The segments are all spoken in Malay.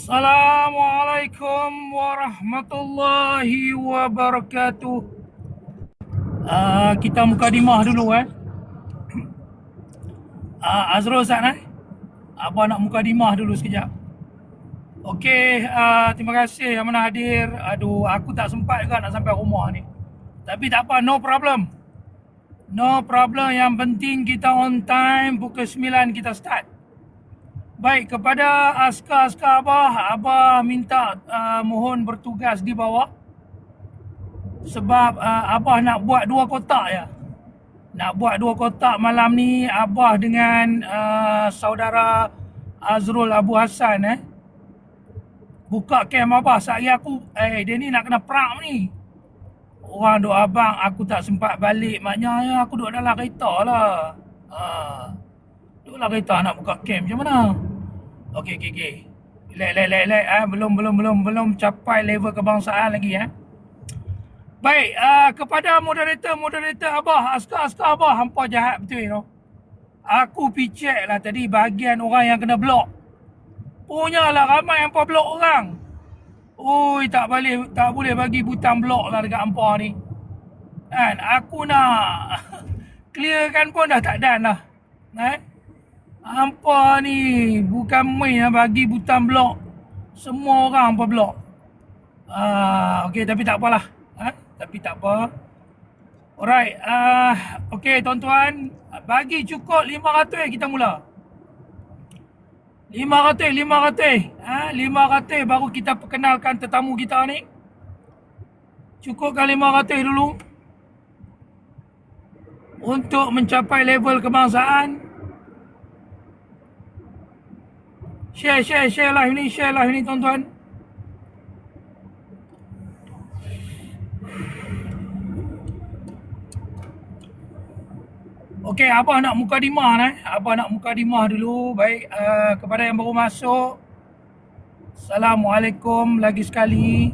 Assalamualaikum warahmatullahi wabarakatuh. Kita mukadimah dulu Azrul Ustaz Abang nak mukadimah dulu sekejap. Okey, terima kasih yang mana hadir. Aduh, aku tak sempat juga nak sampai rumah ni. Tapi tak apa, no problem. No problem, yang penting kita on time, pukul 9 kita start. Baik, kepada askar-askar Abah minta mohon bertugas di bawah. Sebab Abah nak buat 2 kotak ya. Nak buat 2 kotak malam ni, Abah dengan saudara Azrul Abu Hassan buka kem Abah. Sehari aku, dia ni nak kena perang ni. Orang duk abang, aku tak sempat balik. Maknanya aku duduk dalam kereta lah. Duduk dalam kereta nak buka kem macam mana? Okey. Relax. Belum capai level kebangsaan lagi Baik, kepada moderator Abah, askar Abah, hampa jahat betul you know. Aku picek lah tadi bahagian orang yang kena blok. Punyalah ramai hampa blok orang. Oi, tak boleh bagi butang blok lah dekat hampa ni. Kan, aku nak clearkan pun dah tak dan lah. Hampa ni bukan main bagi butang blok. Semua orang hampa blok. Okey, tapi tak apalah. Tapi tak apa. Alright. Okey tuan-tuan, bagi cukup 500 kita mula. 500 baru kita perkenalkan tetamu kita ni. Cukupkan 500 dulu untuk mencapai level kebangsaan. Share live ni tuan-tuan. Okey, Abah nak mukadimah dulu. Baik, kepada yang baru masuk, Assalamualaikum lagi sekali.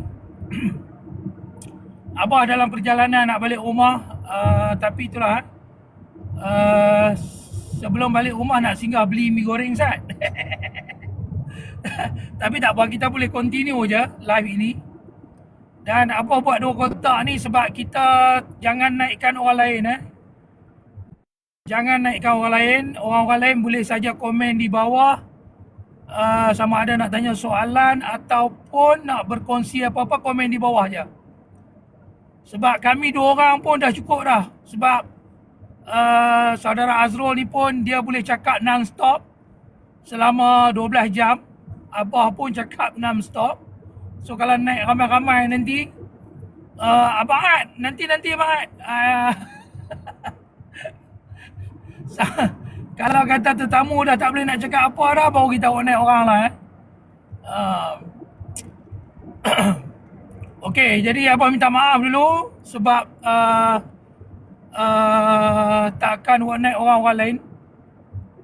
Abah dalam perjalanan nak balik rumah, tapi itulah sebelum balik rumah nak singgah beli mi goreng Ustaz. Tapi tak apa, kita boleh continue je live ini. Dan Abah buat 2 kotak ni sebab kita jangan naikkan orang lain Jangan naikkan orang lain. Orang-orang lain boleh saja komen di bawah, sama ada nak tanya soalan ataupun nak berkongsi apa-apa, komen di bawah je. Sebab kami 2 orang pun dah cukup dah. Sebab saudara Azrul ni pun dia boleh cakap non-stop selama 12 jam. Abah pun cakap non-stop. So kalau naik ramai-ramai nanti, Abang Ad, nanti Abang Ad. Kalau kata tetamu dah tak boleh nak cakap apa dah, baru kita naik orang lah Okey, jadi Abang minta maaf dulu sebab takkan naik orang-orang lain.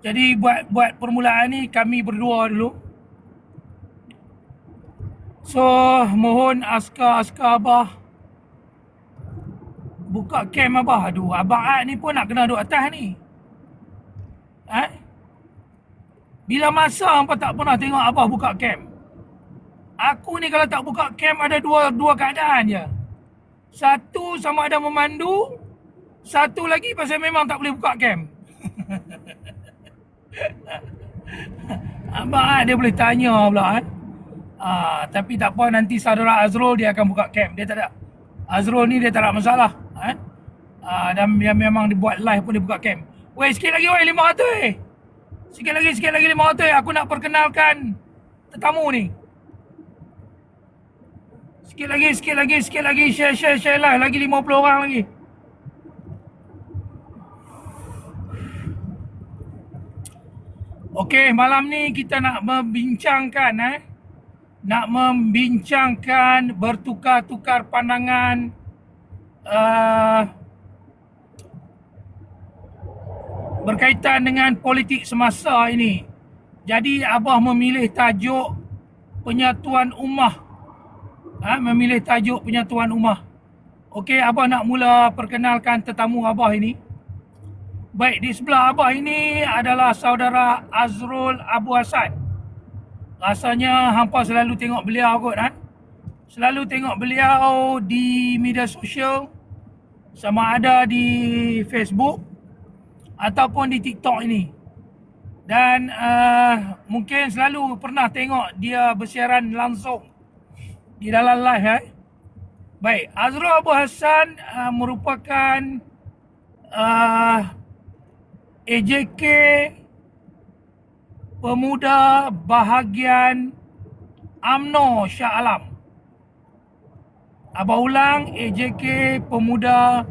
Jadi buat permulaan ni kami berdua dulu. So mohon askar Abah buka kem Abah. Aduh, Abang Ad ni pun nak kena duduk atas ni. Bila masa hampa tak pernah tengok Abah buka kem? Aku ni kalau tak buka kem ada dua keadaan je. Satu, sama ada memandu. Satu lagi pasal memang tak boleh buka kem. Abang Ad dia boleh tanya pula tapi tak apa, nanti saudara Azrul dia akan buka kem. Dia tak ada, Azrul ni dia tak ada masalah. Dan dia memang dibuat live pun dia buka kem. Weh, sikit lagi 500 Sikit lagi 500. Aku nak perkenalkan tetamu ni. Sikit lagi. Share live. Lagi 50 orang lagi. Okey, malam ni kita nak membincangkan bertukar-tukar pandangan berkaitan dengan politik semasa ini. Jadi Abah memilih tajuk penyatuan ummah. Okey, Abah nak mula perkenalkan tetamu Abah ini. Baik, di sebelah Abah ini adalah saudara Azrul Abu Hassan. Rasanya hampa selalu tengok beliau kot Selalu tengok beliau di media sosial, sama ada di Facebook ataupun di TikTok ini. Dan mungkin selalu pernah tengok dia bersiaran langsung di dalam live. Baik, Azrul Abu Hassan merupakan AJK Pemuda Bahagian UMNO Shah Alam. Abah ulang, AJK Pemuda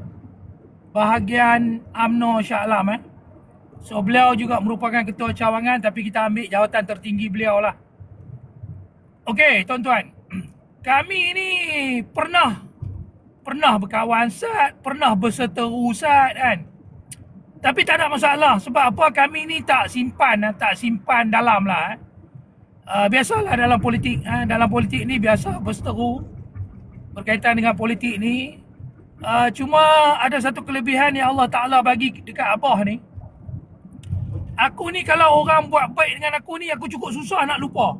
Bahagian UMNO Shah Alam. So beliau juga merupakan ketua cawangan, tapi kita ambil jawatan tertinggi beliau lah. Okey, tuan-tuan. Kami ni pernah berkawan Sat, pernah berseteru Sat kan. Tapi tak ada masalah. Sebab apa, kami ni tak simpan dalam lah. Biasalah dalam politik. Dalam politik ni biasa berseteru berkaitan dengan politik ni. Cuma ada satu kelebihan yang Allah Ta'ala bagi dekat Abah ni. Aku ni kalau orang buat baik dengan aku ni, aku cukup susah nak lupa.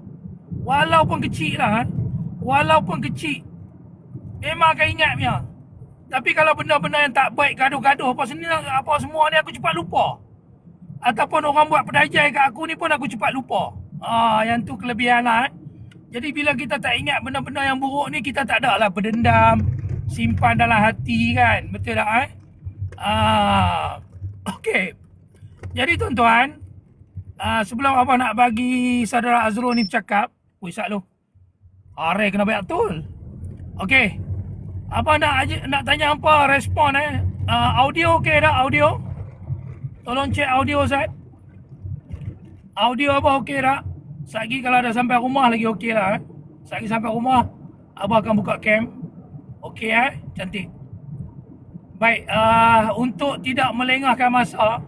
Walaupun kecil lah. Walaupun kecil, memang akan ingat punya. Tapi kalau benda-benda yang tak baik, gaduh-gaduh apa semua ni, aku cepat lupa. Ataupun orang buat pedajai kat aku ni pun aku cepat lupa. Yang tu kelebihan lah. Jadi bila kita tak ingat benda-benda yang buruk ni, kita tak ada lah berdendam, simpan dalam hati kan. Betul tak Okey. Jadi tuan-tuan, sebelum abang nak bagi saudara Azrul ni bercakap, Sat lu, hari kena baik betul. Okey, abang nak tanya apa respon audio okey tak audio? Tolong cek audio Sat. Audio apa okey tak? Sekejap kalau dah sampai rumah lagi okey lah. Sekejap sampai rumah, abang akan buka cam. Okey cantik. Baik, untuk tidak melengahkan masa,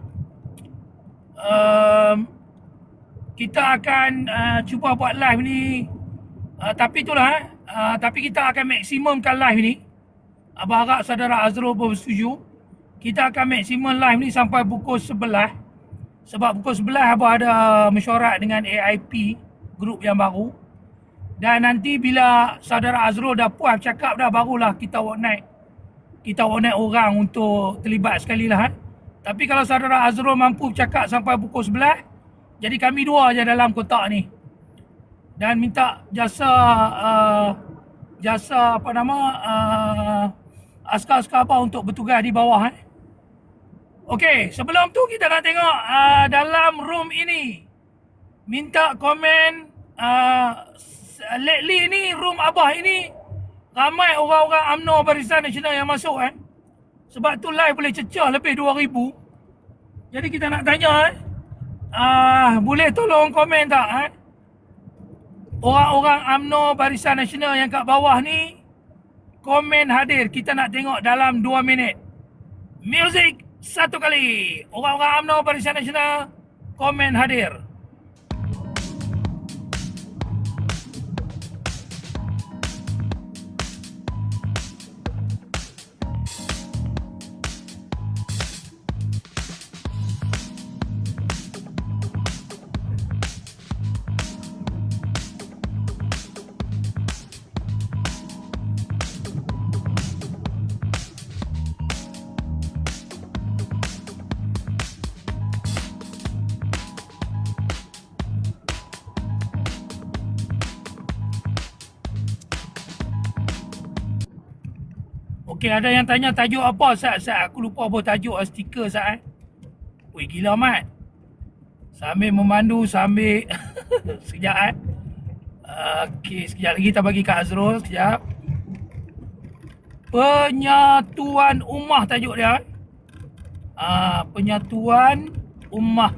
kita akan cuba buat live ni. Tapi itulah tapi kita akan maksimumkan live ni. Abang harap saudara Azrul bersetuju. Kita akan maksimum live ni sampai pukul 11. Sebab pukul 11 abang ada mesyuarat dengan AIP, grup yang baru. Dan nanti bila saudara Azrul dah puas cakap dah, barulah kita walk night orang untuk terlibat sekali lah. Tapi kalau saudara Azrul mampu cakap sampai pukul 11, jadi kami dua je dalam kotak ni. Dan minta jasa askar-askar abang untuk bertugas di bawah. Okey, sebelum tu kita nak tengok dalam room ini. Minta komen, lately ni room abah ini ramai orang-orang UMNO Barisan Nasional yang masuk Sebab tu live boleh cecah lebih 2,000. Jadi kita nak tanya boleh tolong komen tak orang-orang UMNO Barisan Nasional yang kat bawah ni komen hadir. Kita nak tengok dalam 2 minit. Music satu kali. Orang-orang UMNO Barisan Nasional komen hadir. Okey, ada yang tanya tajuk apa Sat? Aku lupa apa tajuk stiker Sat. Wih, gila mat. Sambil memandu, sambil sekejap Okey, sekejap lagi kita bagi kat Azrul. Sekejap. Penyatuan Ummah tajuk dia. Penyatuan Ummah.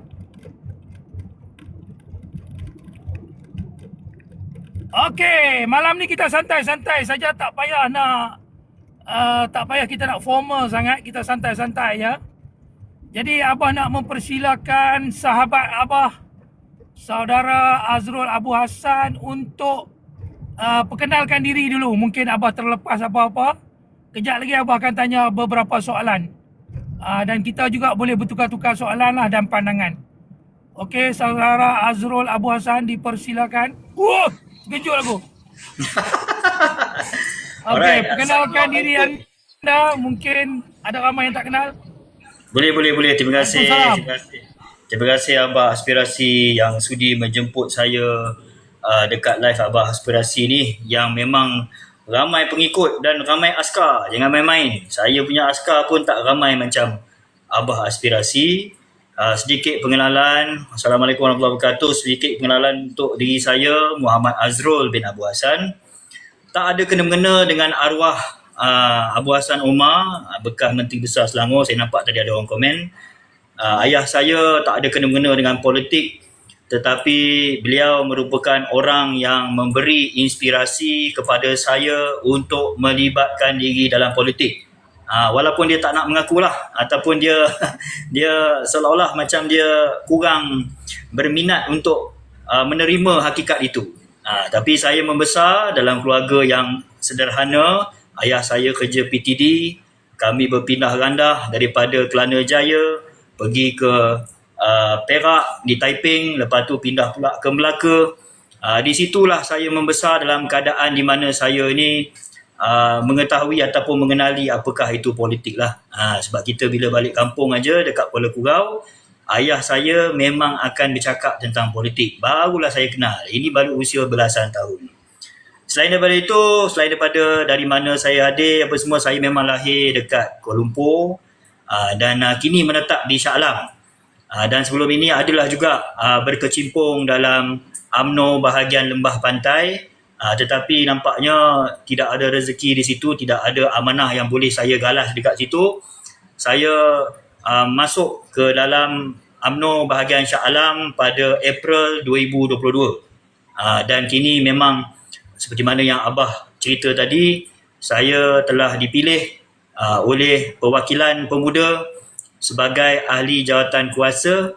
Okey, malam ni kita santai-santai saja, tak payah kita nak formal sangat, kita santai-santai ya. Jadi abah nak mempersilakan sahabat abah, saudara Azrul Abu Hassan, untuk perkenalkan diri dulu. Mungkin abah terlepas apa-apa. Kejap lagi abah akan tanya beberapa soalan. Dan kita juga boleh bertukar-tukar soalan lah dan pandangan. Okey, saudara Azrul Abu Hassan dipersilakan. Wah, terkejut aku. Okey, Alright, perkenalkan diri Assalamualaikum. anda. Mungkin ada ramai yang tak kenal. Boleh. Terima kasih. Waalaikumsalam. Terima kasih Abah Aspirasi yang sudi menjemput saya dekat live Abah Aspirasi ni yang memang ramai pengikut dan ramai askar. Jangan main-main. Saya punya askar pun tak ramai macam Abah Aspirasi. Sedikit pengenalan. Assalamualaikum warahmatullahi wabarakatuh. Sedikit pengenalan untuk diri saya, Muhammad Azrul bin Abu Hassan. Tak ada kena-mengena dengan arwah Abu Hassan Umar, bekas Menteri Besar Selangor. Saya nampak tadi ada orang komen. Ayah saya tak ada kena-mengena dengan politik, tetapi beliau merupakan orang yang memberi inspirasi kepada saya untuk melibatkan diri dalam politik. Walaupun dia tak nak mengakulah ataupun dia dia seolah-olah macam dia kurang berminat untuk menerima hakikat itu. Tapi saya membesar dalam keluarga yang sederhana. Ayah saya kerja PTD, kami berpindah randah daripada Kelana Jaya pergi ke Perak di Taiping, lepas tu pindah pula ke Melaka. Di situlah saya membesar dalam keadaan di mana saya ni mengetahui ataupun mengenali apakah itu politik lah. Sebab kita bila balik kampung aja dekat Kuala Kurau, ayah saya memang akan bercakap tentang politik. Barulah saya kenal. Ini baru usia belasan tahun. Selain daripada itu, selain daripada dari mana saya hadir, apa semua, saya memang lahir dekat Kuala Lumpur dan kini menetap di Shah Alam. Dan sebelum ini adalah juga berkecimpung dalam UMNO bahagian Lembah Pantai, tetapi nampaknya tidak ada rezeki di situ, tidak ada amanah yang boleh saya galas dekat situ. Saya masuk ke dalam UMNO bahagian Shah Alam pada April 2022. Dan kini memang seperti mana yang Abah cerita tadi, saya telah dipilih oleh Perwakilan Pemuda sebagai ahli jawatan kuasa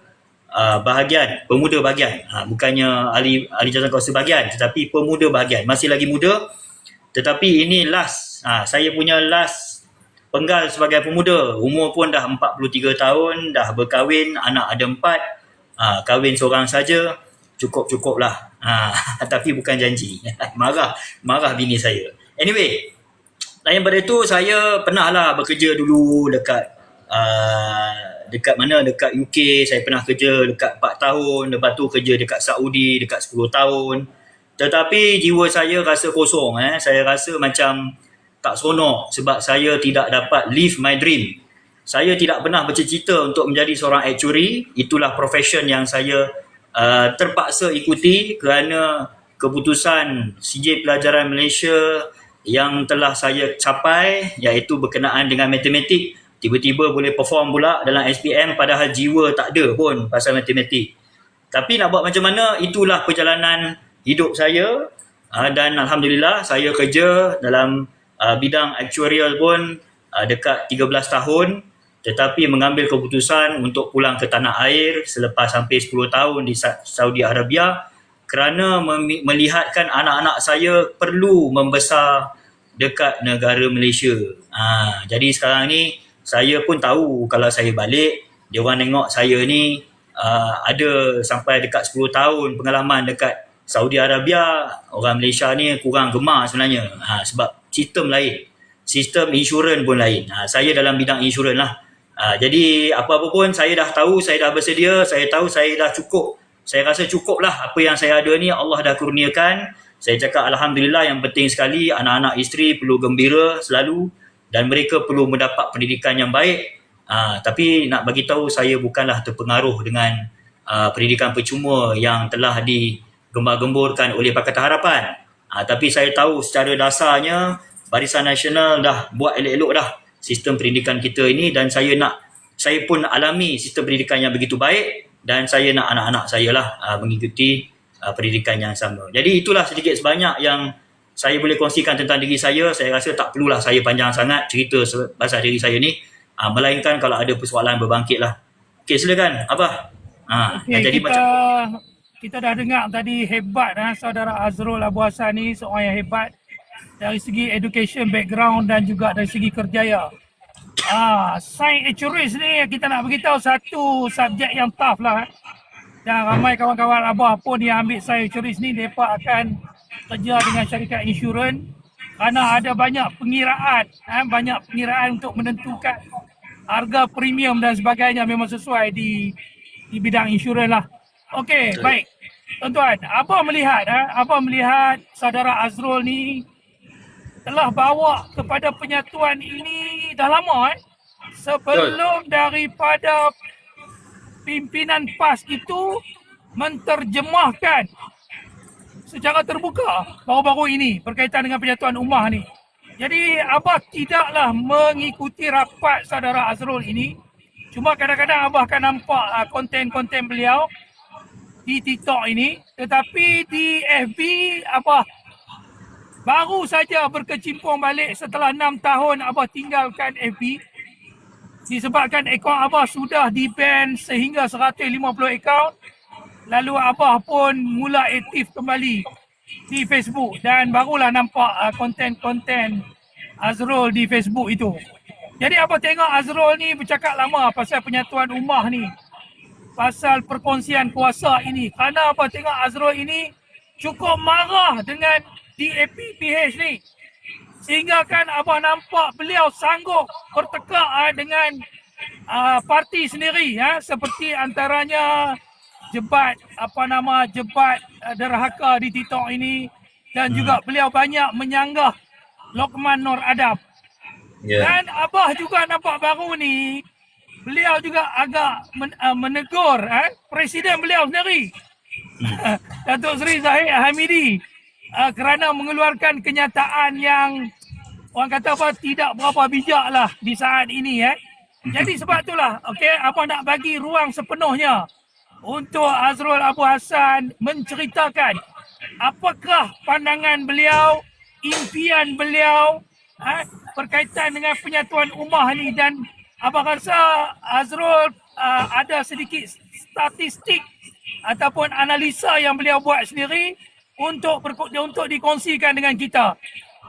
bahagian, pemuda bahagian. Bukannya ahli jawatan kuasa bahagian, tetapi pemuda bahagian. Masih lagi muda, tetapi ini last. Saya punya last penggal sebagai pemuda. Umur pun dah 43 tahun, dah berkahwin, anak ada 4. Kahwin seorang saja, cukup lah. Tapi bukan janji. Marah bini saya. Anyway, lain daripada itu, saya pernah lah bekerja dulu dekat dekat UK. Saya pernah kerja dekat 4 tahun, lepas tu kerja dekat Saudi dekat 10 tahun. Tetapi jiwa saya rasa kosong. Saya rasa macam tak seronok sebab saya tidak dapat live my dream. Saya tidak pernah bercita-cita untuk menjadi seorang actuary. Itulah profession yang saya terpaksa ikuti kerana keputusan CJ Pelajaran Malaysia yang telah saya capai, iaitu berkenaan dengan matematik. Tiba-tiba boleh perform pula dalam SPM padahal jiwa tak ada pun pasal matematik. Tapi nak buat macam mana, itulah perjalanan hidup saya. Dan Alhamdulillah saya kerja dalam bidang actuarial pun dekat 13 tahun, tetapi mengambil keputusan untuk pulang ke tanah air selepas hampir 10 tahun di Saudi Arabia kerana melihatkan anak-anak saya perlu membesar dekat negara Malaysia. Jadi sekarang ni saya pun tahu kalau saya balik, dia orang tengok saya ni ada sampai dekat 10 tahun pengalaman dekat Saudi Arabia. Orang Malaysia ni kurang gemar sebenarnya, sebab sistem lain, sistem insurans pun lain. Saya dalam bidang insurans lah. Jadi apa-apa pun saya dah tahu, saya dah bersedia, saya tahu saya dah cukup. Saya rasa cukup lah apa yang saya ada ni, Allah dah kurniakan. Saya cakap Alhamdulillah, yang penting sekali anak-anak isteri perlu gembira selalu dan mereka perlu mendapat pendidikan yang baik. Tapi nak bagi tahu, saya bukanlah terpengaruh dengan pendidikan percuma yang telah digembar-gemburkan oleh Pakatan Harapan. Tapi saya tahu secara dasarnya Barisan Nasional dah buat elok-elok dah sistem pendidikan kita ini, dan saya pun alami sistem pendidikan yang begitu baik, dan saya nak anak-anak saya lah mengikuti pendidikan yang sama. Jadi itulah sedikit sebanyak yang saya boleh kongsikan tentang diri saya. Saya rasa tak perlulah saya panjang sangat cerita pasal diri saya ni, melainkan kalau ada persoalan berbangkit lah. Okey, silakan Abah. Jadi kita dah dengar tadi, hebat saudara Azrul Abu Hassan ni, seorang yang hebat dari segi education background dan juga dari segi kerjaya. Science actuaries ni kita nak beritahu satu subjek yang tough lah. Dan ramai kawan-kawan Abah pun yang ambil Cyuris ni, mereka akan kerja dengan syarikat insurans kerana ada banyak pengiraan, banyak pengiraan untuk menentukan harga premium dan sebagainya memang sesuai di bidang insurans lah. Okey, baik. Tuan-tuan, Abah melihat saudara Azrul ni telah bawa kepada penyatuan ini dah lama sebelum daripada pimpinan PAS itu menterjemahkan secara terbuka baru-baru ini berkaitan dengan penyatuan ummah ni. Jadi Abah tidaklah mengikuti rapat saudara Azrul ini. Cuma kadang-kadang Abah akan nampak konten-konten beliau di TikTok ini. Tetapi di FB Abah baru saja berkecimpung balik setelah 6 tahun Abah tinggalkan FB. Disebabkan akaun Abah sudah di-ban sehingga 150 akaun. Lalu Abah pun mula aktif kembali di Facebook dan barulah nampak konten-konten Azrul di Facebook itu. Jadi Abah tengok Azrul ni bercakap lama pasal penyatuan ummah ni, pasal perkongsian kuasa ini. Kerana Abah tengok Azrul ini cukup marah dengan DAP-PH ni. Sehingga kan Abah nampak beliau sanggup bertekak dengan parti sendiri, seperti antaranya jebat derhaka di TikTok ini, dan juga beliau banyak menyanggah Lokman Nur Adam. Dan Abah juga nampak baru ni beliau juga agak menegur presiden beliau sendiri, Datuk Seri Zahid Hamidi, kerana mengeluarkan kenyataan yang orang kata tidak berapa bijak lah di saat ini. Jadi sebab itulah Abah nak bagi ruang sepenuhnya untuk Azrul Abu Hassan menceritakan apakah pandangan beliau, impian beliau berkaitan dengan penyatuan ummah ni. Dan Abah rasa Azrul ada sedikit statistik ataupun analisa yang beliau buat sendiri untuk dikongsikan dengan kita.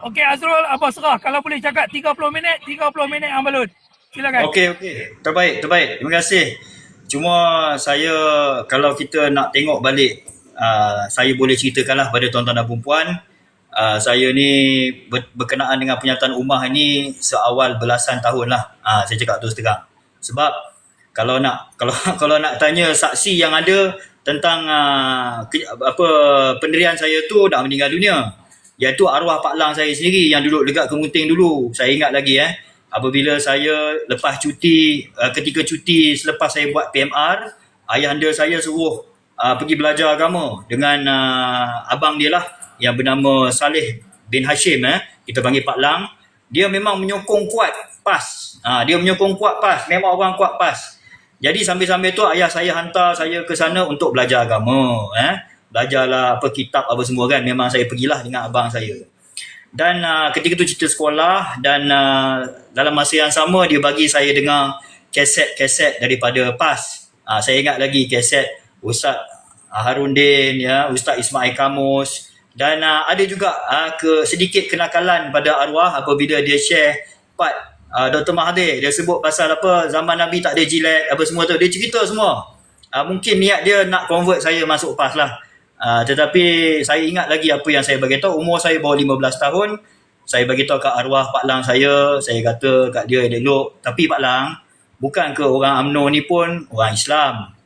Okey Azrul, Abah serah. Kalau boleh cakap 30 minit Ambalun. Silakan. Okey. Terbaik. Terima kasih. Cuma saya, kalau kita nak tengok balik, saya boleh ceritakanlah pada tuan-tuan dan puan-puan, saya ni berkenaan dengan penyatuan ummah ni seawal belasan tahun lah. Saya cakap terus terang. Sebab kalau nak tanya saksi yang ada tentang pendirian saya tu dah meninggal dunia, iaitu arwah Pak Lang saya sendiri yang duduk dekat Kemuting dulu. Saya ingat lagi apabila saya lepas cuti, ketika cuti selepas saya buat PMR, ayahanda saya suruh pergi belajar agama dengan abang dia lah yang bernama Saleh bin Hashim, kita panggil Pak Lang. Dia memang menyokong kuat PAS. Memang orang kuat PAS. Jadi sambil-sambil tu ayah saya hantar saya ke sana untuk belajar agama. Belajarlah kitab apa semua kan. Memang saya pergilah dengan abang saya. Dan ketika tu cerita sekolah, dan dalam masa yang sama dia bagi saya dengar kaset-kaset daripada PAS. Saya ingat lagi kaset Ustaz Harundin, Ustaz Ismail Kamus. Dan ada juga sedikit kenakalan pada arwah apabila dia share part Dr. Mahathir. Dia sebut pasal zaman Nabi tak ada jilat apa semua tu. Dia cerita semua. Mungkin niat dia nak convert saya masuk PAS lah. Tetapi saya ingat lagi apa yang saya beritahu. Umur saya baru 15 tahun. Saya beritahu kat arwah Pak Lang saya kata kat dia elok. Tapi Pak Lang, bukan ke orang UMNO ni pun orang Islam,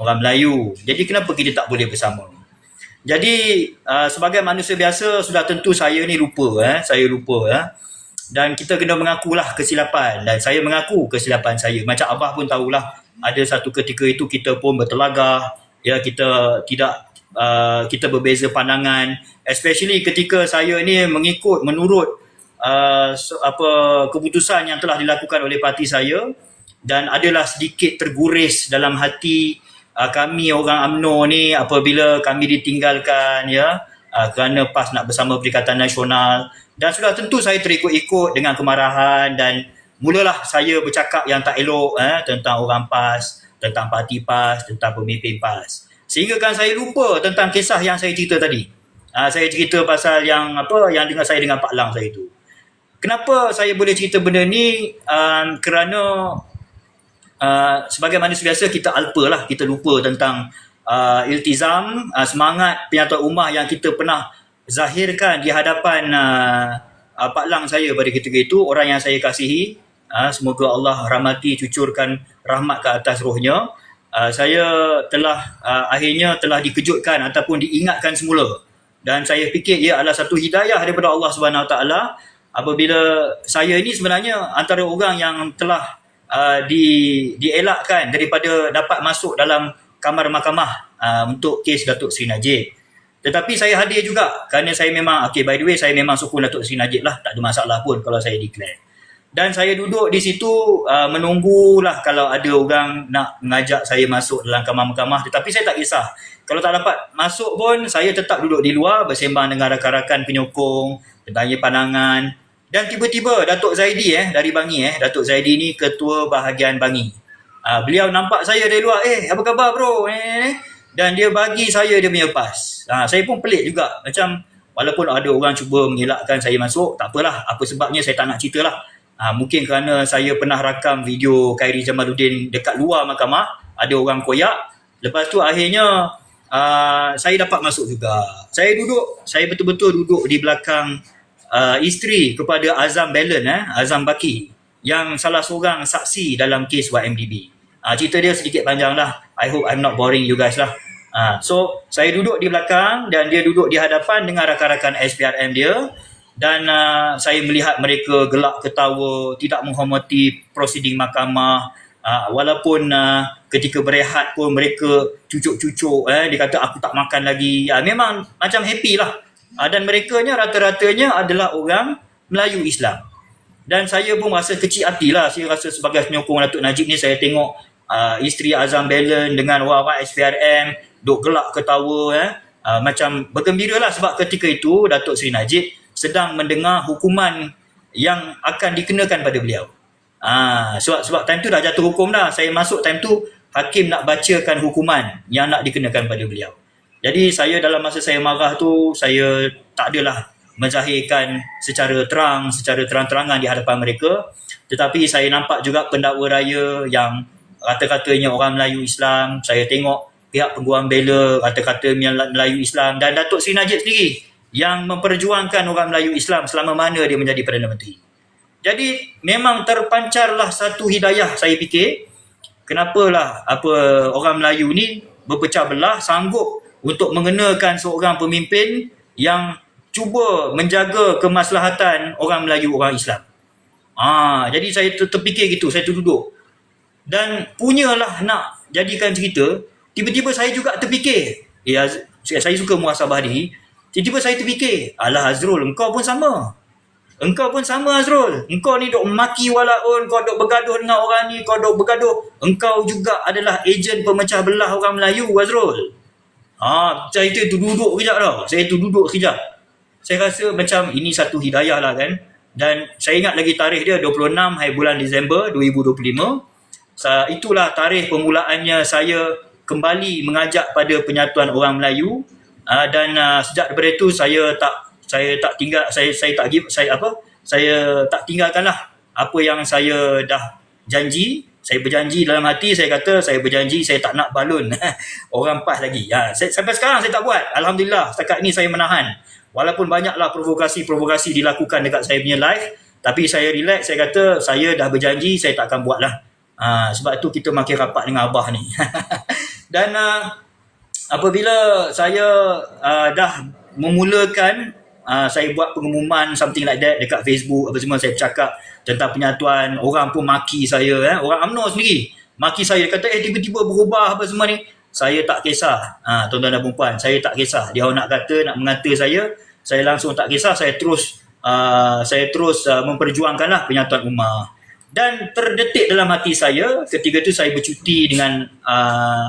orang Melayu. Jadi kenapa kita tak boleh bersama? Jadi sebagai manusia biasa sudah tentu saya ni lupa. Saya lupa. Dan kita kena mengakulah kesilapan. Dan saya mengaku kesilapan saya. Macam Abah pun tahulah, ada satu ketika itu kita pun bertelagah. Kita tidak, kita berbeza pandangan. Especially ketika saya ni menurut keputusan yang telah dilakukan oleh parti saya. Dan adalah sedikit terguris dalam hati kami orang UMNO ni apabila kami ditinggalkan kerana PAS nak bersama Perikatan Nasional. Dan sudah tentu saya terikut-ikut dengan kemarahan, dan mulalah saya bercakap yang tak elok tentang orang PAS, tentang parti PAS, tentang pemimpin PAS. Sehingga kan saya lupa tentang kisah yang saya cerita tadi. Saya cerita pasal yang dengan saya dengan Pak Lang saya tu. Kenapa saya boleh cerita benda ni? Kerana sebagai manusia biasa kita alpa lah, kita lupa tentang iltizam, semangat penyatuan ummah yang kita pernah zahirkan di hadapan Pak Lang saya pada ketika itu, orang yang saya kasihi. Semoga Allah rahmati, cucurkan rahmat ke atas rohnya. Saya telah akhirnya telah dikejutkan ataupun diingatkan semula, dan saya fikir ia adalah satu hidayah daripada Allah Subhanahu Wa Taala apabila saya ini sebenarnya antara orang yang telah dielakkan daripada dapat masuk dalam kamar mahkamah untuk kes Datuk Seri Najib. Tetapi saya hadir juga kerana saya memang, by the way, saya memang sokong Datuk Seri Najib lah, tak ada masalah pun kalau saya declare. Dan saya duduk di situ menunggulah kalau ada orang nak mengajak saya masuk dalam kamar mahkamah. Tetapi saya tak kisah. Kalau tak dapat masuk pun, saya tetap duduk di luar bersembang dengan rakan-rakan penyokong, bertanya pandangan. Dan tiba-tiba Datuk Zaidi dari Bangi, Datuk Zaidi ni ketua bahagian Bangi. Beliau nampak saya dari luar, apa khabar bro? Dan dia bagi saya dia punya pas. Saya pun pelik juga. Macam walaupun ada orang cuba mengelakkan saya masuk, tak apalah. Apa sebabnya saya tak nak cerita lah. Mungkin kerana saya pernah rakam video Khairi Jamaluddin dekat luar mahkamah, ada orang koyak. Lepas tu akhirnya saya dapat masuk juga. Saya betul-betul duduk di belakang isteri kepada Azam Belen, Azam Baki, yang salah seorang saksi dalam kes YMDB. Cerita dia sedikit panjang lah. I hope I'm not boring you guys lah. So saya duduk di belakang dan dia duduk di hadapan dengan rakan-rakan SPRM dia. Dan saya melihat mereka gelak ketawa, tidak menghormati prosiding mahkamah. Walaupun ketika berehat pun mereka cucuk-cucuk, dia kata aku tak makan lagi. Memang macam happy lah. Dan mereka rata-ratanya adalah orang Melayu Islam. Dan saya pun rasa kecil hati lah. Saya rasa sebagai penyokong Datuk Najib ni, saya tengok isteri Azam Belen dengan orang-orang SPRM duk gelak ketawa, macam bergembira lah sebab ketika itu Datuk Seri Najib sedang mendengar hukuman yang akan dikenakan pada beliau. Sebab time tu dah jatuh hukum dah. Saya masuk time tu, hakim nak bacakan hukuman yang nak dikenakan pada beliau. Jadi saya dalam masa saya marah tu, saya tak adalah menzahirkan secara terang-terangan di hadapan mereka. Tetapi saya nampak juga pendakwa raya yang kata-katanya orang Melayu Islam. Saya tengok pihak peguam bela kata-kata Melayu Islam, dan Datuk Seri Najib sendiri yang memperjuangkan orang Melayu Islam selama mana dia menjadi Perdana Menteri. Jadi memang terpancarlah satu hidayah, saya fikir. Kenapalah orang Melayu ni berpecah belah, sanggup untuk mengenakan seorang pemimpin yang cuba menjaga kemaslahatan orang Melayu, orang Islam. Jadi saya terfikir gitu, saya terduduk. Dan punyalah nak jadikan cerita, tiba-tiba saya juga terfikir, saya suka muhasabah diri. Tiba-tiba saya terfikir, alah Azrul, engkau pun sama. Engkau pun sama Azrul. Engkau ni duk maki walaun, kau duk bergaduh dengan orang ni, kau duk bergaduh. Engkau juga adalah ejen pemecah belah orang Melayu Azrul. Saya duduk kejap. Saya rasa macam ini satu hidayah lah kan. Dan saya ingat lagi tarikh dia 26 hari bulan Disember 2025. Itulah tarikh permulaannya saya kembali mengajak pada penyatuan orang Melayu. Dan sejak daripada itu saya tak tinggalkanlah apa yang saya dah janji. Saya berjanji dalam hati, saya kata saya berjanji saya tak nak balun orang PAS lagi. Sampai sekarang saya tak buat. Alhamdulillah setakat ini saya menahan. Walaupun banyaklah provokasi dilakukan dekat saya punya live, tapi saya relax, saya kata saya dah berjanji saya tak akan buat lah. Sebab tu kita makin rapat dengan Abah ni. Dan apabila saya dah memulakan, saya buat pengumuman something like that dekat Facebook, apa semua, saya cakap tentang penyatuan, orang pun maki saya, orang UMNO sendiri maki saya, kata tiba-tiba berubah apa semua ni. Saya tak kisah, tuan-tuan dan puan-puan, saya tak kisah. Dia nak kata, nak mengata saya langsung tak kisah. Saya terus memperjuangkanlah penyatuan ummah. Dan terdetik dalam hati saya, ketika itu saya bercuti dengan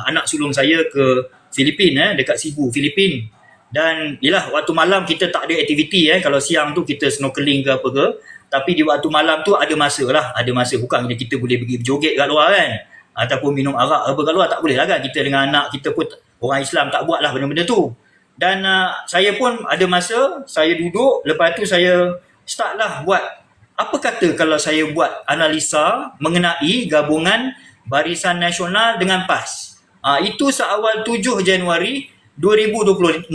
anak sulung saya ke Filipina, dekat Cebu, Filipina. Dan yalah, waktu malam kita tak ada aktiviti. Kalau siang tu kita snorkeling ke apa ke. Tapi di waktu malam tu ada masa lah. Ada masa, bukan kita boleh pergi berjoget kat luar kan. Ataupun minum arak apa kat luar, tak boleh lah kan. Kita dengan anak kita pun, orang Islam tak buat lah benda-benda tu. Dan saya pun ada masa, saya duduk. Lepas tu saya start lah buat, apa kata kalau saya buat analisa mengenai gabungan Barisan Nasional dengan PAS. Itu seawal 7 Januari 2026.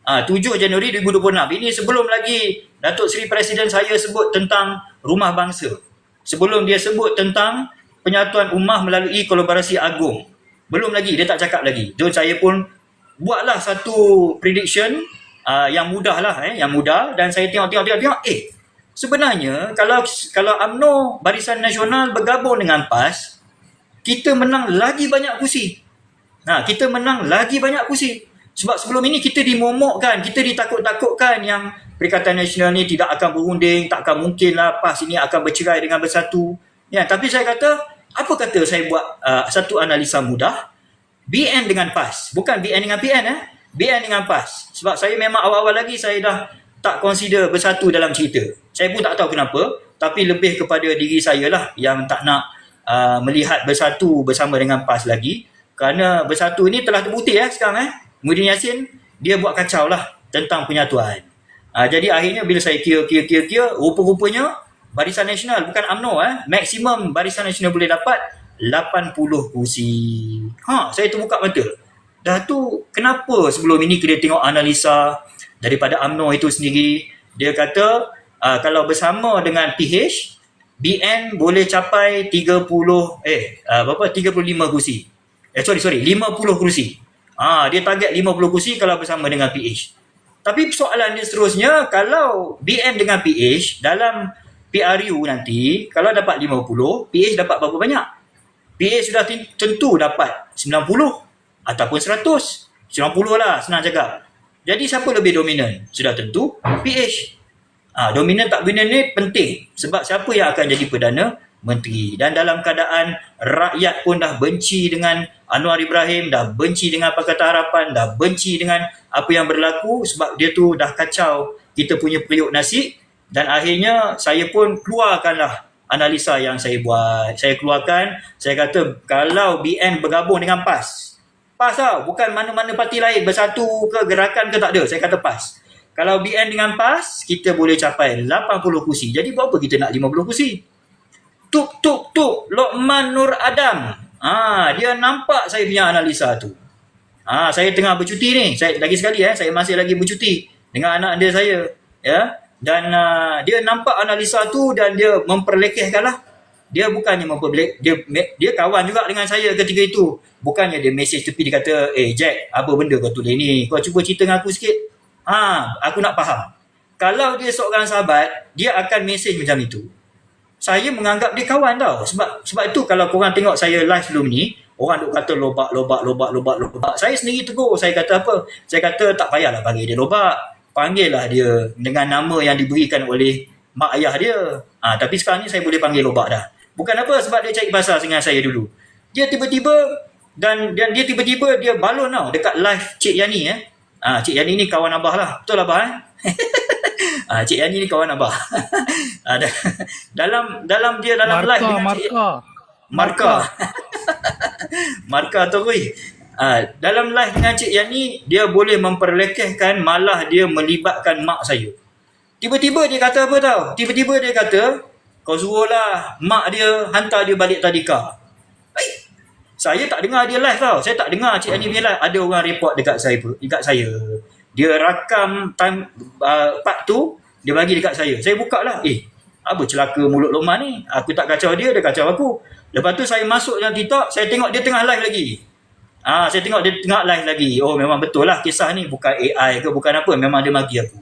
7 Januari 2026. Ini sebelum lagi Datuk Seri Presiden saya sebut tentang Rumah Bangsa. Sebelum dia sebut tentang penyatuan ummah melalui kolaborasi agung. Belum lagi, dia tak cakap lagi. So saya pun buatlah satu prediction yang mudah lah, yang mudah, dan saya tengok, sebenarnya kalau UMNO Barisan Nasional bergabung dengan PAS, kita menang lagi banyak kursi. Kita menang lagi banyak kursi. Sebab sebelum ini kita dimomokkan, kita ditakut-takutkan yang Perikatan Nasional ni tidak akan berunding, tak akan mungkin lah PAS ini akan bercerai dengan Bersatu. Tapi saya kata, apa kata saya buat satu analisa mudah, BN dengan PAS, bukan BN dengan PN, BN dengan PAS. Sebab saya memang awal-awal lagi saya dah tak consider Bersatu dalam cerita. Saya pun tak tahu kenapa, tapi lebih kepada diri saya lah yang tak nak melihat Bersatu bersama dengan PAS lagi. Kerana Bersatu ni telah terbukti sekarang Muhyiddin Yassin dia buat kacau lah tentang penyatuan. Jadi akhirnya bila saya kira rupa-rupanya Barisan Nasional bukan UMNO maksimum Barisan Nasional boleh dapat 80 kursi. Saya terbuka mata. Dah tu kenapa sebelum ini kita tengok analisa daripada UMNO itu sendiri, dia kata kalau bersama dengan PH, BN boleh capai 35 kursi. 50 kursi. Dia target 50 kursi kalau bersama dengan PH. Tapi soalan dia seterusnya, kalau BN dengan PH dalam PRU nanti, kalau dapat 50, PH dapat berapa banyak? PH sudah tentu dapat 90 ataupun 100. 90 lah, senang cakap. Jadi siapa lebih dominan? Sudah tentu PH. Dominan tak dominan ni penting. Sebab siapa yang akan jadi Perdana Menteri. Dan dalam keadaan rakyat pun dah benci dengan Anwar Ibrahim, dah benci dengan Pakatan Harapan, dah benci dengan apa yang berlaku sebab dia tu dah kacau kita punya periuk nasi. Dan akhirnya saya pun keluarkanlah analisa yang saya buat. Saya keluarkan, saya kata kalau BN bergabung dengan PAS tau, bukan mana-mana parti lain, Bersatu ke Gerakan ke, tak ada. Saya kata PAS. Kalau BN dengan PAS, kita boleh capai 80 kursi. Jadi berapa kita nak 50 kursi? Lokman Nur Adam. Dia nampak saya punya analisa tu. Saya tengah bercuti ni. Saya lagi sekali saya masih lagi bercuti dengan anak dia saya. Dan dia nampak analisa tu dan dia memperlekehkan lah. Dia bukannya dia kawan juga dengan saya ketika itu. Bukannya dia mesej tepi, dia kata, Jack, apa benda kau tulis ni? Kau cuba cerita dengan aku sikit. Aku nak faham. Kalau dia seorang sahabat, dia akan mesej macam itu. Saya menganggap dia kawan tau. Sebab itu kalau korang tengok saya live sebelum ni, orang duk kata lobak. Saya sendiri tegur. Saya kata apa? Saya kata tak payahlah panggil dia lobak. Panggillah dia dengan nama yang diberikan oleh mak ayah dia. Tapi sekarang ni saya boleh panggil lobak dah. Bukan apa, sebab dia cari pasal dengan saya dulu. Dia tiba-tiba dia balon tau dekat live Cik Yani. Cik Yani ni kawan Abah lah. Betul Abah Cik Yani ni kawan Abah. dalam live dengan Marka tu dalam live dengan Cik Yani, dia boleh memperlekehkan, malah dia melibatkan mak saya. Tiba-tiba dia kata apa tau? Tiba-tiba dia kata, kau suruhlah mak dia hantar dia balik tadika. Saya tak dengar dia live tau. Saya tak dengar Cik Yani punya live. Ada orang report dekat saya. Dia rakam time part tu, dia bagi dekat saya. Saya buka lah. Apa celaka mulut Lokman ni? Aku tak kacau dia kacau aku. Lepas tu saya masuk dalam TikTok, saya tengok dia tengah live lagi. Saya tengok dia tengah live lagi. Oh, memang betul lah kisah ni. Bukan AI ke, bukan apa. Memang dia maki aku.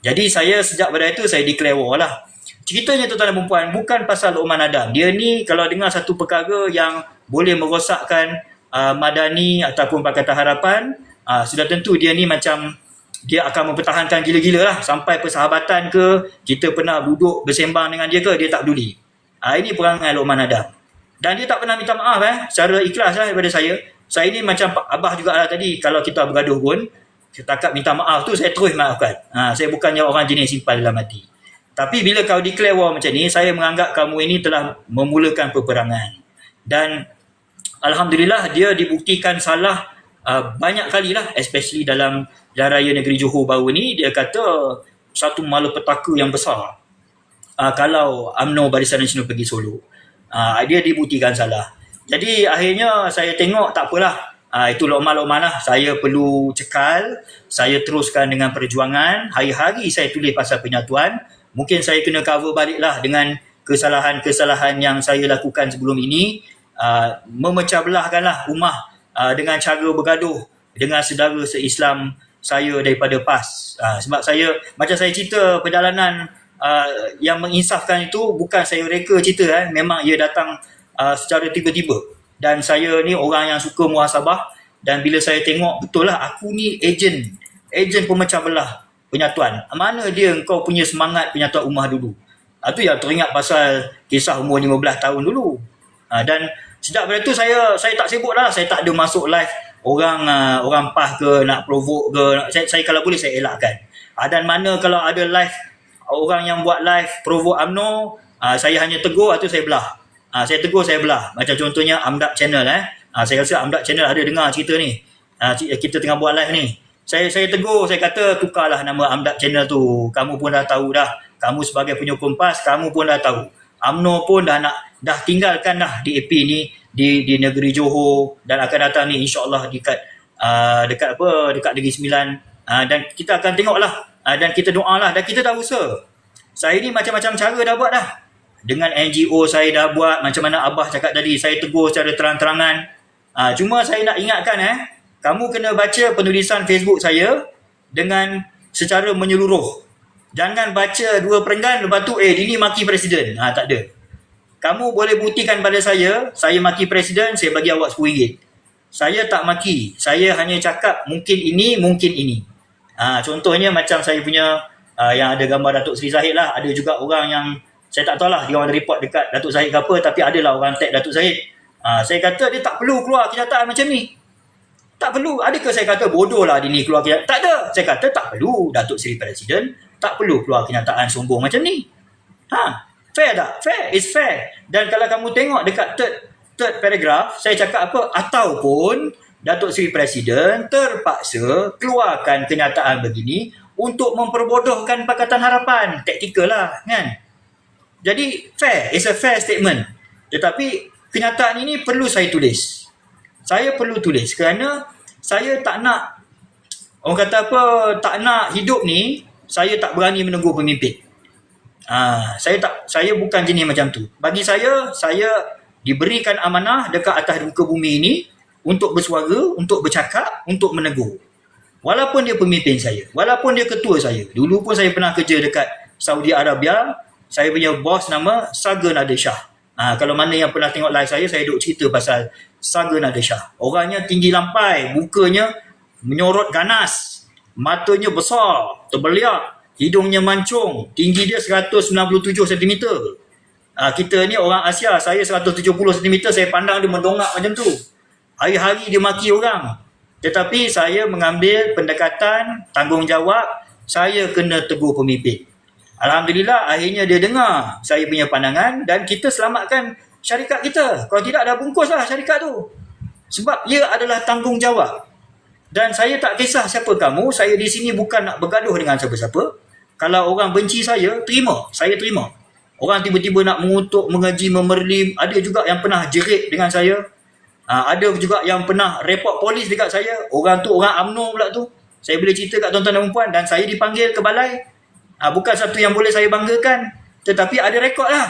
Jadi saya sejak pada itu, saya declare war lah. Ceritanya tuan-tuan dan perempuan, bukan pasal Lokman Adam. Dia ni kalau dengar satu perkara yang boleh merosakkan Madani ataupun Pakatan Harapan, sudah tentu dia ni macam dia akan mempertahankan gila-gila lah. Sampai persahabatan ke, kita pernah duduk bersembang dengan dia ke, dia tak peduli. Ini perangai Lokman Adam. Dan dia tak pernah minta maaf secara ikhlas lah daripada saya. Saya ni macam Abah jugalah tadi, kalau kita bergaduh pun, setakat minta maaf tu saya terus maafkan. Saya bukannya orang jenis simpan dalam hati. Tapi bila kau declare war macam ni, saya menganggap kamu ini telah memulakan peperangan. Dan Alhamdulillah dia dibuktikan salah banyak kali lah, especially dalam Jalan Raya Negeri Johor baru ni. Dia kata satu malapetaka yang besar kalau UMNO Barisan Nasional pergi Solo. Dia dibuktikan salah. Jadi akhirnya saya tengok tak apalah, Itu lokman-lokman lah. Saya perlu cekal, saya teruskan dengan perjuangan. Hari-hari saya tulis pasal penyatuan. Mungkin saya kena cover balik lah dengan kesalahan-kesalahan yang saya lakukan sebelum ini. Memecah belahkanlah ummah dengan cara bergaduh dengan saudara se-Islam saya daripada PAS. Sebab saya, macam saya cerita perjalanan yang menginsafkan itu, bukan saya reka cerita, memang ia datang secara tiba-tiba. Dan saya ni orang yang suka muhasabah, dan bila saya tengok betul lah aku ni ejen pemecah belah penyatuan. Mana dia engkau punya semangat penyatuan ummah dulu? Itu yang teringat pasal kisah umur 15 tahun dulu. Dan sejak pada tu saya tak sibuk lah, saya tak ada masuk live orang PAS ke, nak provoke ke. Saya kalau boleh saya elakkan. Dan mana kalau ada live orang yang buat live provoke UMNO, saya hanya tegur, atau saya belah. Saya tegur, saya belah. Macam contohnya Amdak Channel. Saya rasa Amdak Channel ada dengar cerita ni. Kita tengah buat live ni. Saya tegur, saya kata tukarlah nama Amdak Channel tu. Kamu pun dah tahu dah. Kamu sebagai penyokong PAS, kamu pun dah tahu. UMNO pun dah tinggalkan dah DAP ni di negeri Johor, dan akan datang ni insya-Allah dekat Negeri Sembilan. Dan kita akan tengoklah, dan kita doalah, dan kita dah usaha. Saya ni macam-macam cara dah buat dah. Dengan NGO saya dah buat, macam mana Abah cakap tadi, saya tegur secara terang-terangan. Cuma saya nak ingatkan, kamu kena baca penulisan Facebook saya dengan secara menyeluruh. Jangan baca 2 perenggan lepas tu ini maki presiden. Tak ada. Kamu boleh buktikan pada saya maki presiden, saya bagi awak RM10. Saya tak maki. Saya hanya cakap mungkin ini, mungkin ini. Contohnya macam saya punya yang ada gambar Datuk Seri Zahid lah. Ada juga orang yang saya tak tahu lah dia orang ada report dekat Datuk Zahid ke apa, tapi adalah orang tag Datuk Zahid. Saya kata dia tak perlu keluar kenyataan macam ni. Tak perlu. Adakah saya kata bodoh lah dia ni keluar kenyataan? Tak ada. Saya kata tak perlu. Datuk Seri Presiden tak perlu keluar kenyataan sombong macam ni. Fair tak? Fair. It's fair. Dan kalau kamu tengok dekat third paragraph, saya cakap apa? Ataupun Datuk Seri Presiden terpaksa keluarkan kenyataan begini untuk memperbodohkan Pakatan Harapan. Taktikal lah, kan? Jadi fair. It's a fair statement. Tetapi kenyataan ini perlu saya tulis. Saya perlu tulis kerana saya tak nak, orang kata apa, tak nak hidup ni, saya tak berani menegur pemimpin. Saya bukan jenis macam tu. Bagi saya diberikan amanah dekat atas muka bumi ini untuk bersuara, untuk bercakap, untuk menegur. Walaupun dia pemimpin saya, walaupun dia ketua saya. Dulu pun saya pernah kerja dekat Saudi Arabia. Saya punya bos nama Saga Nader Shah. Kalau mana yang pernah tengok live saya duk cerita pasal Saga Nader Shah. Orangnya tinggi lampai, mukanya menyorot ganas, matanya besar, terbeliak, hidungnya mancung, tinggi dia 197 cm. Kita ni orang Asia, saya 170 cm, saya pandang dia mendongak macam tu. Hari-hari dia maki orang. Tetapi saya mengambil pendekatan tanggungjawab, saya kena tegur pemimpin. Alhamdulillah akhirnya dia dengar saya punya pandangan dan kita selamatkan syarikat kita. Kalau tidak dah bungkuslah syarikat tu. Sebab ia adalah tanggungjawab. Dan saya tak kisah siapa kamu, saya di sini bukan nak bergaduh dengan siapa-siapa. Kalau orang benci saya terima. Orang tiba-tiba nak mengutuk, mengaji, memerlim, ada juga yang pernah jerit dengan saya. Ada juga yang pernah report polis dekat saya. Orang tu orang UMNO pula tu. Saya boleh cerita kat tuan-tuan dan puan, dan saya dipanggil ke balai. Bukan satu yang boleh saya banggakan, tetapi ada rekod lah.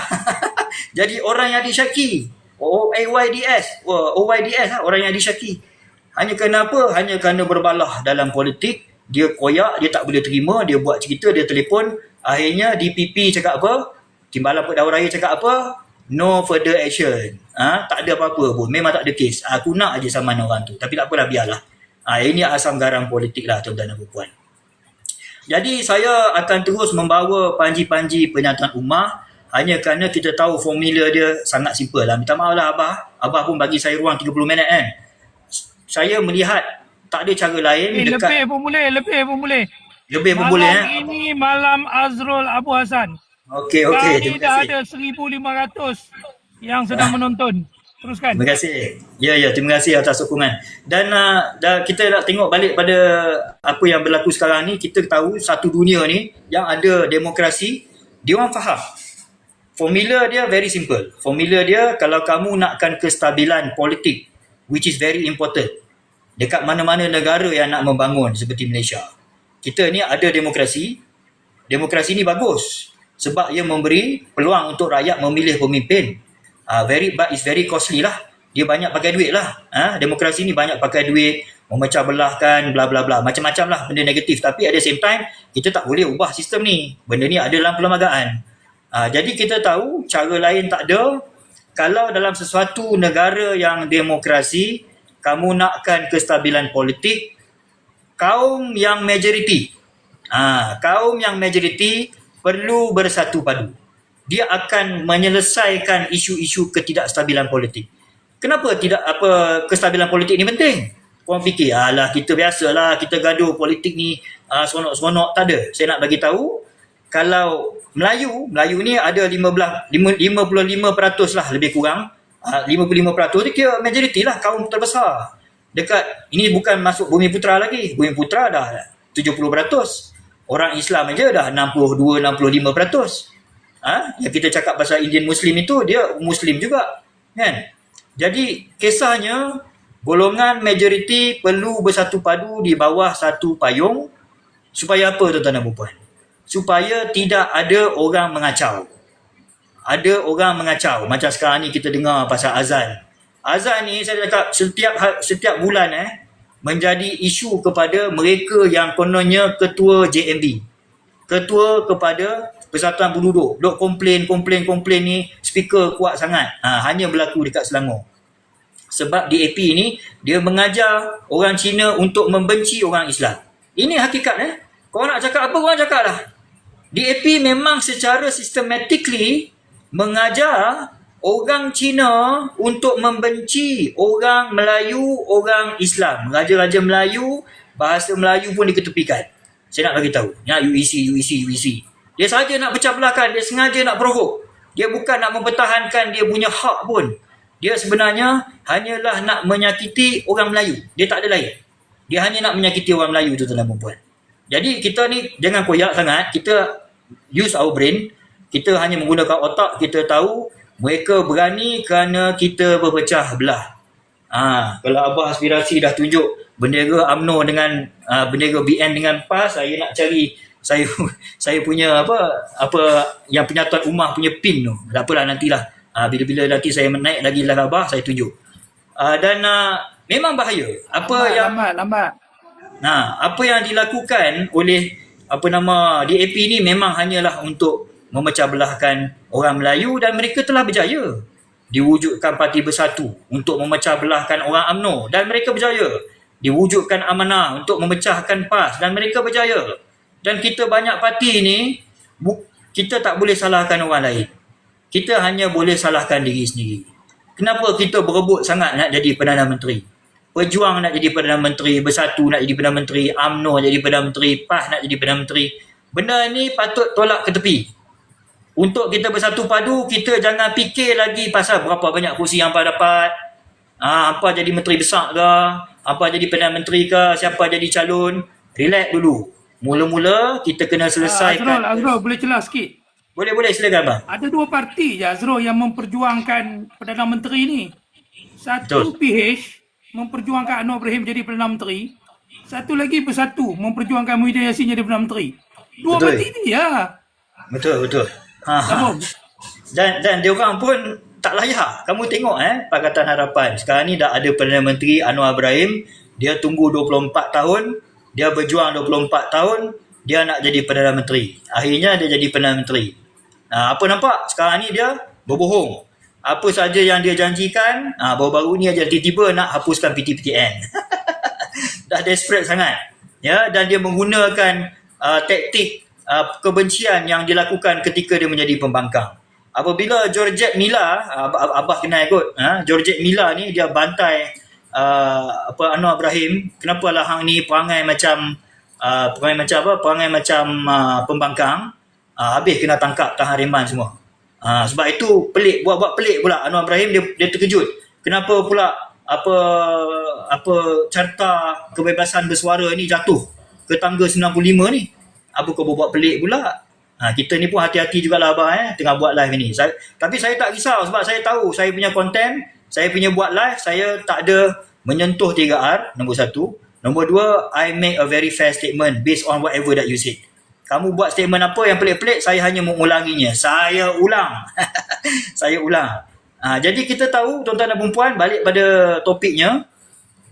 Jadi orang yang disyaki, OYDS lah, orang yang disyaki. Hanya kerana apa? Hanya kerana berbalah dalam politik. Dia koyak, dia tak boleh terima, dia buat cerita, dia telefon. Akhirnya DPP cakap apa? Timbalan Perdana Raya cakap apa? No further action. Tak ada apa-apa pun, memang tak ada kes. Aku nak aja saman orang tu, tapi tak apalah, biarlah. Ini asam garam politik lah tuan-tuan dan puan. Jadi saya akan terus membawa panji-panji penyatuan ummah hanya kerana kita tahu formula dia sangat simple lah. Minta maaf lah Abah pun bagi saya ruang 30 minit kan. Saya melihat tak ada cara lain dekat. Lebih pun boleh. Malam ini malam Azrul Abu Hassan. Okey. Kami dah ada 1,500 yang sedang menonton. Teruskan. Terima kasih. Ya, terima kasih atas sokongan. Dan kita nak tengok balik pada apa yang berlaku sekarang ni. Kita tahu satu dunia ni yang ada demokrasi, dia orang faham. Formula dia very simple. Formula dia, kalau kamu nakkan kestabilan politik, which is very important, dekat mana-mana negara yang nak membangun seperti Malaysia. Kita ni ada demokrasi. Demokrasi ni bagus sebab ia memberi peluang untuk rakyat memilih pemimpin. But it's very costly lah. Dia banyak pakai duit lah. Demokrasi ni banyak pakai duit, memecah belahkan, bla bla bla, macam-macam lah benda negatif. Tapi at the same time, kita tak boleh ubah sistem ni. Benda ni ada dalam perlembagaan. Jadi kita tahu cara lain tak ada. Kalau dalam sesuatu negara yang demokrasi, kamu nakkan kestabilan politik, kaum yang majoriti perlu bersatu padu. Dia akan menyelesaikan isu-isu ketidakstabilan politik. Kenapa kestabilan politik ni penting? Korang fikir, alah kita biasalah, kita gaduh politik ni seronok-seronok. Tak ada. Saya nak bagi tahu, kalau Melayu ni ada 55% lah lebih kurang. 55% ni kira majoriti lah, kaum terbesar. Ini bukan masuk Bumi Putra lagi. Bumi Putra dah 70%. Orang Islam aja dah 62-65%. Yang kita cakap pasal Indian Muslim itu, dia Muslim juga. Kan? Jadi, kisahnya, golongan majoriti perlu bersatu padu di bawah satu payung. Supaya apa tuan-tuan dan puan? Supaya tidak ada orang mengacau. Ada orang mengacau. Macam sekarang ni kita dengar pasal azan. Azan ni saya cakap setiap bulan menjadi isu kepada mereka yang kononnya ketua JMB. Ketua kepada Persatuan Penduduk. Duk komplain ni, speaker kuat sangat. Hanya berlaku dekat Selangor. Sebab DAP ni, dia mengajar orang Cina untuk membenci orang Islam. Ini hakikat. Korang nak cakap apa, korang cakap lah. DAP memang secara systematically mengajar orang Cina untuk membenci orang Melayu, orang Islam. Raja-raja Melayu, bahasa Melayu pun diketepikan. Saya nak bagi tahu. UEC. Dia sahaja nak pecah belahkan, dia sengaja nak provok. Dia bukan nak mempertahankan dia punya hak pun. Dia sebenarnya hanyalah nak menyakiti orang Melayu. Dia tak ada lain. Dia hanya nak menyakiti orang Melayu tu, tuan-tuan dan puan. Jadi kita ni jangan koyak sangat. Kita use our brain. Kita hanya menggunakan otak. Kita tahu mereka berani kerana kita berpecah belah. Kalau Abah Aspirasi dah tunjuk bendera UMNO dengan bendera BN dengan PAS, saya nak cari saya punya apa yang penyatuan Ummah punya pin tu. Tak apalah, nantilah. Bila-bila nanti saya naik lagi live Abah, saya tunjuk. Dan memang bahaya. Lambat. Apa yang dilakukan oleh DAP ni memang hanyalah untuk memecah belahkan orang Melayu, dan mereka telah berjaya. Diwujudkan Parti Bersatu untuk memecah belahkan orang UMNO, dan mereka berjaya. Diwujudkan Amanah untuk memecahkan PAS, dan mereka berjaya. Dan kita banyak parti ni, kita tak boleh salahkan orang lain. Kita hanya boleh salahkan diri sendiri. Kenapa kita berebut sangat nak jadi Perdana Menteri? Pejuang nak jadi Perdana Menteri, Bersatu nak jadi Perdana Menteri, UMNO nak jadi Perdana Menteri, PAS nak jadi Perdana Menteri. Benda ni patut tolak ke tepi. Untuk kita bersatu padu, kita jangan fikir lagi pasal berapa banyak kursi yang apa dapat, apa jadi menteri besar ke, apa jadi Perdana Menteri ke, siapa jadi calon. Relax dulu. Mula-mula kita kena selesaikan. Azrul, boleh celah sikit? Boleh, silakan bang. Ada dua parti je Azrul yang memperjuangkan Perdana Menteri ni. Satu Betul. PH memperjuangkan Anwar Ibrahim jadi Perdana Menteri. Satu lagi Bersatu memperjuangkan Muhyiddin Yassin jadi Perdana Menteri. Dua Betul. parti ni ya. Betul. Dan dia orang pun tak layak. Kamu tengok Pakatan Harapan. Sekarang ni dah ada Perdana Menteri Anwar Ibrahim. Dia tunggu 24 tahun. Dia berjuang 24 tahun. Dia nak jadi Perdana Menteri. Akhirnya dia jadi Perdana Menteri. Apa nampak? Sekarang ni dia berbohong. Apa saja yang dia janjikan, baru-baru ni aja tiba-tiba nak hapuskan PTPTN. Dah desperate sangat. Ya, dan dia menggunakan taktik kebencian yang dilakukan ketika dia menjadi pembangkang. Apabila Georgette Mila, Abah kenal kot, Georgette Mila ni dia bantai Anwar Ibrahim. Kenapa lah hang ni perangai macam pembangkang, habis kena tangkap tahan reman semua. Sebab itu pelik, buat pelik pula Anwar Ibrahim, dia terkejut. Kenapa pula carta kebebasan bersuara ni jatuh ke tangga 95 ni? Apa kau buat pelik pula? Kita ni pun hati-hati jugalah Abah tengah buat live ni. Tapi saya tak risau sebab saya tahu saya punya konten, saya punya buat live, saya tak ada menyentuh 3R, nombor satu. Nombor dua, I make a very fair statement based on whatever that you said. Kamu buat statement apa yang pelik-pelik, saya hanya mengulanginya. Saya ulang. Saya ulang. Jadi kita tahu, tuan-tuan dan perempuan, balik pada topiknya,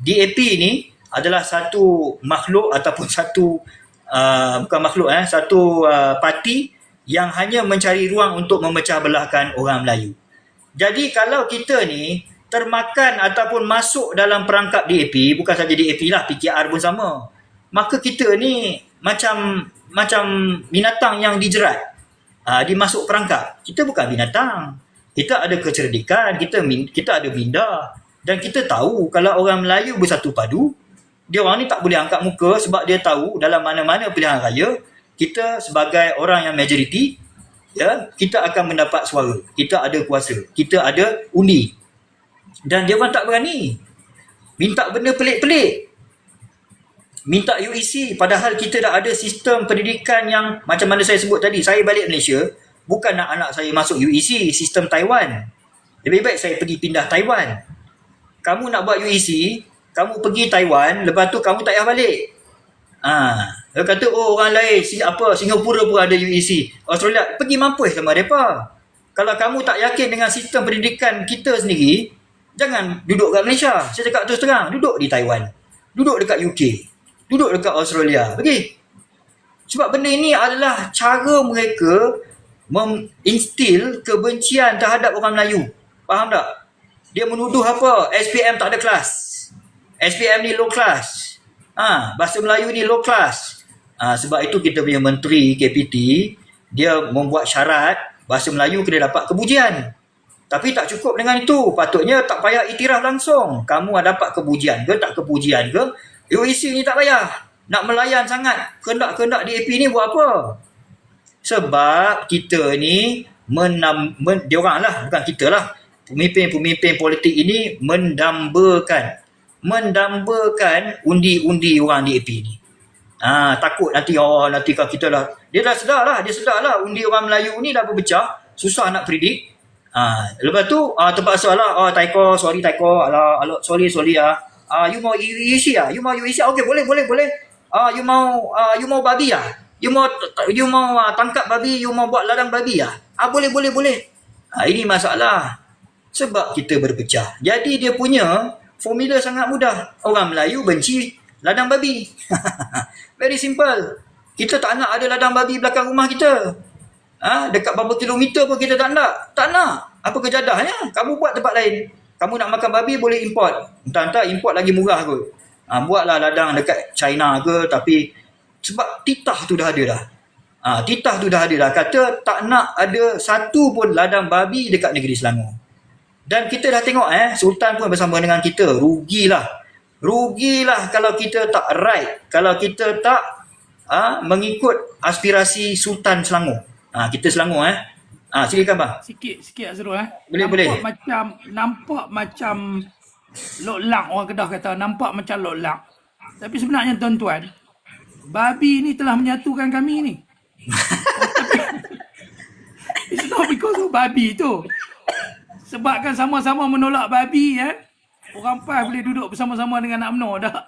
DAP ni adalah satu makhluk ataupun satu bukan makhluk, satu parti yang hanya mencari ruang untuk memecah belahkan orang Melayu. Jadi kalau kita ni termakan ataupun masuk dalam perangkap DAP, bukan saja DAP lah, PKR pun sama, maka kita ni macam binatang yang dijerat, dimasuk perangkap. Kita bukan binatang. Kita ada kecerdikan, kita ada minda, dan kita tahu kalau orang Melayu bersatu padu, dia orang ni tak boleh angkat muka sebab dia tahu dalam mana-mana pilihan raya, kita sebagai orang yang majoriti, ya, kita akan mendapat suara. Kita ada kuasa, kita ada undi. Dan dia orang tak berani minta benda pelik-pelik. Minta UEC, padahal kita dah ada sistem pendidikan yang macam mana saya sebut tadi. Saya balik Malaysia bukan nak anak saya masuk UEC, sistem Taiwan. Lebih baik saya pergi pindah Taiwan. Kamu nak buat UEC, kamu pergi Taiwan, lepas tu kamu tak payah balik. Dia kata, oh orang lain, Singapura pun ada UEC, Australia, pergi mampus sama mereka. Kalau kamu tak yakin dengan sistem pendidikan kita sendiri, jangan duduk kat Malaysia. Saya cakap terus terang, duduk di Taiwan, duduk dekat UK, duduk dekat Australia, pergi. Sebab benda ini adalah cara mereka menginstil kebencian terhadap orang Melayu. Faham tak? Dia menuduh apa? SPM tak ada kelas. SPM ni low class. Bahasa Melayu ni low class. Sebab itu kita punya menteri KPT, dia membuat syarat bahasa Melayu kena dapat kepujian. Tapi tak cukup dengan itu. Patutnya tak payah iktiraf langsung. Kamu dapat kepujian ke tak kepujian ke, UEC ni tak payah. Nak melayan sangat kehendak-kehendak DAP ni buat apa? Sebab kita ni diorang lah, bukan kita lah, pemimpin-pemimpin politik ini mendambakan undi-undi orang DAP ni. Takut nanti kalau kita lah, dia sedar lah undi orang Melayu ni dah berpecah, susah nak predik. Lepas tu terpaksa lah, Taiko, sorry Taiko, sorry you mau UEC ah? You mau UEC? Okay, boleh. You mau babi ah? You mau tangkap babi, you mau buat ladang babi ah? Boleh. Ini masalah. Sebab kita berpecah. Jadi dia punya formula sangat mudah. Orang Melayu benci ladang babi. Very simple. Kita tak nak ada ladang babi belakang rumah kita. Dekat berapa kilometer pun kita tak nak. Apa kejadahnya? Kamu buat tempat lain. Kamu nak makan babi boleh import. Entah-entah import lagi murah kot. Buatlah ladang dekat China ke, tapi sebab titah tu dah ada dah. Kata tak nak ada satu pun ladang babi dekat negeri Selangor. Dan kita dah tengok Sultan pun bersama dengan kita. Rugilah kalau kita tak right. Kalau kita tak mengikut aspirasi Sultan Selangor. Kita Selangor silakan bang. Sikit Azrul Boleh. Nampak macam Lok Lang, orang Kedah kata nampak macam Lok Lang. Tapi sebenarnya tuan-tuan, babi ni telah menyatukan kami ni. It's not because of babi tu. Sebabkan sama-sama menolak babi orang PAS boleh duduk bersama-sama dengan nak UMNO dah.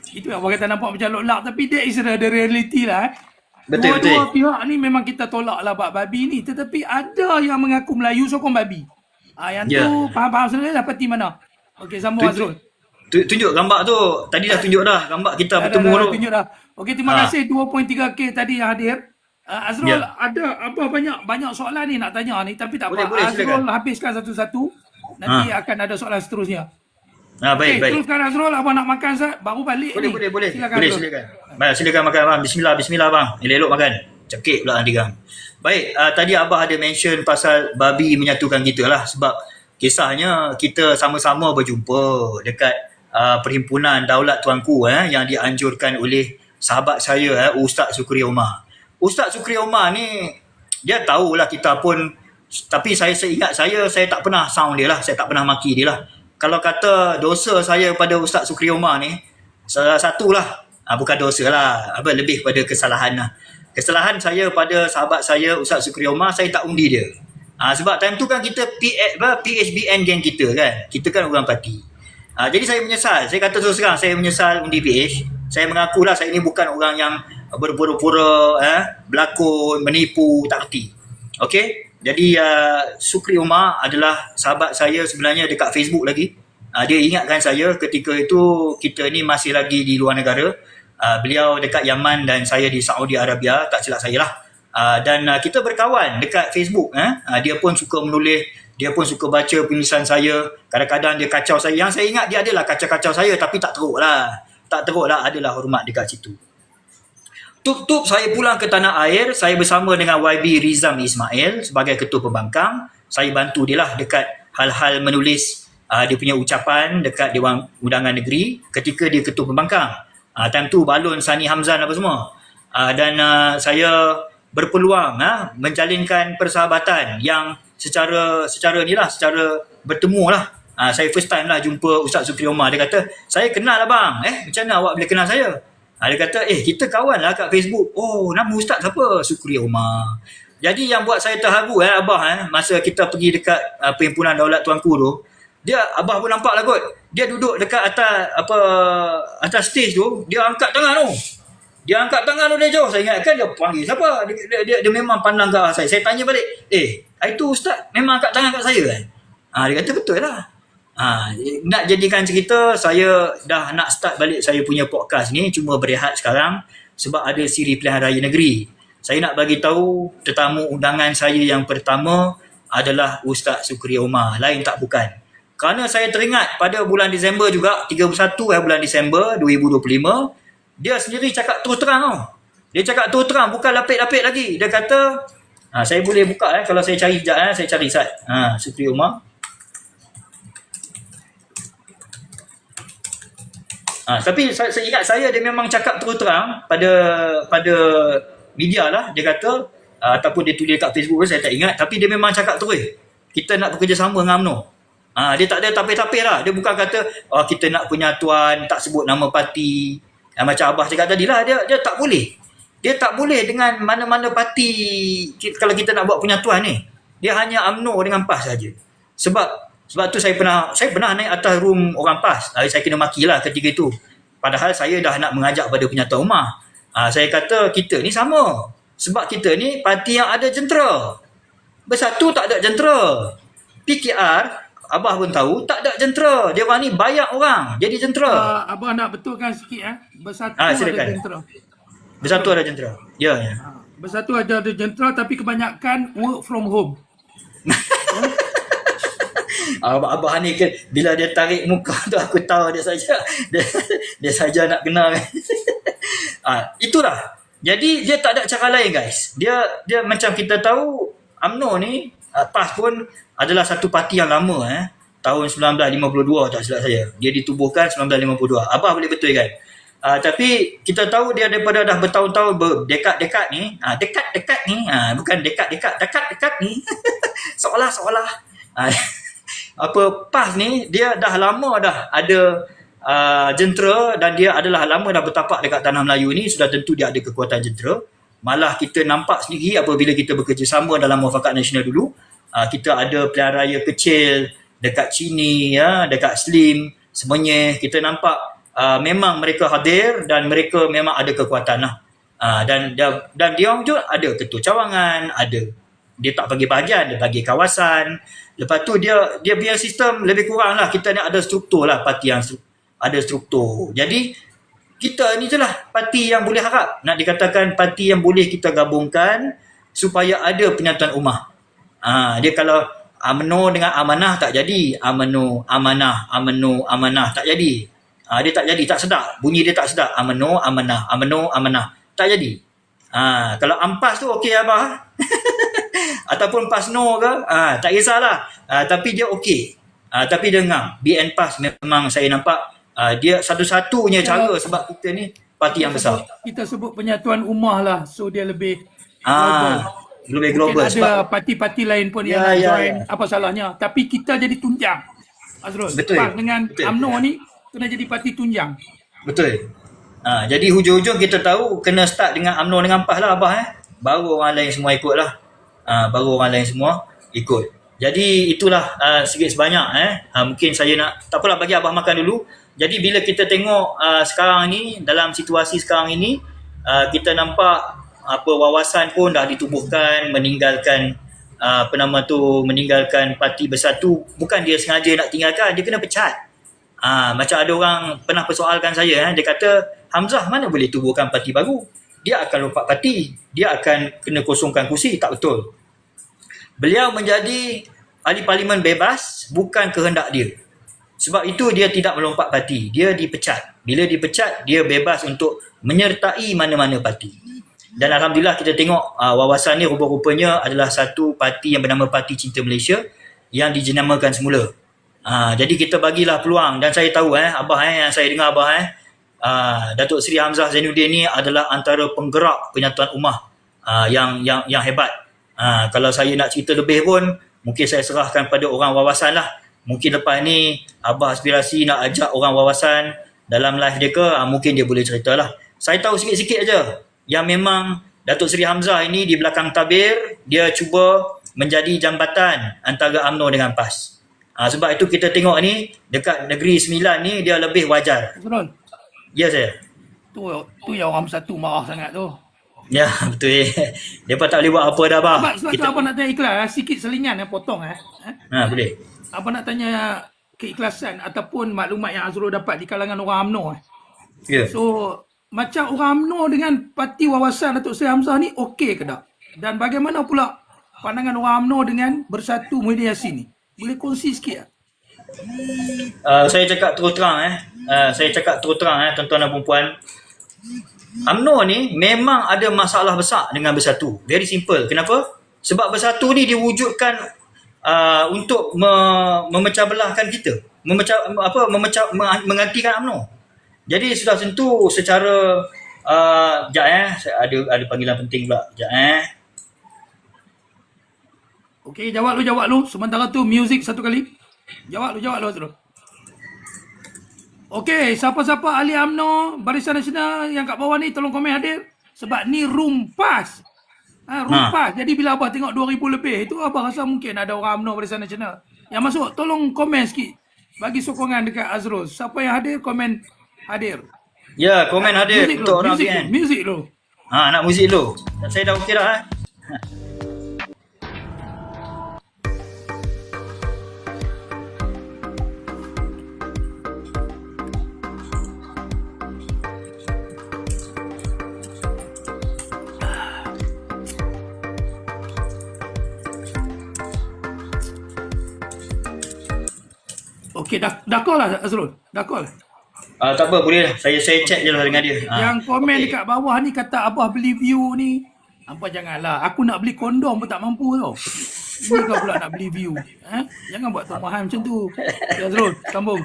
Itu yang orang kata nampak macam Lok Lang, tapi that is the reality lah. Betul. Dua pihak ni memang kita tolak lah bab babi ni, tetapi ada yang mengaku Melayu sokong babi. Yang tu faham sendiri lah parti mana. Okey, sambung Azrul. Tunjuk gambar tu. Tadi dah tunjuk dah gambar kita bertemu tu. Tunjuk dah. Okey, terima kasih 2.3K tadi yang hadir. Azrul ada apa banyak soalan ni nak tanya ni, tapi tak apa. Azrul silakan. Habiskan satu-satu. Nanti akan ada soalan seterusnya. Baik. Teruskan Azrul, abang nak makan baru balik ni. Boleh. Silakan. Baik, silakan makan bang. Bismillah bang. Elok makan. Cekik pula nanti gang. Baik, tadi abah ada mention pasal babi menyatukan kita lah, sebab kisahnya kita sama-sama berjumpa dekat Perhimpunan Daulat Tuanku yang dianjurkan oleh sahabat saya Ustaz Sukri Omar. Ustaz Sukri Omar ni dia tahulah kita pun, tapi saya seingat saya tak pernah sound dia lah, saya tak pernah maki dia lah. Kalau kata dosa saya pada Ustaz Sukri Omar ni, salah satu lah, bukan dosa lah, lebih pada kesalahan lah. Kesalahan saya pada sahabat saya Ustaz Sukri Omar, saya tak undi dia. Sebab time tu kan kita PHBN geng kita kan. Kita kan orang parti. Jadi saya menyesal. Saya kata terus terang, saya menyesal undi PH. Saya mengakulah saya ini bukan orang yang berpura-pura berlakon, menipu, tak erti. Okey. Jadi Sukri Umar adalah sahabat saya sebenarnya dekat Facebook lagi. Dia ingatkan saya ketika itu kita ni masih lagi di luar negara. Beliau dekat Yaman dan saya di Saudi Arabia, tak silap saya lah. Dan kita berkawan dekat Facebook. Dia pun suka menulis, dia pun suka baca penulisan saya. Kadang-kadang dia kacau saya. Yang saya ingat dia adalah kacau-kacau saya, tapi tak teruk lah. Tak teruk lah, adalah hormat dekat situ. Tup-tup saya pulang ke tanah air, saya bersama dengan YB Rizam Ismail sebagai ketua pembangkang. Saya bantu dia lah dekat hal-hal menulis dia punya ucapan dekat Dewan Undangan Negeri ketika dia ketua pembangkang. Time tu Balon, Sani Hamzan apa semua. Dan saya berpeluang menjalinkan persahabatan yang secara ni lah, secara bertemu lah. Saya first time lah jumpa Ustaz Sukri Umar. Dia kata, saya kenal lah bang. Macam mana awak boleh kenal saya? Dia kata, kita kawan lah kat Facebook. Oh, nama Ustaz siapa? Sukri Umar. Jadi yang buat saya terharu Abah masa kita pergi dekat Perhimpunan Daulat Tuanku tu, Abah pun nampak lah kot. Dia duduk dekat atas stage tu, dia angkat tangan tu. Dia angkat tangan tu, dia jauh. Saya ingatkan dia panggil siapa. Dia memang pandang ke arah saya. Saya tanya balik, itu Ustaz memang angkat tangan kat saya kan? Dia kata betul lah. Nak jadikan cerita, saya dah nak start balik saya punya podcast ni, cuma berehat sekarang sebab ada siri pilihan raya negeri. Saya nak bagi tahu tetamu undangan saya yang pertama adalah Ustaz Sukri Umar, lain tak bukan. Kerana saya teringat pada bulan Disember juga, 31 bulan Disember 2025, dia sendiri cakap terus terang tau. Dia cakap terus terang, bukan lapik-lapik lagi. Dia kata, saya boleh buka kalau saya cari sekejap, saya cari Ustaz. Sukri Umar. Tapi saya ingat dia memang cakap terus terang pada media lah. Dia kata, ataupun dia tulis kat Facebook, saya tak ingat. Tapi dia memang cakap terus, kita nak bekerjasama dengan UMNO. Dia tak ada tapis-tapis lah. Dia bukan kata kita nak penyatuan, tak sebut nama parti. Macam Abah cakap tadi lah, dia tak boleh. Dia tak boleh dengan mana-mana parti kalau kita nak buat penyatuan ni. Dia hanya UMNO dengan PAS saja. Sebab tu saya pernah naik atas room orang PAS. Saya kena maki lah ketika itu. Padahal saya dah nak mengajak pada penyatuan rumah. Saya kata kita ni sama. Sebab kita ni parti yang ada jentera. Bersatu tak ada jentera. PKR, Abah pun tahu, tak ada jentera. Dia orang ni banyak orang jadi jentera. Abah nak betulkan sikit Bersatu silakan. ada jentera. Bersatu ada jentera. Ya. Bersatu ada jentera, tapi kebanyakan work from home. Abah ni bila dia tarik muka tu aku tahu dia saja nak kenal. Itulah. Jadi dia tak ada cara lain guys. Dia macam kita tahu UMNO ni PAS pun adalah satu parti yang lama tahun 1952 tak silap saya. Dia ditubuhkan 1952. Abah boleh betul kan? Tapi kita tahu dia daripada dah bertahun-tahun dekat-dekat ni, dekat-dekat ni, bukan dekat-dekat ni. seolah-olah PAS ni dia dah lama dah ada jentera, dan dia adalah lama dah bertapak dekat tanah Melayu ni, sudah tentu dia ada kekuatan jentera. Malah kita nampak sendiri apabila kita bekerjasama dalam Muafakat Nasional dulu, kita ada pilihan raya kecil dekat Chini, dekat Slim, semuanya kita nampak memang mereka hadir dan mereka memang ada kekuatan lah. Dan dia juga ada ketua cawangan, dia tak bagi bahagian, dia bagi kawasan. Lepas tu dia punya sistem lebih kurang lah, kita ni ada struktur lah, parti yang ada struktur. Jadi kita ni je lah parti yang boleh harap, nak dikatakan parti yang boleh kita gabungkan supaya ada penyatuan ummah. Dia kalau UMNO dengan amanah tak jadi, UMNO amanah tak jadi. Dia tak jadi, tak sedap. Bunyi dia tak sedap. UMNO amanah tak jadi. Kalau AMPAS tu okey Abah. Ataupun PASNO ke, tak kisahlah. Tapi dia okey. Tapi dengar, BN PAS memang saya nampak dia satu-satunya cara, sebab kita ni parti yang besar. Kita sebut penyatuan ummah lah, so dia lebih lebih global. Mungkin ada parti-parti lain pun yang nak join, apa salahnya. Tapi kita jadi tunjang, Azrul. Betul. PAS dengan UMNO ni kena jadi parti tunjang. Betul. Jadi hujung-hujung kita tahu kena start dengan UMNO dengan PAS lah Abah. Baru orang lain semua ikut lah. Baru orang lain semua ikut. Jadi itulah sikit sebanyak mungkin saya nak, tak apalah, bagi abah makan dulu. Jadi bila kita tengok sekarang ni, dalam situasi sekarang ini, kita nampak wawasan pun dah ditubuhkan, meninggalkan meninggalkan Parti Bersatu. Bukan dia sengaja nak tinggalkan, dia kena pecat. Macam ada orang pernah persoalkan saya, dia kata, Hamzah mana boleh tubuhkan parti baru, dia akan lompat parti, dia akan kena kosongkan kursi. Tak betul. Beliau menjadi ahli parlimen bebas bukan kehendak dia. Sebab itu dia tidak melompat parti, dia dipecat. Bila dipecat, dia bebas untuk menyertai mana-mana parti. Dan Alhamdulillah kita tengok wawasan ni rupa-rupanya adalah satu parti yang bernama Parti Cinta Malaysia yang dijenamakan semula. Jadi kita bagilah peluang. Dan saya tahu abah yang saya dengar abah Datuk Seri Hamzah Zainuddin ni adalah antara penggerak Penyatuan Ummah yang hebat. Kalau saya nak cerita lebih pun, mungkin saya serahkan pada orang wawasan lah. Mungkin lepas ni abah aspirasi nak ajak orang wawasan dalam live dia ke, mungkin dia boleh cerita lah. Saya tahu sikit-sikit aja yang memang Datuk Seri Hamzah ini di belakang tabir, dia cuba menjadi jambatan antara UMNO dengan PAS. Sebab itu kita tengok ni dekat Negeri Sembilan ni dia lebih wajar. Betul. Ya saya. Tu yang orang Bersatu marah sangat tu. Ya betul. Depa tak boleh buat apa dah bah. Sebab tu apa nak tanya ikhlas, sikit selingan potong boleh. Apa nak tanya keikhlasan ataupun maklumat yang Azrul dapat di kalangan orang UMNO Ya. So macam orang UMNO dengan parti wawasan Datuk Seri Hamzah ni okey ke tak? Dan bagaimana pula pandangan orang UMNO dengan Bersatu Muhyiddin Yassin ni? Boleh kongsi sikit tak? Saya cakap terus terang tuan-tuan dan puan-puan. UMNO ni memang ada masalah besar dengan Bersatu. Very simple. Kenapa? Sebab Bersatu ni diwujudkan untuk memecah belahkan kita. Menggantikan UMNO. Jadi sudah tentu secara ada panggilan penting pula. Okey, jawab lu. Sementara tu music satu kali. Jawab lu Azrul. Okey, siapa-siapa ahli UMNO Barisan Nasional yang kat bawah ni tolong komen hadir. Sebab ni room PAS. Room PAS. Jadi bila abah tengok 2,000 lebih, itu abah rasa mungkin ada orang UMNO Barisan Nasional yang masuk. Tolong komen sikit. Bagi sokongan dekat Azrul. Siapa yang hadir, komen hadir. Ya, komen hadir untuk orang VN. Music lu. Nak muzik dulu. Saya dah okey dah. Okey, dah call lah Azrul. Dah call. Tak apa, boleh lah. Saya check je lah dengan dia. Yang komen dekat bawah ni kata abah beli view ni. Apa janganlah. Aku nak beli kondom pun tak mampu tau. Ini kau pula nak beli view. Jangan buat tumahan macam tu. Ya, Azrul, sambung.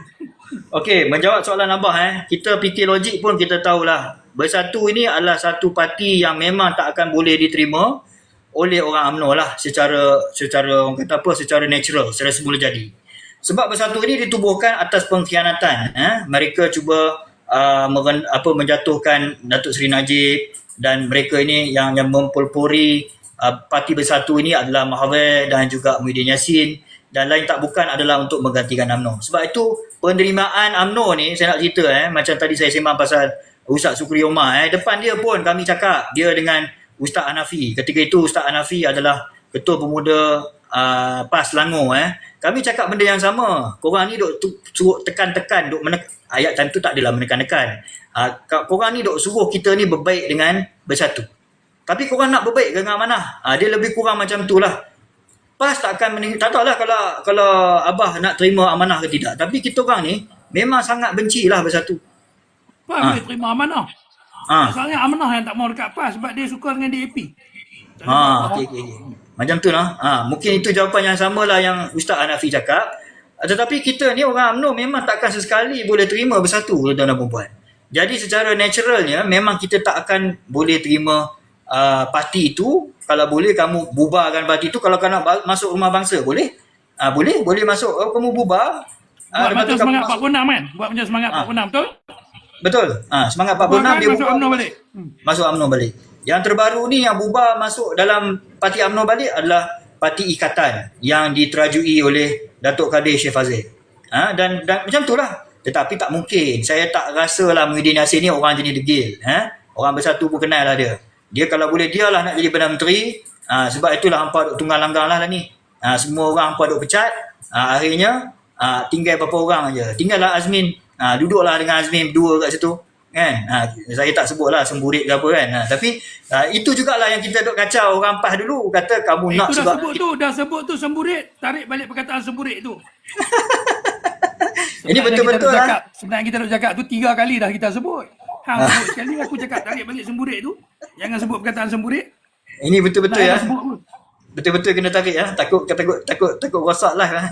Okey, menjawab soalan abah kita fikir logik pun kita tahulah. Bersatu ini adalah satu parti yang memang tak akan boleh diterima oleh orang UMNO lah secara orang kata apa, secara natural, secara semula jadi. Sebab Bersatu ini ditubuhkan atas pengkhianatan. Mereka cuba menjatuhkan Datuk Seri Najib, dan mereka ini yang mempelpuri Parti Bersatu ini adalah Mahathir dan juga Muhyiddin Yassin, dan lain tak bukan adalah untuk menggantikan UMNO. Sebab itu penerimaan UMNO ni saya nak cerita macam tadi saya sembang pasal Ustaz Sukri Omar depan dia pun kami cakap dia dengan Ustaz Hanafi. Ketika itu Ustaz Hanafi adalah Ketua Pemuda PAS Selangor kami cakap benda yang sama. Korang ni duk suruh tekan-tekan, duk ayat time tu tak adalah menekan-nekan. Korang ni duk suruh kita ni berbaik dengan Bersatu. Tapi korang nak berbaik dengan mana? Dia lebih kurang macam tu lah. PAS tak akan tak tahulah kalau abah nak terima amanah ke tidak. Tapi kita orang ni memang sangat benci lah Bersatu. PAS boleh terima amanah. Masalahnya amanah yang tak mau dekat PAS sebab dia suka dengan DAP. Okey. Macam tu lah. Mungkin itu jawapan yang sama lah yang Ustaz Hanafi cakap. Tetapi kita ni orang UMNO memang takkan sesekali boleh terima Bersatu, tuan-tuan dan puan-puan. Jadi secara naturalnya memang kita tak akan boleh terima parti itu. Kalau boleh kamu bubarkan parti itu. Kalau kau nak masuk Rumah Bangsa boleh. Boleh masuk. Kamu bubar. Buat macam semangat 46 kan? Buat macam semangat 46, betul? Betul. Semangat 46 dia masuk UMNO balik. Masuk UMNO balik. Yang terbaru ni yang bubar masuk dalam Parti UMNO balik adalah parti ikatan yang diterajui oleh Datuk Kadir Syed Fazil. Dan macam tu lah. Tetapi tak mungkin. Saya tak rasa lah Muhyiddin Yassin ni orang jenis degil. Orang Bersatu pun kenal lah dia. Dia kalau boleh dia lah nak jadi Perdana Menteri. Sebab itulah hampa duk tunggang langgang lah ni. Semua orang hampa duk pecat. Akhirnya tinggal berapa orang aja. Tinggallah Azmin. Duduklah dengan Azmin berdua kat situ. Kan? Saya tak sebut lah semburit ke apa kan. Tapi itu jugalah yang kita duk kacau orang PAS dulu. Kata kamu nak Itu sebab... dah sebut tu semburit. Tarik balik perkataan semburit tu. Ini betul-betul lah. Sebenarnya kita duk cakap tu 3 kali dah kita sebut. Sebut sekali aku cakap tarik balik semburit tu. Jangan sebut perkataan semburit. Ini betul-betul ya. Sebut pun. Betul-betul kena tarik ya. Takut rosak lah.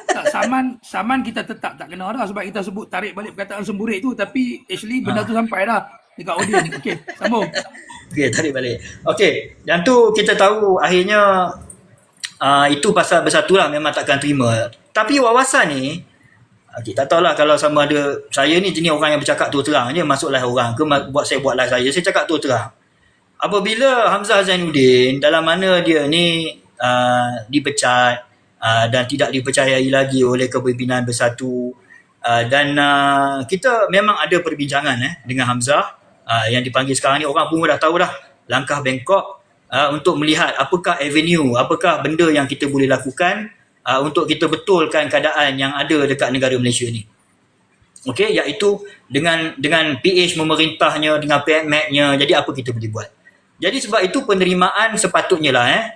Tak, saman kita tetap tak kena dah sebab kita sebut tarik balik perkataan semburit tu, tapi actually benda tu sampai dah dekat audience. Okey, sambung. Okey, tarik balik. Okey, yang tu kita tahu akhirnya itu pasal Bersatu lah, memang takkan terima. Tapi wawasan ni tak tahulah kalau sama ada saya ni jenis orang yang bercakap tu terang je, masuk live orang ke saya buat live saya cakap tu terang. Apabila Hamzah Zainuddin dalam mana dia ni dipecat dan tidak dipercayai lagi oleh kepimpinan Bersatu, dan kita memang ada perbincangan dengan Hamzah yang dipanggil sekarang ni. Orang pun dah tahu dah langkah Bangkok untuk melihat apakah avenue, apakah benda yang kita boleh lakukan untuk kita betulkan keadaan yang ada dekat negara Malaysia ni. Okey, iaitu dengan PH memerintahnya, dengan PMAC-nya, jadi apa kita boleh buat. Jadi sebab itu penerimaan sepatutnya lah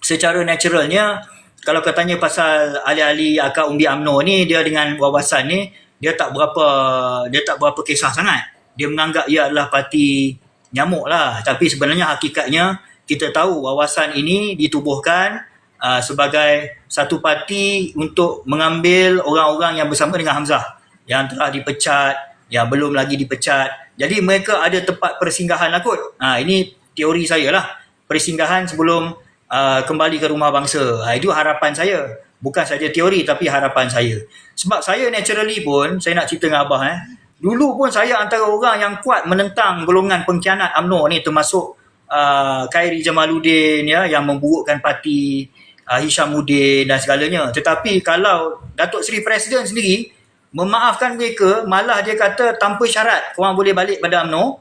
secara naturalnya. Kalau katanya pasal ahli-ahli akar umbi UMNO ni, dia dengan wawasan ni dia tak berapa kisah sangat. Dia menganggap ia adalah parti nyamuk lah. Tapi sebenarnya hakikatnya kita tahu wawasan ini ditubuhkan sebagai satu parti untuk mengambil orang-orang yang bersama dengan Hamzah yang telah dipecat, yang belum lagi dipecat. Jadi mereka ada tempat persinggahan lah kot. Ini teori saya lah. Persinggahan sebelum kembali ke rumah bangsa. Itu harapan saya. Bukan saja teori tapi harapan saya. Sebab saya naturally pun, saya nak cerita dengan Abah dulu pun saya antara orang yang kuat menentang golongan pengkhianat UMNO ni, termasuk Khairi Jamaluddin yang memburukkan parti, Hishamuddin dan segalanya. Tetapi kalau Datuk Seri Presiden sendiri memaafkan mereka, malah dia kata tanpa syarat korang boleh balik pada UMNO,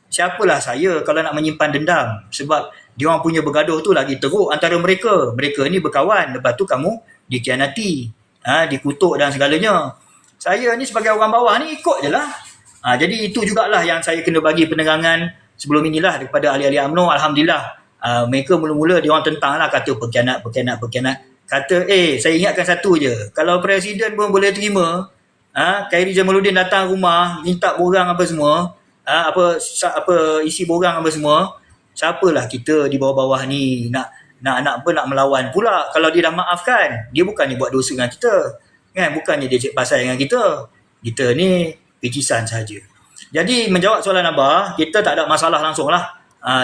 siapalah saya kalau nak menyimpan dendam. Sebab diorang punya bergaduh tu lagi teruk antara mereka. Mereka ni berkawan, lepas tu kamu dikhianati, dikutuk dan segalanya. Saya ni sebagai orang bawah ni ikut je lah. Jadi itu jugalah yang saya kena bagi penerangan sebelum inilah kepada ahli-ahli UMNO. Alhamdulillah, mereka mula-mula diorang tentang lah, kata pengkhianat. Kata saya ingatkan satu je, kalau Presiden pun boleh terima Khairi Jamaluddin datang rumah minta borang apa semua, apa isi borang apa semua, siapalah kita di bawah-bawah ni nak melawan pula. Kalau dia dah maafkan, dia bukannya buat dosa dengan kita kan, bukannya dia cek pasal dengan kita ni picisan saja. Jadi menjawab soalan Abah, kita tak ada masalah langsung lah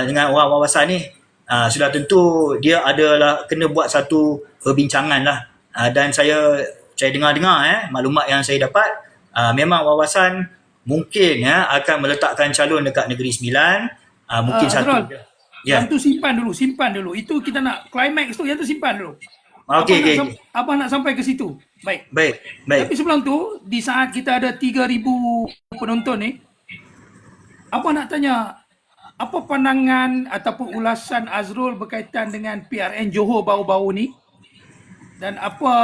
dengan orang wawasan ni. Sudah tentu dia adalah kena buat satu perbincangan lah. Dan saya dengar maklumat yang saya dapat, memang wawasan mungkin akan meletakkan calon dekat Negeri Sembilan. Mungkin satu. Yang tu simpan dulu. Itu kita nak climax tu, yang tu simpan dulu. Okey. Abah nak sampai ke situ. Baik. Baik. Tapi sebelum tu, di saat kita ada 3,000 penonton ni, Abah nak tanya, apa pandangan ataupun ulasan Azrul berkaitan dengan PRN Johor baru-baru ni? Dan apa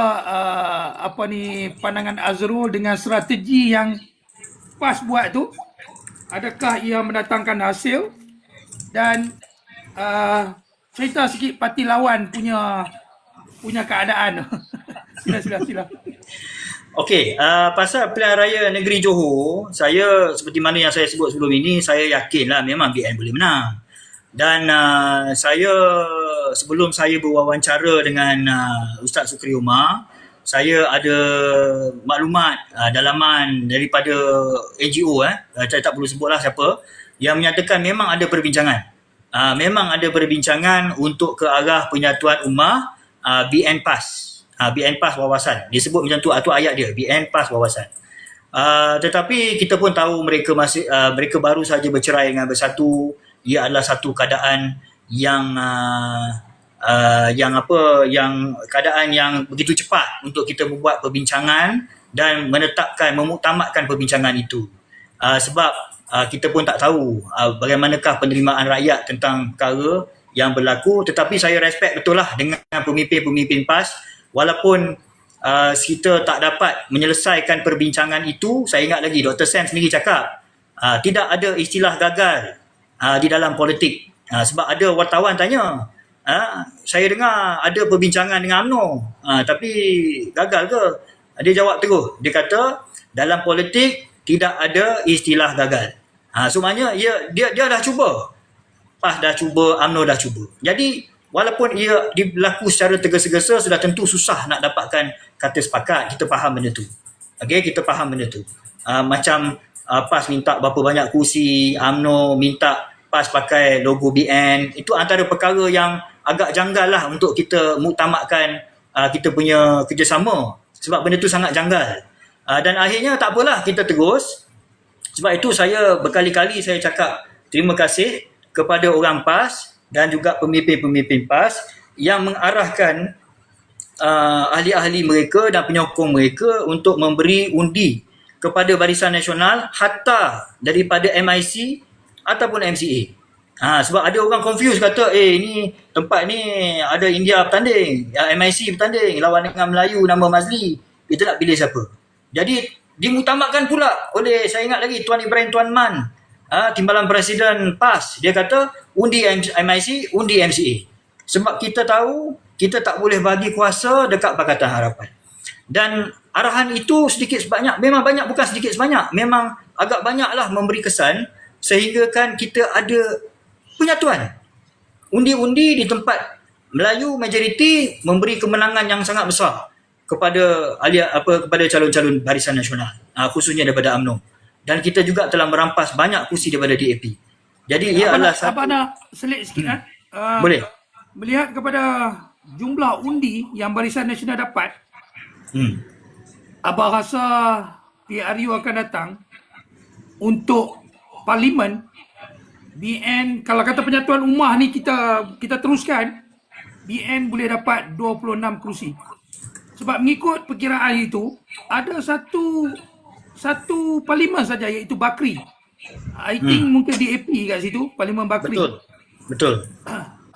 pandangan Azrul dengan strategi yang PAS buat tu? Adakah ia mendatangkan hasil? Dan cerita sikit parti lawan punya keadaan. Sila. Okey, pasal pilihan raya negeri Johor, saya seperti mana yang saya sebut sebelum ini, saya yakinlah memang BN boleh menang. Dan sebelum saya berwawancara dengan Ustaz Sukri Umar, saya ada maklumat dalaman daripada NGO, saya tak perlu sebutlah siapa, yang menyatakan memang ada perbincangan. Memang ada perbincangan untuk ke arah penyatuan ummah, BN PAS. BN PAS wawasan. Dia sebut macam tu, ayat dia, BN PAS wawasan. Tetapi kita pun tahu mereka baru saja bercerai dengan Bersatu. Ia adalah satu keadaan yang yang keadaan yang begitu cepat untuk kita membuat perbincangan dan memuktamadkan perbincangan itu. Sebab kita pun tak tahu bagaimanakah penerimaan rakyat tentang perkara yang berlaku, tetapi saya respect betul lah dengan pemimpin-pemimpin PAS walaupun kita tak dapat menyelesaikan perbincangan itu. Saya ingat lagi Dr. Sam sendiri cakap tidak ada istilah gagal di dalam politik. Sebab ada wartawan tanya, saya dengar ada perbincangan dengan UMNO, tapi gagal ke? Dia jawab terus, dia kata dalam politik tidak ada istilah gagal. So maknanya dia dah cuba, PAS dah cuba, UMNO dah cuba. Jadi walaupun ia berlaku secara tergesa-gesa, sudah tentu susah nak dapatkan kata sepakat. Kita faham benda tu. Okay, kita faham benda tu. Macam PAS minta berapa banyak kursi, UMNO minta PAS pakai logo BN. Itu antara perkara yang agak janggal lah untuk kita muktamadkan kita punya kerjasama. Sebab benda tu sangat janggal. Dan akhirnya tak apalah, kita terus. Sebab itu saya berkali-kali saya cakap terima kasih kepada orang PAS dan juga pemimpin-pemimpin PAS yang mengarahkan ahli-ahli mereka dan penyokong mereka untuk memberi undi kepada Barisan Nasional hatta daripada MIC ataupun MCA. Sebab ada orang confuse kata, ni tempat ni ada India bertanding, MIC bertanding lawan dengan Melayu nama Mazli. Kita nak pilih siapa? Jadi dimuktamadkan pula oleh, saya ingat lagi, Tuan Ibrahim Tuan Man, Timbalan Presiden PAS. Dia kata undi MIC, undi MCA. Sebab kita tahu kita tak boleh bagi kuasa dekat Pakatan Harapan. Dan arahan itu sedikit sebanyak, memang banyak, bukan sedikit sebanyak, memang agak banyaklah memberi kesan sehingga kan kita ada penyatuan. Undi-undi di tempat Melayu majoriti memberi kemenangan yang sangat besar kepada kepada calon-calon Barisan Nasional, khususnya daripada UMNO. Dan kita juga telah merampas banyak kursi daripada DAP. Jadi ia adalah apa nak selit sikit boleh. Melihat kepada jumlah undi yang Barisan Nasional dapat, Abah rasa PRU akan datang untuk parlimen. BN, kalau kata penyatuan ummah ni kita teruskan, BN boleh dapat 26 kerusi. Sebab mengikut perkiraan itu, ada satu parlimen saja, iaitu Bakri. I think mungkin DAP kat situ, parlimen Bakri. Betul.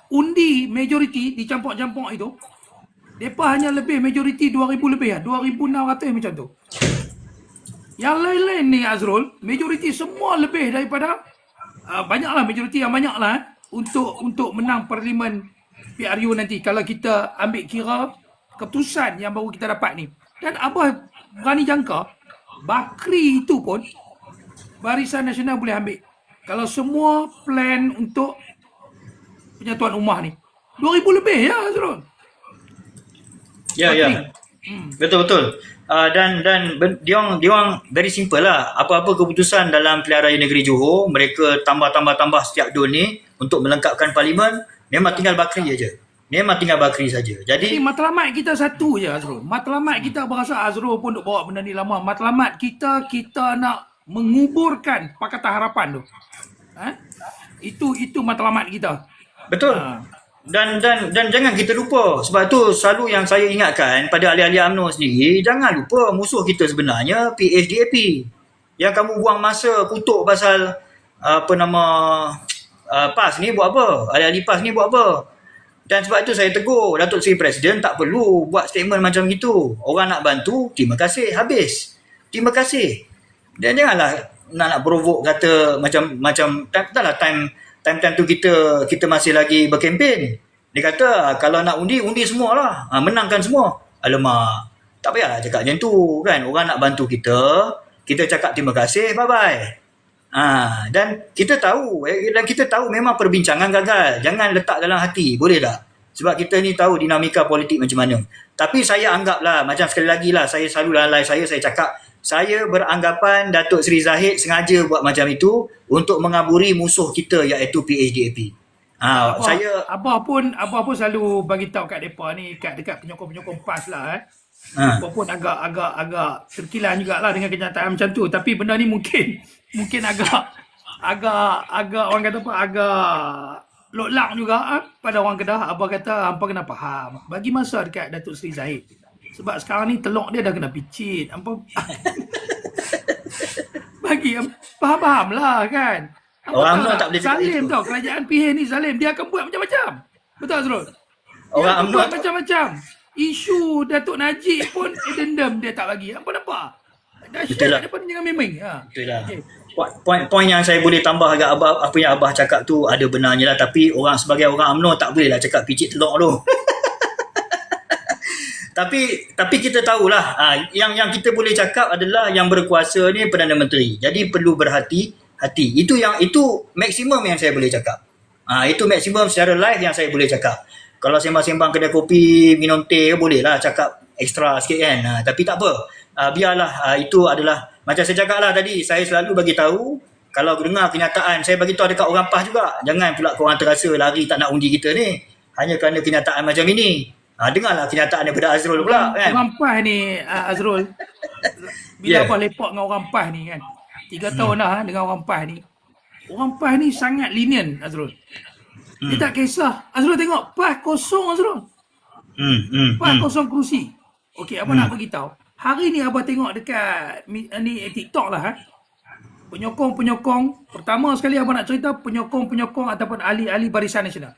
Undi majoriti dicampur-campur itu, mereka hanya lebih majoriti 2,000 lebih 2,600 macam tu. Yang lain-lain ni Azrul, majoriti semua lebih daripada banyaklah, majoriti yang banyaklah untuk menang parlimen PRU nanti kalau kita ambil kira keputusan yang baru kita dapat ni. Dan Abah berani jangka Bakri itu pun Barisan Nasional boleh ambil kalau semua plan untuk penyatuan ummah ni. 2,000 lebih ya Azrul. Ya. Betul. Dan diorang very simple lah. Apa-apa keputusan dalam Pilihan Raya Negeri Johor, mereka tambah setiap DUN ni untuk melengkapkan parlimen, memang tinggal Bakri aja. Memang tinggal Bakri saja. Jadi matlamat kita satu je Azrul. Matlamat kita berasa Azrul pun duk bawa benda ni lama. Matlamat kita nak menguburkan Pakatan Harapan tu. Itu matlamat kita. betul. Dan jangan kita lupa. Sebab tu selalu yang saya ingatkan pada ahli-ahli UMNO sendiri, jangan lupa musuh kita sebenarnya PHDAP. Yang kamu buang masa kutuk pasal PAS ni buat apa? Ahli-ahli PAS ni buat apa? Dan sebab itu saya tegur Datuk Seri Presiden tak perlu buat statement macam gitu. Orang nak bantu, terima kasih, habis. Terima kasih. Dan janganlah nak provoke kata macam taklah time tu kita masih lagi berkempen. Dia kata kalau nak undi semualah. Menangkan semua. Alamak. Tak payahlah cakap macam tu kan. Orang nak bantu kita cakap terima kasih, bye-bye. Dan kita tahu memang perbincangan gagal. Jangan letak dalam hati, boleh tak? Sebab kita ni tahu dinamika politik macam mana. Tapi saya anggaplah, macam sekali lagi lah, saya selalu dalam live saya cakap, saya beranggapan Datuk Seri Zahid sengaja buat macam itu untuk mengaburi musuh kita iaitu PHDAP. Abah pun selalu bagi tahu kat depa ni, dekat penyokong-penyokong PAS lah Abah pun agak terkilan jugalah dengan kenyataan macam tu. Tapi benda ni mungkin agak orang kata apa, agak Lok juga pada orang Kedah. Abah kata hampa kena faham. Bagi masa dekat Datuk Seri Zahid. Sebab sekarang ni telok dia dah kena picit. Hampa bagi faham lah kan. Hampa Orang tahu UMNO tak boleh cakap zalim itu. tau. Kerajaan PH ni zalim. Dia akan buat macam-macam. Betul Azrul? Dia Orang akan UMNO buat macam-macam. Isu Datuk Najib pun addendum dia tak bagi. Hampa nampak? Betul lah. Dahsyat daripada jangan memang. Betul lah. Okay. Poin yang saya boleh tambah agak apa yang Abah cakap tu ada benarnya lah, tapi sebagai orang UMNO tak boleh lah cakap picit telur tu. tapi kita tahulah yang kita boleh cakap adalah yang berkuasa ni Perdana Menteri. Jadi perlu berhati-hati. Itu maksimum yang saya boleh cakap. Itu maksimum secara live yang saya boleh cakap. Kalau sembang-sembang kedai kopi, minum teh boleh lah cakap ekstra sikit kan. Tapi tak apa. Biarlah itu adalah macam saya cakap lah tadi, saya selalu bagi tahu kalau dengar kenyataan, saya bagi tahu dekat orang PAS juga. Jangan pula korang terasa lari tak nak undi kita ni hanya kerana kenyataan macam ini. Dengarlah kenyataan daripada Azrul pula kan. Orang PAS ni Azrul. Bila Abah lepak dengan orang PAS ni kan. 3 tahun dah dengan orang PAS ni. Orang PAS ni sangat lenient Azrul. Dia tak kisah. Azrul tengok PAS kosong Azrul. PAS kosong kerusi. Okey, Abah nak bagi tahu. Hari ni Abah tengok dekat TikTok lah. Penyokong-penyokong. Pertama sekali Abah nak cerita penyokong-penyokong ataupun ahli-ahli Barisan Nasional.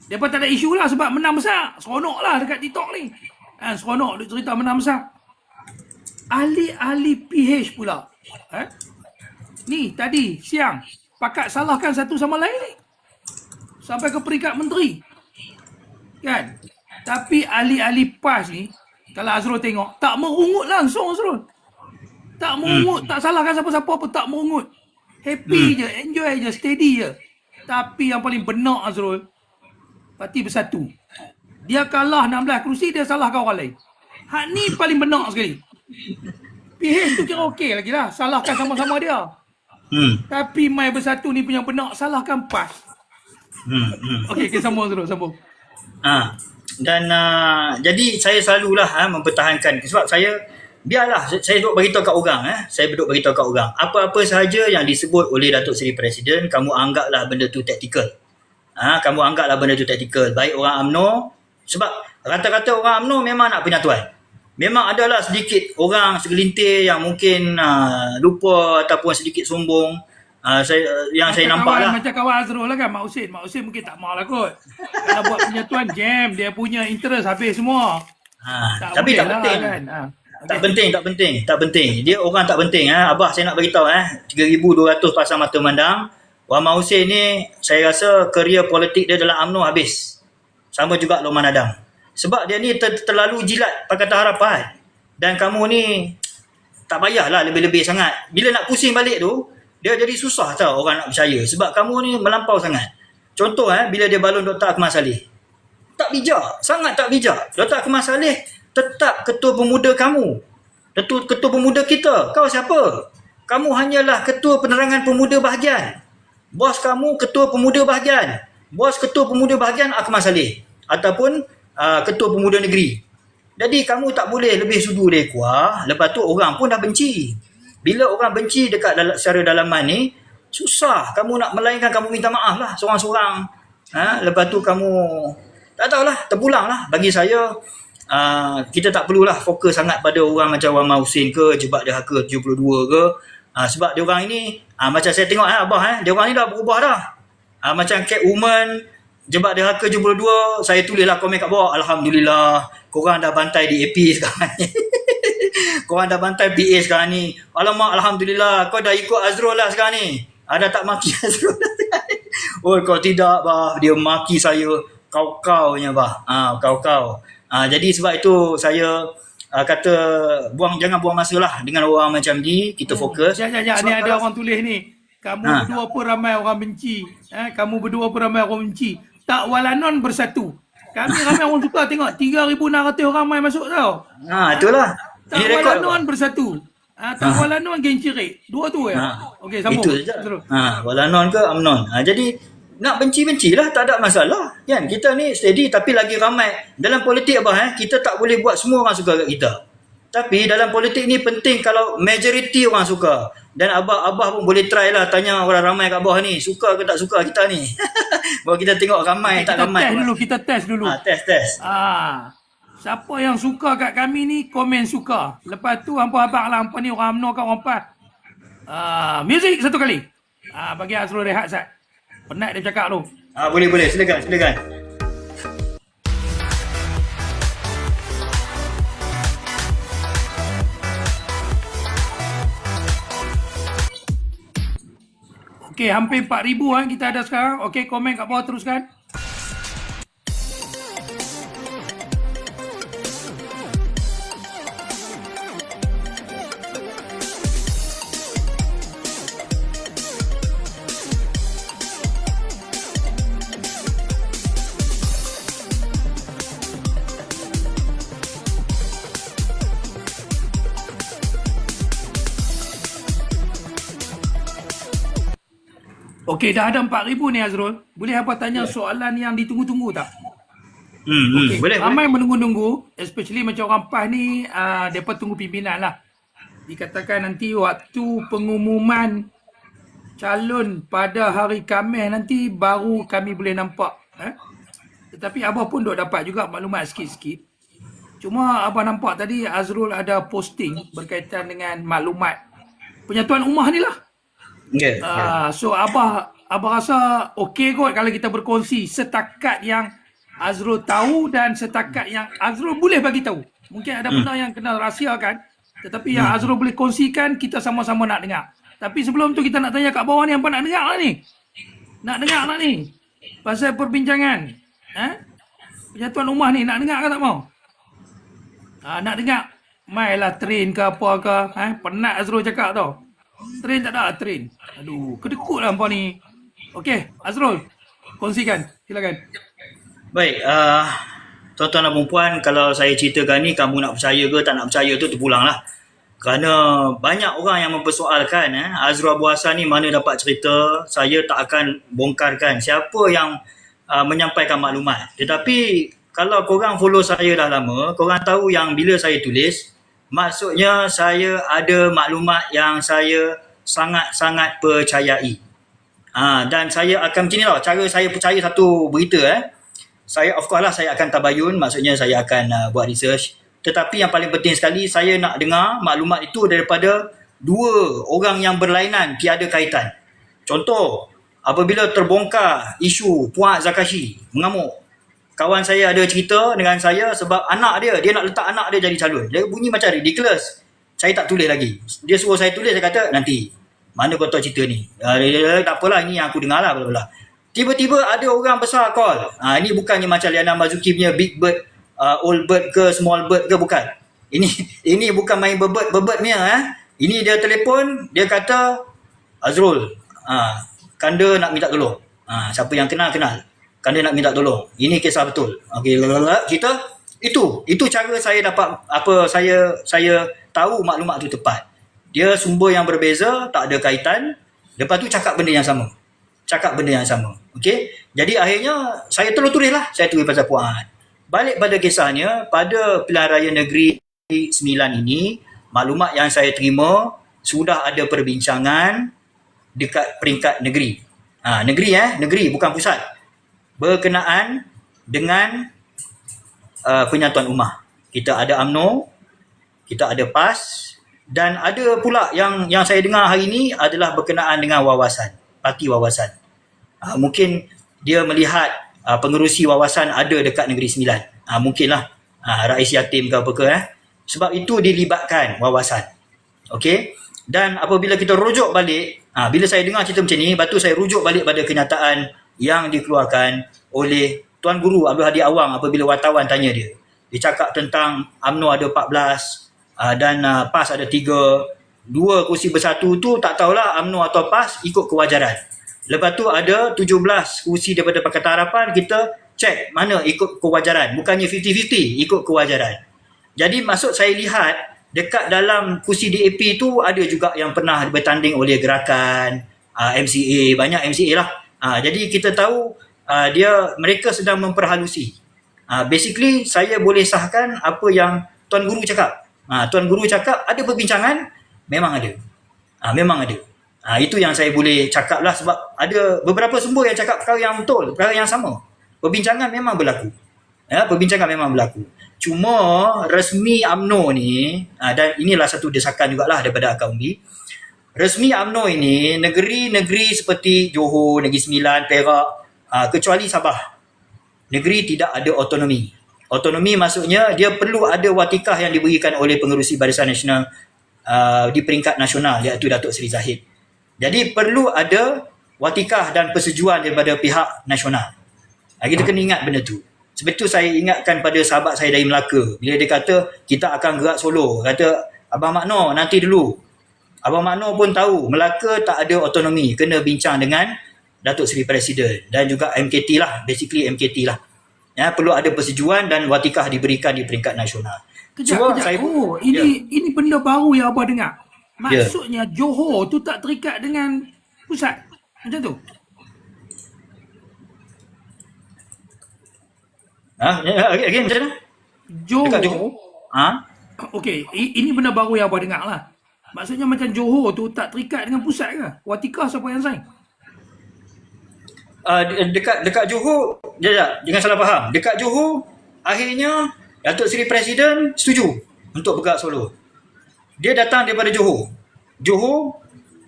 Mereka tak ada isu lah sebab menang besar. Seronok lah dekat TikTok ni. Seronok dia cerita menang besar. Ahli-ahli PH pula. Ni tadi siang. Pakat salahkan satu sama lain ni. Sampai ke peringkat menteri. Kan? Tapi ahli-ahli PAS ni, kalau Azrul tengok, tak merungut langsung Azrul. Tak merungut, tak salahkan siapa-siapa pun, tak merungut. Happy je, enjoy je, steady je. Tapi yang paling benar Azrul, Parti Bersatu. Dia kalah 16 kerusi, dia salahkan orang lain. Hak ni paling benar sekali. PH tu kira okey lagi lah, salahkan sama-sama dia. Tapi Mai Bersatu ni punya benar, salahkan PAS. Okey, sambung Azrul, sambung. Dan jadi saya selalulah mempertahankan sebab saya biarlah saya duduk beritahu kat orang apa-apa sahaja yang disebut oleh Datuk Seri Presiden, kamu anggaplah benda tu taktikal. Baik orang UMNO, sebab rata-rata orang UMNO memang nak penyatuan. Memang adalah sedikit orang segelintir yang mungkin lupa ataupun sedikit sombong. Saya nampak lah. Macam kawan Azrul lah kan, Mak Husin mungkin tak mahu lah kot. Kalau buat penyatuan jam, dia punya interest habis semua. Tapi tak penting lah, kan. Tak penting. Dia orang tak penting. Abah saya nak beritahu 3,200 pasang mata memandang. Wan Mak Husin ni saya rasa kerjaya politik dia dalam UMNO habis. Sama juga Loman Adam. Sebab dia ni terlalu jilat Pakatan Harapan. Dan kamu ni tak payahlah lebih-lebih sangat. Bila nak pusing balik tu, dia jadi susah tau orang nak percaya. Sebab kamu ni melampau sangat. Contoh bila dia balon Dr. Akmal Saleh. Tak bijak. Sangat tak bijak. Dr. Akmal Saleh tetap ketua pemuda kamu. Ketua pemuda kita. Kau siapa? Kamu hanyalah ketua penerangan pemuda bahagian. Bos kamu ketua pemuda bahagian. Bos ketua pemuda bahagian Akmal Saleh. Ataupun ketua pemuda negeri. Jadi kamu tak boleh lebih sudu dari kuah. Lepas tu orang pun dah benci. Bila orang benci dekat secara dalaman ni, susah. Kamu nak melainkan kamu minta maaf lah seorang-seorang. Lepas tu kamu, tak tahulah, terpulang lah. Bagi saya, kita tak perlulah fokus sangat pada orang macam Wan Mak Husin ke, Jebat Dahaka 72 ke. Sebab dia orang ini, macam saya tengok Abah, dia orang ni dah berubah dah. Macam Catwoman, Jebat Dahaka 72, saya tulislah komen kat bawah, Alhamdulillah, korang dah bantai di AP sekarang ni. Korang dah bantai BA sekarang ni. Alamak, Alhamdulillah, kau dah ikut Azrul lah sekarang ni. Ada tak maki Azrul lah sekarang ni. Oh, kau tidak, bah. Dia maki saya. Kau-kaunya, bah. Kau-kau. Jadi sebab itu saya kata, jangan buang masa lah dengan orang macam ni. Kita fokus. Ni ada orang tulis ni. Kamu berdua pun ramai orang benci. Kamu berdua pun ramai orang benci. Tak walanon bersatu. Kami ramai orang suka tengok 3,600 orang main masuk tau. Itulah. Tak walanon bersatu. Tak walanon geng cirik. Dua tu ya. Okey, sambung. Itu saja. Walanon ke UMNO. Jadi nak benci-bencilah, tak ada masalah. Kan kita ni steady tapi lagi ramai. Dalam politik kita tak boleh buat semua orang suka kat kita. Tapi dalam politik ni penting kalau majoriti orang suka. Dan abah pun boleh try lah tanya orang ramai kat bawah ni, suka ke tak suka kita ni. Baru kita tengok ramai Okay, tak ramai. kita test dulu. Test. Siapa yang suka kat kami ni, komen suka. Lepas tu hampa abang lah, hampa ni orang UMNO kan orang PAS. Muzik satu kali. Bagi Azrul rehat Sat. Penat dia cakap tu. Boleh, silakan. Okey, hampir 4,000 kita ada sekarang. Okey, komen kat bawah teruskan. Okey, dah ada 4,000 ni Azrul. Boleh apa tanya soalan yang ditunggu-tunggu tak? Okey, Boleh. ramai menunggu-nunggu, especially macam orang PAS ni, mereka tunggu pimpinan lah. Dikatakan nanti waktu pengumuman calon pada hari Khamis nanti baru kami boleh nampak. Tetapi Abah pun duk dapat juga maklumat sikit-sikit. Cuma Abah nampak tadi Azrul ada posting berkaitan dengan maklumat penyatuan ummah ni lah. Okay. So Abah rasa okey kot kalau kita berkongsi setakat yang Azrul tahu dan setakat yang Azrul boleh bagi tahu. Mungkin ada benda yang kena rahsiakan, tetapi yang Azrul boleh kongsikan kita sama-sama nak dengar. Tapi sebelum tu kita nak tanya kat bawah ni apa nak dengar lah ni? Nak dengar tak ni? Pasal perbincangan. Penyatuan ummah ni nak dengar ke tak mau? Nak dengar. Mailah train ke apa ke. Penat Azrul cakap tau. Train tak ada train. Aduh, kedekut lah hampa ni. Okey, Azrul, kongsikan. Silakan. Baik, tuan-tuan dan puan, kalau saya ceritakan ni kamu nak percaya ke tak nak percaya tu terpulanglah. Kerana banyak orang yang mempersoalkan Azrul Abu Hassan ni mana dapat cerita. Saya tak akan bongkarkan siapa yang menyampaikan maklumat. Tetapi kalau korang follow saya dah lama, korang tahu yang bila saya tulis, maksudnya saya ada maklumat yang saya sangat-sangat percayai. Dan saya akan macam ni tau, cara saya percaya satu berita. Saya of course lah saya akan tabayun, maksudnya saya akan buat research. Tetapi yang paling penting sekali, saya nak dengar maklumat itu daripada dua orang yang berlainan, tiada kaitan. Contoh, apabila terbongkar isu Puan Zakashi mengamuk, kawan saya ada cerita dengan saya sebab anak dia nak letak anak dia jadi calon. Dia bunyi macam ridiculous. Saya tak tulis lagi. Dia suruh saya tulis, saya kata nanti. Mana kau tahu cerita ni? Tak apalah, ini yang aku dengar lah. Bla bla. Tiba-tiba ada orang besar call. Ini bukannya macam Liana Mazuki punya big bird, old bird ke small bird ke, bukan. Ini bukan main bebet punya. Ini dia telefon, dia kata, Azrul, Kanda nak minta tolong. Siapa yang kenal. Kan dia nak minta tolong. Ini kisah betul. Okey, kita itu cara saya dapat apa saya tahu maklumat tu tepat. Dia sumber yang berbeza, tak ada kaitan. Lepas tu cakap benda yang sama. Okey. Jadi akhirnya saya terus tulislah. Saya tulis pasal Puan. Balik pada kisahnya, pada pilihan raya negeri 9 ini, maklumat yang saya terima sudah ada perbincangan dekat peringkat negeri. Negeri bukan pusat. Berkenaan dengan penyatuan ummah. Kita ada UMNO, kita ada PAS, dan ada pula yang saya dengar hari ini adalah berkenaan dengan wawasan, parti wawasan. Mungkin dia melihat pengerusi wawasan ada dekat Negeri Sembilan. Mungkinlah Rais Yatim ke apa ke. Sebab itu dilibatkan wawasan. Okey? Dan apabila kita rujuk balik, bila saya dengar cerita macam ni, lepas tu saya rujuk balik pada kenyataan yang dikeluarkan oleh Tuan Guru Abdul Hadi Awang apabila wartawan tanya dia. Dia cakap tentang UMNO ada 14 dan PAS ada 3. 2 kursi bersatu tu tak tahulah UMNO atau PAS, ikut kewajaran. Lepas tu ada 17 kursi daripada Pakatan Harapan, kita cek mana ikut kewajaran. Bukannya 50-50, ikut kewajaran. Jadi maksud saya lihat dekat dalam kursi DAP tu ada juga yang pernah bertanding oleh gerakan, MCA, banyak MCA lah. Jadi kita tahu mereka sedang memperhalusi. Basically saya boleh sahkan apa yang Tuan Guru cakap. Tuan Guru cakap ada perbincangan, memang ada. Memang ada. Itu yang saya boleh cakap lah, sebab ada beberapa sumber yang cakap perkara yang betul, perkara yang sama. Perbincangan memang berlaku. Perbincangan memang berlaku. Cuma resmi UMNO ni, dan inilah satu desakan jugalah daripada Akak Umbi. Resmi UMNO ini, negeri-negeri seperti Johor, Negeri Sembilan, Perak, kecuali Sabah, negeri tidak ada otonomi. Otonomi maksudnya dia perlu ada watikah yang diberikan oleh Pengerusi Barisan Nasional di peringkat nasional, iaitu Datuk Seri Zahid. Jadi perlu ada watikah dan persetujuan daripada pihak nasional. Kita kena ingat benda tu. Sebab tu saya ingatkan pada sahabat saya dari Melaka, bila dia kata kita akan gerak solo, kata Abang Makno nanti dulu. Abang Makno pun tahu Melaka tak ada otonomi, kena bincang dengan Datuk Seri Presiden dan juga MKT lah, basically MKT lah. Perlu ada persetujuan dan watikah diberikan di peringkat nasional. Kejap. Ini benda baru yang abang dengar. Maksudnya Johor tu tak terikat dengan pusat. Macam tu. Again macam mana? Johor. Okey, ini benda baru yang abang dengar lah. Maksudnya macam Johor tu tak terikat dengan pusat ke? Watikah siapa yang sign? Dekat Johor, jangan salah faham. Dekat Johor, akhirnya Datuk Seri Presiden setuju untuk bergerak solo. Dia datang daripada Johor. Johor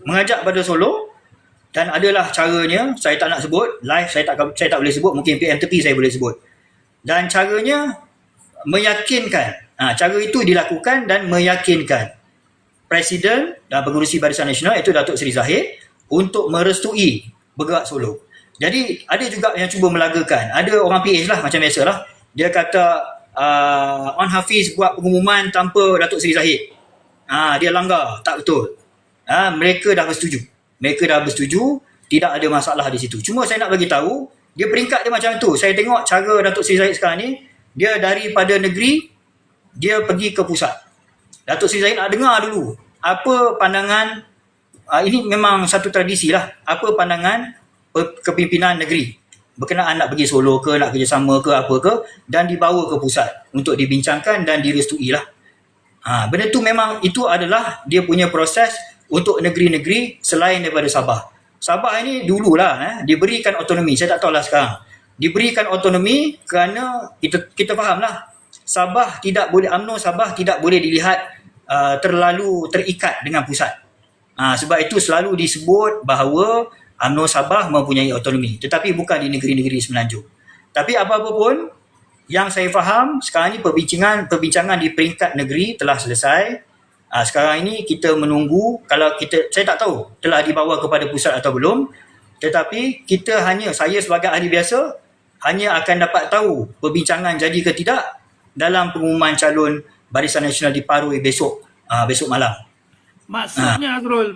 mengajak pada Solo, dan adalah caranya, saya tak nak sebut, live saya tak boleh sebut, mungkin PM tepi saya boleh sebut. Dan caranya meyakinkan, cara itu dilakukan dan meyakinkan Presiden dan Pengerusi Barisan Nasional, iaitu Datuk Seri Zahid, untuk merestui bergerak solo. Jadi ada juga yang cuba melagakan. Ada orang PH lah, macam biasalah. Dia kata On Hafiz buat pengumuman tanpa Datuk Seri Zahid. Dia langgar, tak betul. Mereka dah bersetuju, tidak ada masalah di situ. Cuma saya nak bagi tahu, dia peringkat dia macam tu. Saya tengok cara Datuk Seri Zahid sekarang ni, dia daripada negeri, dia pergi ke pusat. Datuk Seri Zahid nak dengar dulu apa pandangan, ini memang satu tradisi lah, apa pandangan kepimpinan negeri berkenaan nak pergi solo ke, nak kerjasama ke, apa ke, dan dibawa ke pusat untuk dibincangkan dan direstui lah. Benda tu memang itu adalah dia punya proses untuk negeri-negeri selain daripada Sabah. Sabah ini dululah diberikan otonomi, saya tak tahulah sekarang. Diberikan otonomi kerana kita fahamlah, Sabah tidak boleh, UMNO Sabah tidak boleh dilihat terlalu terikat dengan pusat. Sebab itu selalu disebut bahawa UMNO Sabah mempunyai otonomi, tetapi bukan di negeri-negeri Semenanjung. Tapi apa-apa pun, yang saya faham sekarang ini perbincangan di peringkat negeri telah selesai. Sekarang ini kita menunggu, saya tak tahu telah dibawa kepada pusat atau belum, tetapi saya sebagai ahli biasa hanya akan dapat tahu perbincangan jadi ke tidak dalam pengumuman calon Barisan Nasional di Paroi besok malam. Maksudnya Azrul,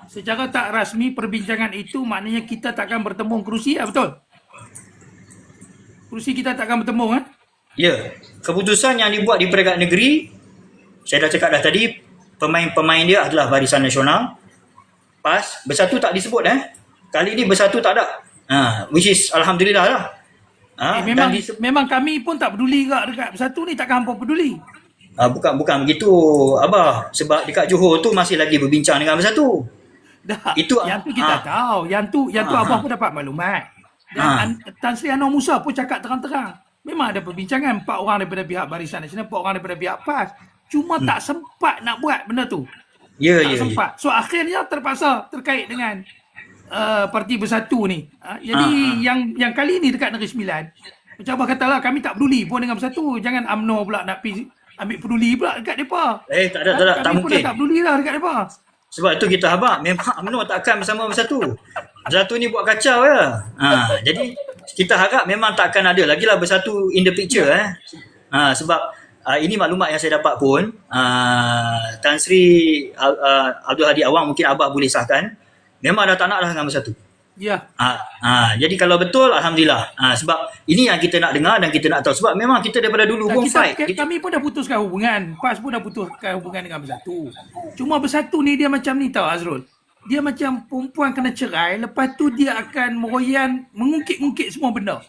secara tak rasmi perbincangan itu maknanya kita takkan bertemu kerusi, betul? Kerusi kita takkan bertemu, Ya, keputusan yang dibuat di peringkat negeri, saya dah cakap dah tadi, pemain-pemain dia adalah Barisan Nasional. PAS, bersatu tak disebut Kali ni bersatu tak ada. Which is alhamdulillah lah. Memang kami pun tak peduli dekat bersatu ni, takkan hampa peduli. Bukan begitu, Abah. Sebab dekat Johor tu masih lagi berbincang dengan bersatu. Yang tu kita tahu. Yang tu Abah pun dapat maklumat. Dan Tan Sri Anwar Musa pun cakap terang-terang. Memang ada perbincangan 4 orang daripada pihak Barisan Nasional, 4 orang daripada pihak PAS. Cuma tak sempat nak buat benda tu. Tak sempat. So akhirnya terpaksa terkait dengan parti bersatu ni. Jadi yang kali ni dekat Negeri Sembilan, macam Abah katalah, kami tak peduli pun dengan bersatu. Jangan UMNO pula nak ambil peduli pula dekat mereka. Tak ada, tak mungkin. Kami pun dah tak peduli lah dekat mereka. Sebab itu kita habaq, memang UMNO takkan bersama bersatu. Bersatu ni buat kacau ya. Jadi kita harap memang takkan ada lagi lah bersatu in the picture. Sebab ini maklumat yang saya dapat pun, Tan Sri Abdul Hadi Awang, mungkin Abah boleh sahkan, memang dah tak nak lah dengan bersatu. Ya. Jadi kalau betul, alhamdulillah. Sebab ini yang kita nak dengar dan kita nak tahu. Sebab memang kita daripada dulu pun fight. Kami pun dah putuskan hubungan. PAS pun dah putuskan hubungan dengan bersatu. Cuma bersatu ni dia macam ni tau Azrul. Dia macam perempuan kena cerai, lepas tu dia akan meroyan, mengungkit-ungkit semua benda.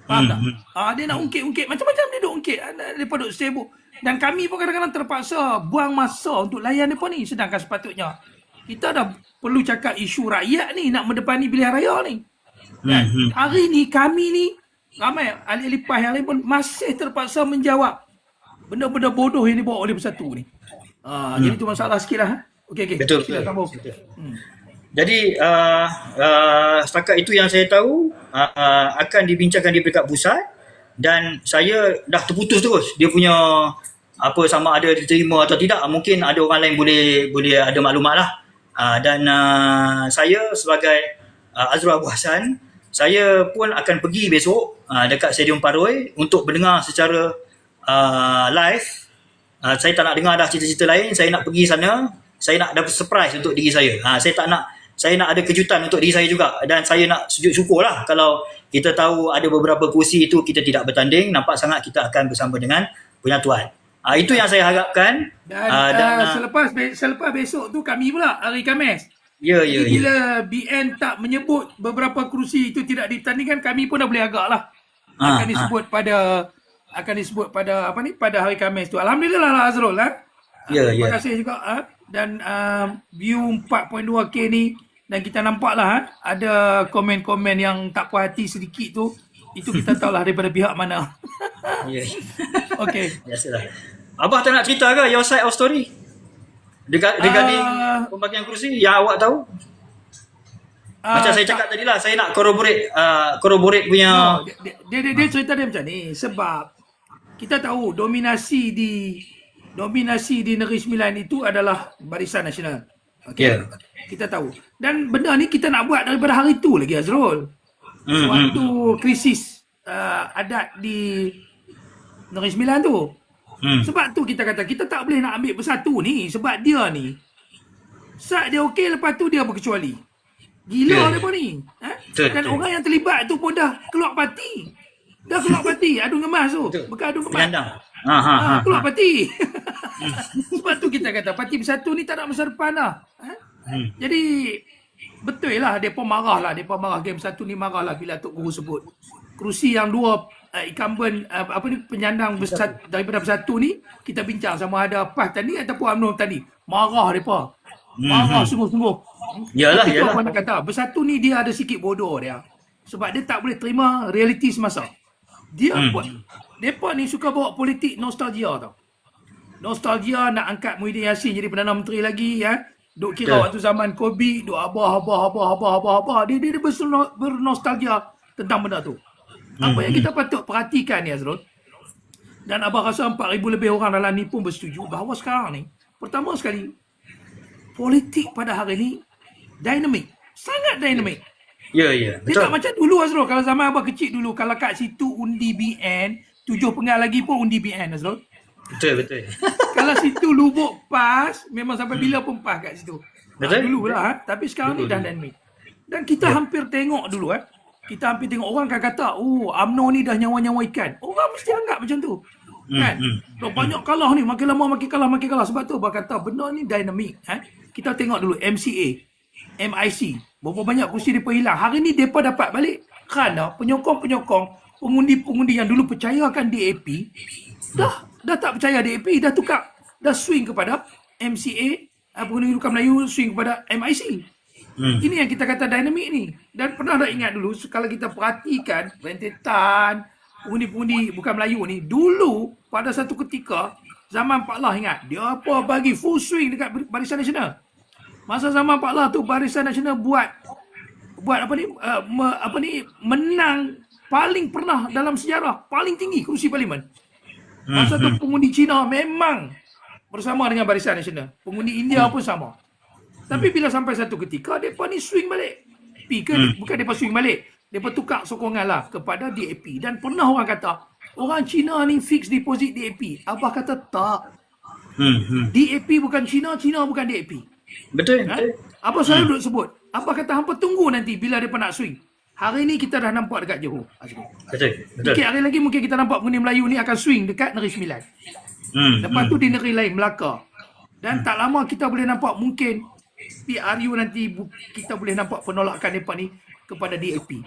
Faham tak? Hmm. Dia nak ungkit-ungkit. Macam-macam dia duk ungkit. Mereka duk sibuk. Dan kami pun kadang-kadang terpaksa buang masa untuk layan mereka ni. Sedangkan sepatutnya kita dah perlu cakap isu rakyat ni nak mendepani pilihan raya ni. Kan? Hari ni kami ni ramai ahli-ahli PAS yang lain pun masih terpaksa menjawab benda-benda bodoh yang dibawa oleh Bersatu ni. Jadi tu masalah sikit lah. Okey. Betul. Sila sambung. Jadi setakat itu yang saya tahu akan dibincangkan di peringkat pusat dan saya dah terputus terus dia punya apa sama ada diterima atau tidak. Mungkin ada orang lain boleh ada maklumat lah. Dan saya sebagai Azrul Abu Hassan, saya pun akan pergi besok dekat Stadium Paroi untuk mendengar secara live. Saya tak nak dengar dah cerita-cerita lain. Saya nak pergi sana. Saya nak dapat surprise untuk diri saya. Saya nak ada kejutan untuk diri saya juga. Dan saya nak sujud syukur lah kalau kita tahu ada beberapa kursi itu kita tidak bertanding. Nampak sangat kita akan bersama dengan penyatuan. Itu yang saya harapkan. Dan selepas besok tu kami pula hari Khamis. Ya. Bila BN tak menyebut beberapa kerusi itu tidak ditandingkan, kami pun dah boleh agak lah. Akan disebut pada pada hari Khamis tu. Alhamdulillah lah Azrul lah. Terima kasih juga. Dan view 4.2K ni, dan kita nampak lah ada komen-komen yang tak puas hati sedikit tu. Itu kita tahulah daripada pihak mana. Okey. Biasalah. Abah tak nak cerita ke your side of story? Regarding pembagian kerusi yang awak tahu? Macam saya cakap tadi lah, saya nak corroborate punya. Dia cerita dia macam ni sebab kita tahu dominasi di Negeri Sembilan itu adalah Barisan Nasional. Okey. Kita tahu. Dan benda ni kita nak buat daripada hari tu lagi Azrul. Waktu krisis adat di Negeri Sembilan tu. Sebab tu kita kata kita tak boleh nak ambil Bersatu ni sebab dia ni saat dia okey, lepas tu dia berkecuali. Gila mereka ni. Dan orang yang terlibat tu pun dah keluar parti. Adu ngemas tu. Bekas adu ngemas. Keluar parti. Sebab tu kita kata parti Bersatu ni tak ada masa depan lah. Jadi betul lah mereka marah. Game Bersatu ni marah lah bila Tok Guru sebut kerusi yang dua incumbent penyandang daripada Bersatu ni kita bincang sama ada PAS tadi ataupun UMNO tadi. Marah mereka. Marah sungguh-sungguh. Yalah. Orang kata Bersatu ni dia ada sikit bodoh dia. Sebab dia tak boleh terima realiti semasa. Dia buat. Mereka ni suka bawa politik nostalgia tau. Nostalgia nak angkat Muhyiddin Yassin jadi Perdana Menteri lagi ya. Duk kira waktu zaman COVID, duk abah. Dia bernostalgia tentang benda tu. Apa yang kita patut perhatikan ni Azrul, dan abang rasa 4,000 lebih orang dalam ni pun bersetuju bahawa sekarang ni, pertama sekali, politik pada hari ni dinamik. Sangat dinamik. Ya. Dia tak macam dulu Azrul. Kalau zaman abang kecil dulu, kalau kat situ undi BN, 7 penggal lagi pun undi BN Azrul. Betul. Kalau situ lubuk PAS, memang sampai bila pun PAS kat situ. Dulu lah. Tapi sekarang ni dah dinamik. Dan kita hampir tengok dulu kita hampir tengok orang kan kata, UMNO ni dah nyawa-nyawa ikan. Orang mesti anggap macam tu. Kan? Banyak kalah ni, makin lama makin kalah. Sebab tu abang kata benda ni dinamik. Kita tengok dulu MCA, MIC, berapa banyak kursi mereka hilang. Hari ni mereka dapat balik kerana penyokong-penyokong, pengundi-pengundi yang dulu percayakan DAP, dah tak percaya DAP, dah tukar, dah swing kepada MCA, pengundi Luka Melayu swing kepada MIC. Ini yang kita kata dinamik ni. Dan pernah tak ingat dulu, kalau kita perhatikan rentetan pengundi-pengundi Bukan Melayu ni, dulu pada satu ketika zaman Pak Lah, ingat dia apa bagi full swing dekat Barisan Nasional. Masa zaman Pak Lah tu Barisan Nasional buat menang paling pernah dalam sejarah, paling tinggi kerusi parlimen. Masa tu pengundi Cina memang bersama dengan Barisan Nasional. Pengundi India pun sama. Tapi bila sampai satu ketika, mereka ni swing balik. Bukan mereka swing balik. Mereka tukar sokongan lah kepada DAP. Dan pernah orang kata, orang Cina ni fix deposit DAP. Abah kata tak. DAP bukan Cina, Cina bukan DAP. Betul. Abah selalu duduk sebut. Abah kata, hampa tunggu nanti bila mereka nak swing. Hari ni kita dah nampak dekat Johor. Betul. Sikit hari lagi mungkin kita nampak pengundi Melayu ni akan swing dekat Negeri Sembilan. Lepas tu di negeri lain, Melaka. Dan tak lama kita boleh nampak mungkin PRU nanti kita boleh nampak penolakan mereka ni kepada DAP.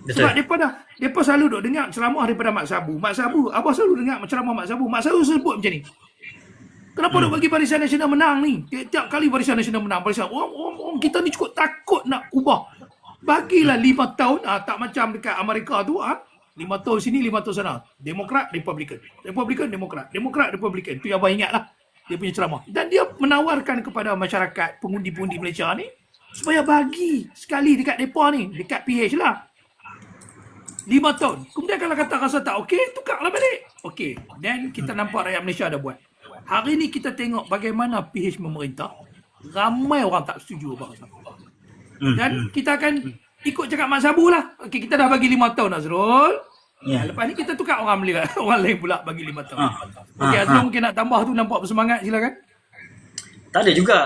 Sebab Betul. depa selalu duk dengar ceramah daripada Mak Sabu. Mak Sabu, abah selalu dengar ceramah Mak Sabu. Mak Sabu sebut macam ni. Kenapa duk Hmm. bagi Barisan Nasional menang ni? Tiap kali Barisan Nasional menang, orang kita ni cukup takut nak ubah. Bagilah 5 tahun, tak macam dekat Amerika tu, 5 tahun sini, 5 tahun sana. Demokrat, Republican. Republican, Demokrat. Demokrat, Republican. Tu yang abang ingat lah. Dia punya ceramah. Dan dia menawarkan kepada masyarakat, pengundi-pengundi Malaysia ni, supaya bagi sekali dekat mereka ni, dekat PH lah. 5 tahun. Kemudian kalau kata rasa tak okey, tukarlah balik. Okey. Dan kita nampak rakyat Malaysia ada buat. Hari ni kita tengok bagaimana PH memerintah. Ramai orang tak setuju apa rasa. Dan kita akan ikut cakap Mak Sabu lah. Okey, kita dah bagi 5 tahun Azrul. Ya. Lepas ni kita tukar orang Melayu, orang lain pula bagi 5 tahun. Ah. Okey, Ah, Azrul ah. mungkin nak tambah tu, nampak bersemangat, silakan. Tak ada juga.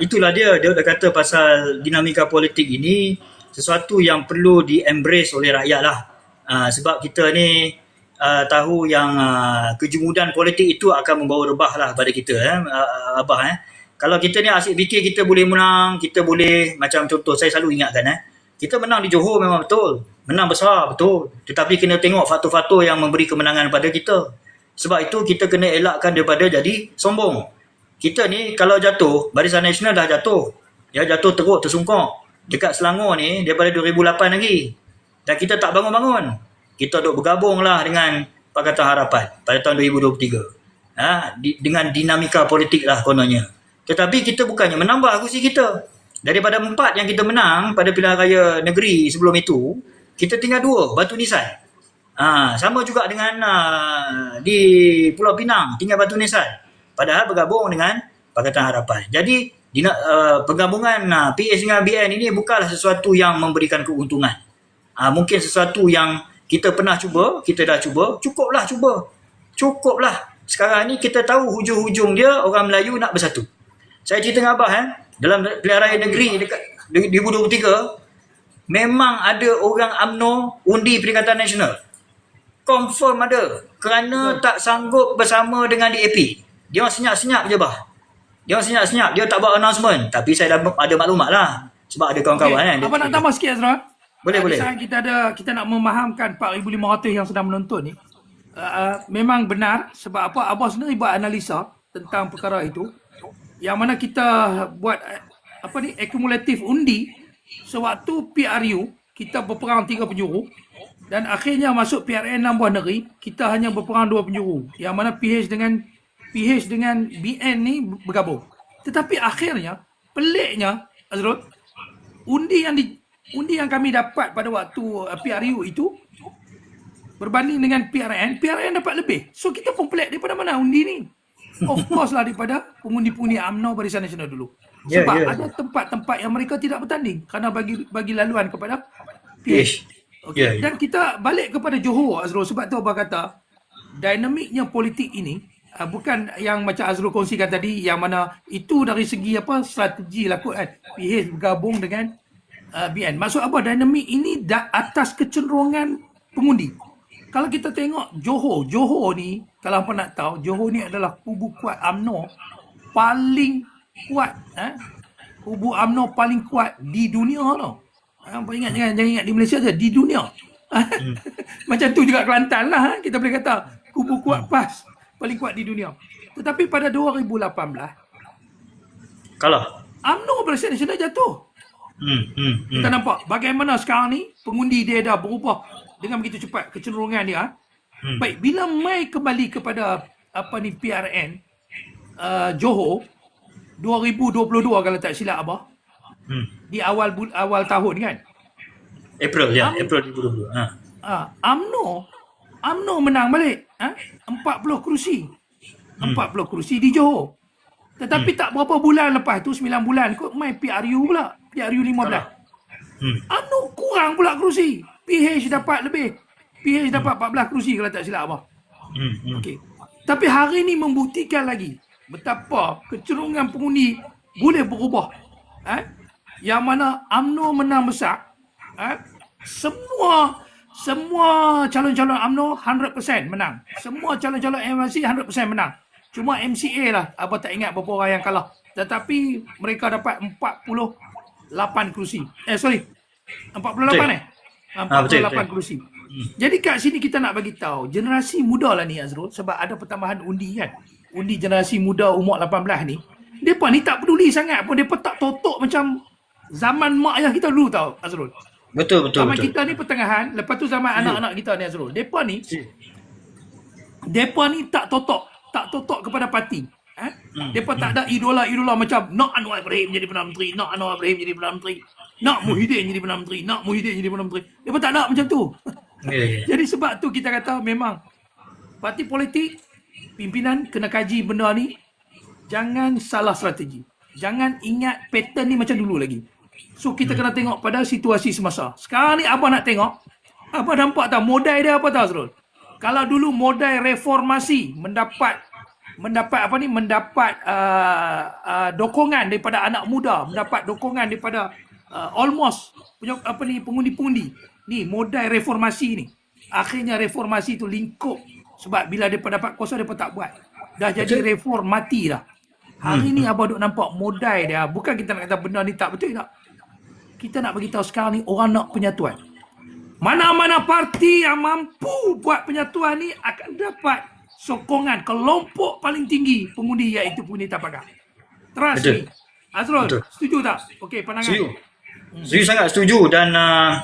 Itulah dia dah kata pasal dinamika politik ini sesuatu yang perlu di-embrace oleh rakyat lah. Sebab kita ni tahu yang kejumudan politik itu akan membawa rebah lah pada kita, Abah. Kalau kita ni asyik fikir kita boleh menang, kita boleh, macam contoh saya selalu ingatkan, kita menang di Johor memang betul. Menang besar betul. Tetapi kena tengok faktor-faktor yang memberi kemenangan pada kita. Sebab itu kita kena elakkan daripada jadi sombong. Kita ni kalau jatuh, Barisan Nasional dah jatuh. Dia jatuh teruk, tersungkok. Dekat Selangor ni daripada 2008 lagi. Dan kita tak bangun-bangun. Kita duk bergabung lah dengan Pakatan Harapan pada tahun 2023. Dengan dinamika politik lah kononnya. Tetapi kita bukannya menambah kursi kita. Daripada 4 yang kita menang pada pilihan raya negeri sebelum itu, kita tinggal 2, Batu Nisan. Sama juga dengan di Pulau Pinang, tinggal Batu Nisan. Padahal bergabung dengan Pakatan Harapan. Jadi penggabungan PH dengan BN ini bukanlah sesuatu yang memberikan keuntungan. Mungkin sesuatu yang kita pernah cuba, kita dah cuba, cukuplah cuba. Cukuplah. Sekarang ni kita tahu hujung-hujung dia orang Melayu nak bersatu. Saya cerita dengan Abah, dalam pilihan raya negeri dekat 2023, memang ada orang UMNO undi Perikatan Nasional. Confirm ada. Kerana tak sanggup bersama dengan DAP. Dia orang senyap-senyap je, Bah. Dia orang senyap-senyap. Dia tak buat announcement. Tapi saya dah ada maklumat lah. Sebab ada kawan-kawan. Apa nak tambah sikit, Azra? Boleh. Saat kita nak memahamkan 4,500 yang sedang menonton ni, memang benar. Sebab apa? Abah sendiri buat analisa tentang perkara itu. Yang mana kita buat akumulatif undi sewaktu PRU kita berperang 3 penjuru dan akhirnya masuk PRN 6 buah negeri, kita hanya berperang 2 penjuru. Yang mana PH dengan BN ni bergabung. Tetapi akhirnya peliknya Azrul, undi yang kami dapat pada waktu PRU itu berbanding dengan PRN dapat lebih. So kita pun pelik daripada mana undi ni? Of course lah daripada pengundi-pengundi UMNO Barisan Nasional dulu. Sebab ada tempat-tempat yang mereka tidak bertanding kerana bagi laluan kepada PH. Okay. Dan kita balik kepada Johor, Azrul. Sebab tu Abah kata dinamiknya politik ini bukan yang macam Azrul kongsikan tadi, yang mana itu dari segi strategi lah kot kan. PH bergabung dengan BN. Maksud apa? Dinamik ini atas kecenderungan pengundi. Kalau kita tengok Johor ni, kalau apa nak tahu, Johor ni adalah kubu kuat UMNO paling kuat. Kubu UMNO paling kuat di dunia tau. Apa jangan ingat di Malaysia je, di dunia. Macam tu juga Kelantan lah. Kita boleh kata kubu kuat PAS paling kuat di dunia. Tetapi pada 2018 kalah. UMNO Barisan Nasional jatuh. Kita nampak bagaimana sekarang ni pengundi dia dah berubah dengan begitu cepat kecenderungan dia. Baik, bila mai kembali kepada PRN Johor 2022 kalau tak silap Abah. Di awal tahun kan. April 2022. UMNO menang balik. 40 kerusi. 40 kerusi di Johor. Tetapi tak berapa bulan lepas tu, 9 bulan kot, mai PRU pula. PRU 15. UMNO kurang pula kerusi. PH dapat lebih. PH dapat 14 kerusi kalau tak silap Abah. Okey. Tapi hari ni membuktikan lagi betapa kecenderungan pengundi boleh berubah. Yang mana UMNO menang besar. Semua calon-calon UMNO 100% menang. Semua calon-calon MRC 100% menang. Cuma MCA lah, Abah tak ingat berapa orang yang kalah. Tetapi mereka dapat 48 kerusi. 48 Betul, 48 betul. kerusi. Jadi kat sini kita nak bagi tahu generasi muda lah ni Azrul, sebab ada pertambahan undi kan. Undi generasi muda umur 18 ni. Depa ni tak peduli sangat pun, depa tak totok macam zaman mak ayah kita dulu tau Azrul. Betul, betul, Zaman betul. kita ni pertengahan, lepas tu zaman anak-anak kita ni Azrul. Depa ni tak totok kepada parti. Depa tak ada idola-idola macam nak Anwar Ibrahim jadi Perdana Menteri, nak Anwar Ibrahim jadi Perdana Menteri, nak Muhyiddin jadi Perdana Menteri, nak Muhyiddin jadi Perdana Menteri. Depa tak ada macam tu. Ya, ya. Jadi sebab tu kita kata memang parti politik, pimpinan kena kaji benda ni. Jangan salah strategi. Jangan ingat pattern ni macam dulu lagi. So kita kena tengok pada situasi semasa. Sekarang ni abang nak tengok, abang nampak tak modal dia apa tahu Azrul? Kalau dulu modal reformasi mendapat dokongan daripada anak muda, mendapat dokongan daripada almost pengundi-pengundi. Ni modal reformasi ni. Akhirnya reformasi tu lingkup sebab bila depa dapat kuasa depa tak buat. Dah jadi reformati dah. Hari ni abang duk nampak modal dia. Bukan kita nak kata benda ni tak betul tak. Kita nak bagi tahu sekarang ni orang nak penyatuan. Mana-mana parti yang mampu buat penyatuan ni akan dapat sokongan kelompok paling tinggi pengundi iaitu pengundi tapakat. Trust Betul. me. Azrul, Betul. setuju tak? Okey, pandangan. Setuju. Setuju, sangat setuju. Dan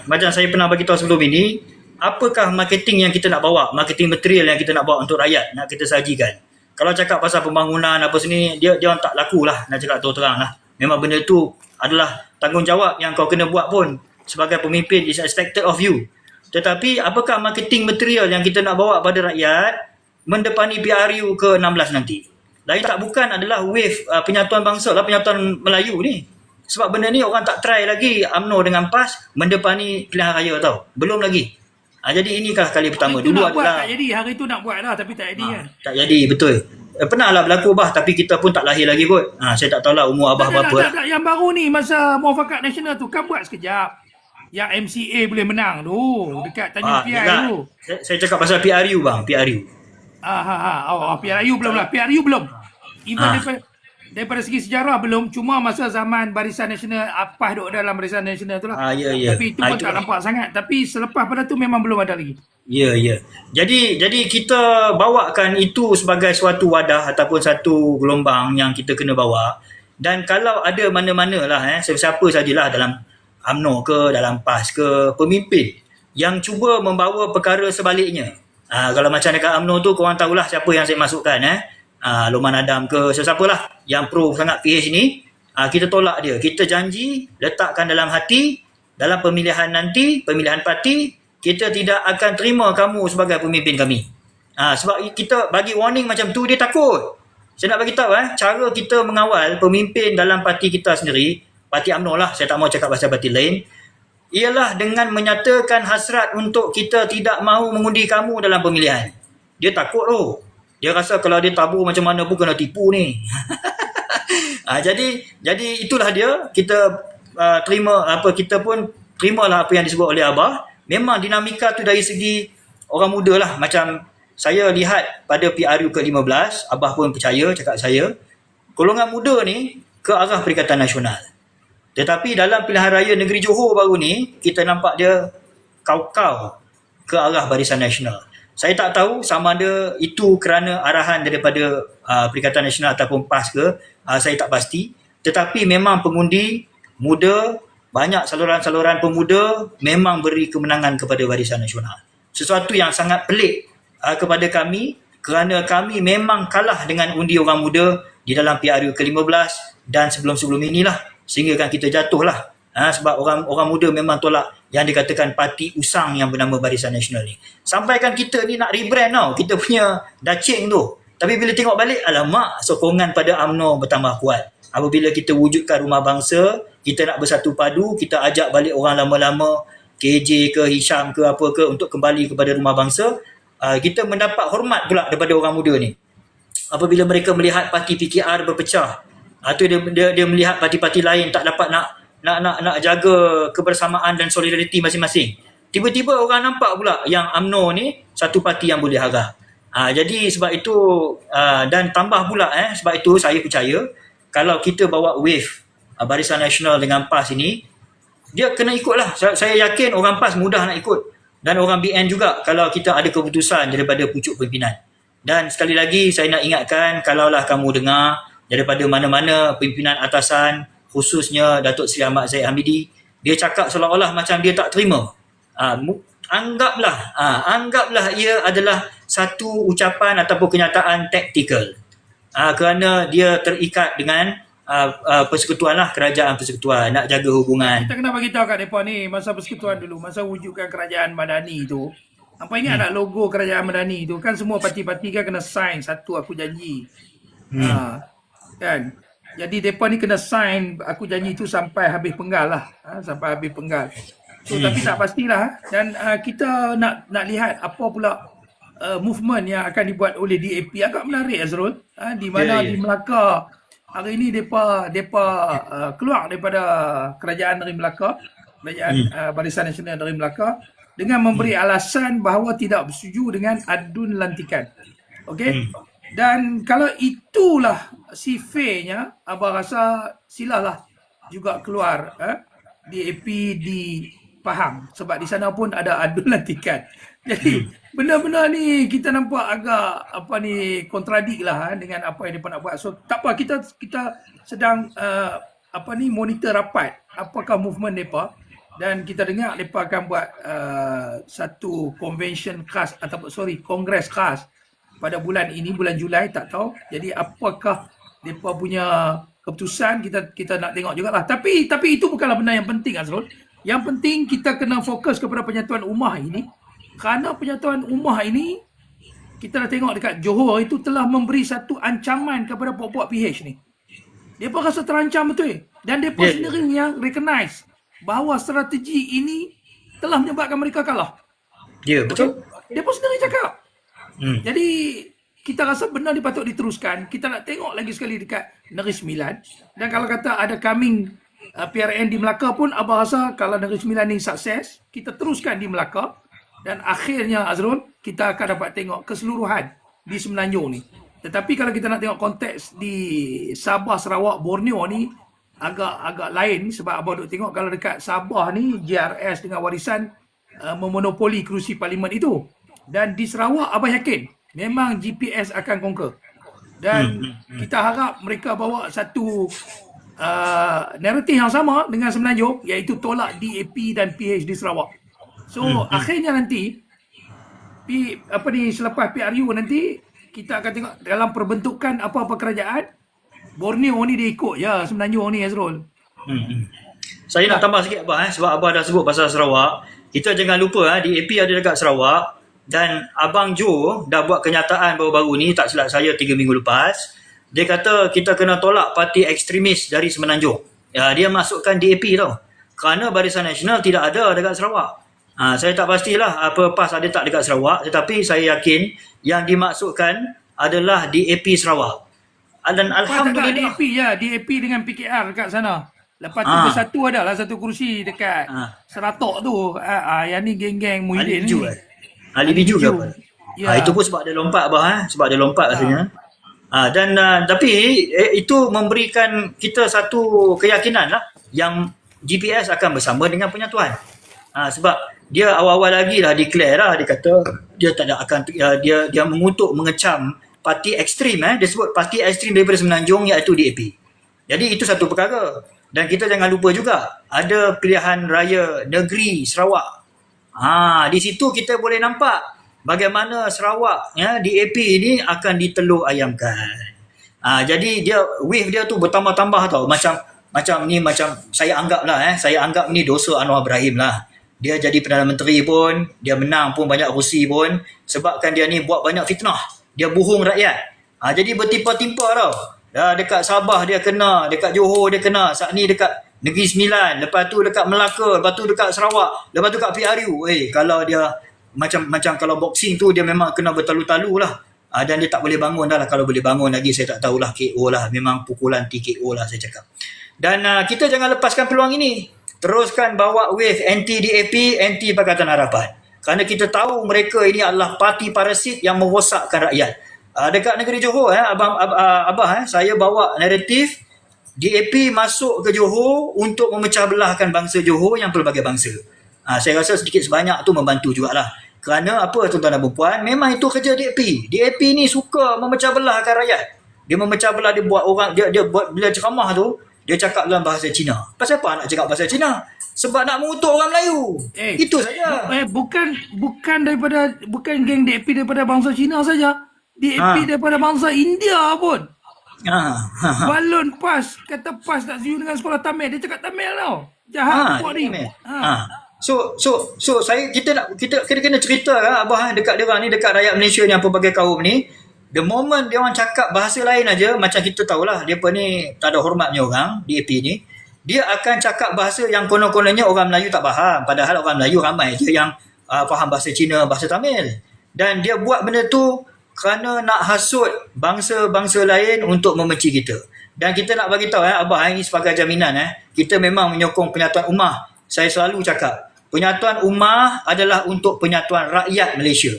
macam saya pernah bagi tahu sebelum ini, apakah marketing yang kita nak bawa, marketing material yang kita nak bawa untuk rakyat, nak kita sajikan. Kalau cakap pasal pembangunan apa sini, dia orang tak laku lah, nak cakap terang lah. Memang benda tu adalah tanggungjawab yang kau kena buat pun sebagai pemimpin, is expected of you. Tetapi apakah marketing material yang kita nak bawa pada rakyat mendepani PRU ke-16 nanti? Lain tak bukan adalah wave penyatuan bangsa lah, penyatuan Melayu ni. Sebab benda ni orang tak try lagi UMNO dengan PAS mendepani pilihan raya tau. Belum lagi. Jadi inikah kali pertama. Hari tu Dulu nak buat adalah tak jadi. Hari tu nak buat dah tapi tak jadi kan. tak jadi, betul. Pernah lah berlaku bah, tapi kita pun tak lahir lagi kot. Saya tak tahulah umur abah berapa. Tak. Yang baru ni masa Muafakat Nasional tu kan buat sekejap. Yang MCA boleh menang tu dekat Tanjung Piai tu. Saya cakap pasal PRU bang, PRU. PRU belum lah. PRU belum. Even daripada segi sejarah belum. Cuma masa zaman Barisan Nasional, apa duduk dalam Barisan Nasional tu lah. Ya. Tapi itu pun tak nampak sangat. Tapi selepas pada tu memang belum ada lagi. Ya. Jadi kita bawakan itu sebagai suatu wadah ataupun satu gelombang yang kita kena bawa. Dan kalau ada mana-mana lah, siapa sajalah dalam UMNO ke, dalam PAS ke, pemimpin yang cuba membawa perkara sebaliknya. Kalau macam dekat UMNO tu, korang tahulah siapa yang saya masukkan. Loman Adam ke, sesiapalah yang pro sangat PH ni. Kita tolak dia. Kita janji, letakkan dalam hati, dalam pemilihan nanti, pemilihan parti, kita tidak akan terima kamu sebagai pemimpin kami. Sebab kita bagi warning macam tu, dia takut. Saya nak bagi tahu cara kita mengawal pemimpin dalam parti kita sendiri, parti UMNO lah, saya tak mau cakap pasal parti lain, ialah dengan menyatakan hasrat untuk kita tidak mahu mengundi kamu dalam pemilihan. Dia takut tu. Dia rasa kalau dia tabur macam mana pun kena tipu ni. Jadi itulah dia. Kita kita pun terimalah apa yang disebut oleh Abah. Memang dinamika tu dari segi orang muda lah. Macam saya lihat pada PRU ke-15, Abah pun percaya cakap saya, golongan muda ni ke arah Perikatan Nasional. Tetapi dalam pilihan raya negeri Johor baru ni, kita nampak dia kau-kau ke arah Barisan Nasional. Saya tak tahu sama ada itu kerana arahan daripada Perikatan Nasional ataupun PAS ke, saya tak pasti. Tetapi memang pengundi muda, banyak saluran-saluran pemuda memang beri kemenangan kepada Barisan Nasional. Sesuatu yang sangat pelik kepada kami kerana kami memang kalah dengan undi orang muda di dalam PRU ke-15 dan sebelum-sebelum inilah. Sehingga kan kita jatuh lah. Sebab orang muda memang tolak yang dikatakan parti usang yang bernama Barisan Nasional ni. Sampaikan kita ni nak rebrand tau. Kita punya dacing tu. Tapi bila tengok balik, alamak, sokongan pada UMNO bertambah kuat. Apabila kita wujudkan rumah bangsa, kita nak bersatu padu, kita ajak balik orang lama-lama, KJ ke, Hisham ke, apa ke, untuk kembali kepada rumah bangsa, kita mendapat hormat pula daripada orang muda ni. Apabila mereka melihat parti PKR berpecah, atau dia melihat parti-parti lain tak dapat nak jaga kebersamaan dan solidariti masing-masing. Tiba-tiba orang nampak pula yang UMNO ni satu parti yang boleh harap. Jadi sebab itu dan tambah pula sebab itu saya percaya kalau kita bawa wave Barisan Nasional dengan PAS ini, dia kena ikut lah. Saya yakin orang PAS mudah nak ikut. Dan orang BN juga kalau kita ada keputusan daripada pucuk pimpinan. Dan sekali lagi saya nak ingatkan, kalaulah kamu dengar daripada mana-mana pimpinan atasan, khususnya Datuk Seri Ahmad Zahid Hamidi, dia cakap seolah-olah macam dia tak terima. Anggaplah ia adalah satu ucapan ataupun kenyataan taktikal. Kerana dia terikat dengan persekutuan lah, kerajaan persekutuan, nak jaga hubungan. Kita kena bagi tahu kat mereka ni masa persekutuan dulu, masa wujudkan kerajaan Madani tu. Apa ingat tak logo kerajaan Madani tu? Kan semua parti-parti kan kena sign satu aku janji. Kan? Jadi mereka ni kena sign aku janji tu sampai habis penggal lah. Sampai habis penggal. So tapi tak pastilah. Dan kita nak lihat apa pula movement yang akan dibuat oleh DAP. Agak menarik Azrul. Di mana di Melaka hari ini depa keluar daripada kerajaan Negeri Melaka, kerajaan Barisan Nasional Negeri Melaka, dengan memberi alasan bahawa tidak bersetuju dengan adun lantikan. Okey? Dan kalau itulah sifirnya, abang rasa silalah juga keluar DAP di Pahang, sebab di sana pun ada adun lantikan. Jadi benda-benda ni kita nampak agak kontradik lah dengan apa yang mereka nak buat. So tak apa, kita sedang monitor rapat apakah movement mereka, dan kita dengar mereka akan buat satu convention khas ataupun kongres khas pada bulan ini, bulan Julai, tak tahu. Jadi apakah mereka punya keputusan, kita nak tengok jugalah. Tapi itu bukanlah benda yang penting Azrul. Yang penting kita kena fokus kepada penyatuan ummah ini. Kerana penyatuan ummah ini, kita dah tengok dekat Johor itu telah memberi satu ancaman kepada puak-puak PH ni. Mereka rasa terancam betul. Dan mereka sendiri yang recognize bahawa strategi ini telah menyebabkan mereka kalah. Ya, betul. Mereka sendiri cakap. Jadi kita rasa benda ni patut diteruskan. Kita nak tengok lagi sekali dekat Negeri Sembilan. Dan kalau kata ada coming PRN di Melaka pun, abang rasa kalau Negeri Sembilan ni sukses, kita teruskan di Melaka. Dan akhirnya Azrul, kita akan dapat tengok keseluruhan di Semenanjung ni. Tetapi kalau kita nak tengok konteks di Sabah, Sarawak, Borneo ni agak lain, sebab abang duk tengok kalau dekat Sabah ni JRS dengan Warisan memonopoli kerusi parlimen itu. Dan di Sarawak abang yakin memang GPS akan conquer. Dan kita harap mereka bawa satu naratif yang sama dengan Semenanjung, iaitu tolak DAP dan PH di Sarawak. So akhirnya nanti selepas PRU nanti kita akan tengok dalam perbentukan apa-apa kerajaan, Borneo ni dia ikut je Semenanjung ni Azrul. Saya nak tambah sikit abang sebab abang dah sebut pasal Sarawak. Kita jangan lupa DAP ada dekat Sarawak, dan abang Jo dah buat kenyataan baru-baru ni, tak silap saya 3 minggu lepas. Dia kata kita kena tolak parti ekstremis dari Semenanjung. Dia masukkan DAP tau. Kerana Barisan Nasional tidak ada dekat Sarawak. Saya tak pastilah apa PAS ada tak dekat Sarawak, tetapi saya yakin yang dimaksudkan adalah DAP Sarawak. Dan alhamdulillah DAP DAP dengan PKR dekat sana. Lepas tu bersatu adalah satu kerusi dekat Seratok tu. Yang ni geng-geng Muhyiddin ni. Ali Biju ke apa? Itu pun sebab dia lompat sebab dia lompat rasanya. Tapi itu memberikan kita satu keyakinan lah yang GPS akan bersama dengan penyatuan. Sebab dia awal-awal lagi lah declare lah, dia kata dia tak ada akan dia mengutuk mengecam parti ekstrim dia sebut parti ekstrim daripada Semenanjung, iaitu DAP. Jadi itu satu perkara. Dan kita jangan lupa juga ada pilihan raya negeri Sarawak. Di situ kita boleh nampak bagaimana Sarawak DAP ini akan ditelur ayamkan. Jadi dia wave dia tu bertambah-tambah tau, macam saya anggap ni dosa Anwar Ibrahim lah. Dia jadi Perdana Menteri pun, dia menang pun banyak kursi pun, sebabkan dia ni buat banyak fitnah. Dia bohong rakyat. Jadi bertimpa-timpa tau. Dekat Sabah dia kena, dekat Johor dia kena, saat ni dekat Negeri Sembilan, lepas tu dekat Melaka, lepas tu dekat Sarawak, lepas tu dekat PRU. Kalau dia macam kalau boxing tu dia memang kena bertalu-talu lah. Dan dia tak boleh bangun dah lah. Kalau boleh bangun lagi saya tak tahulah, KO lah. Memang pukulan TKO lah saya cakap. Dan kita jangan lepaskan peluang ini. Teruskan bawa wave anti-DAP, anti-Pakatan Harapan. Kerana kita tahu mereka ini adalah parti parasit yang merosakkan rakyat. Dekat negeri Johor, abang, saya bawa naratif DAP masuk ke Johor untuk memecah belahkan bangsa Johor yang pelbagai bangsa. Saya rasa sedikit sebanyak tu membantu jugalah. Kerana apa tuan-tuan dan puan, memang itu kerja DAP. DAP ni suka memecah belahkan rakyat. Dia memecah belah, dia buat orang, dia buat bila ceramah tu, dia cakap dalam bahasa Cina. Pasal apa nak cakap bahasa Cina? Sebab nak mengutuk orang Melayu. Itu saja. Bukan geng DAP daripada bangsa Cina saja. DAP daripada bangsa India pun. Balon PAS, kata PAS tak setuju dengan sekolah Tamil, dia cakap Tamil tau. Jahat buat ni. So kita kena cerita lah abah dekat dia orang ni, dekat rakyat Malaysia ni, apa pelbagai kaum ni. The moment dia orang cakap bahasa lain aja, macam kita tahulah depa ni tak ada hormatnya orang DAP ni, dia akan cakap bahasa yang konon-kononnya orang Melayu tak faham, padahal orang Melayu ramai je yang faham bahasa Cina, bahasa Tamil. Dan dia buat benda tu kerana nak hasut bangsa-bangsa lain untuk membenci kita. Dan kita nak bagi tahu abah ini sebagai jaminan kita memang menyokong penyatuan ummah. Saya selalu cakap, penyatuan ummah adalah untuk penyatuan rakyat Malaysia.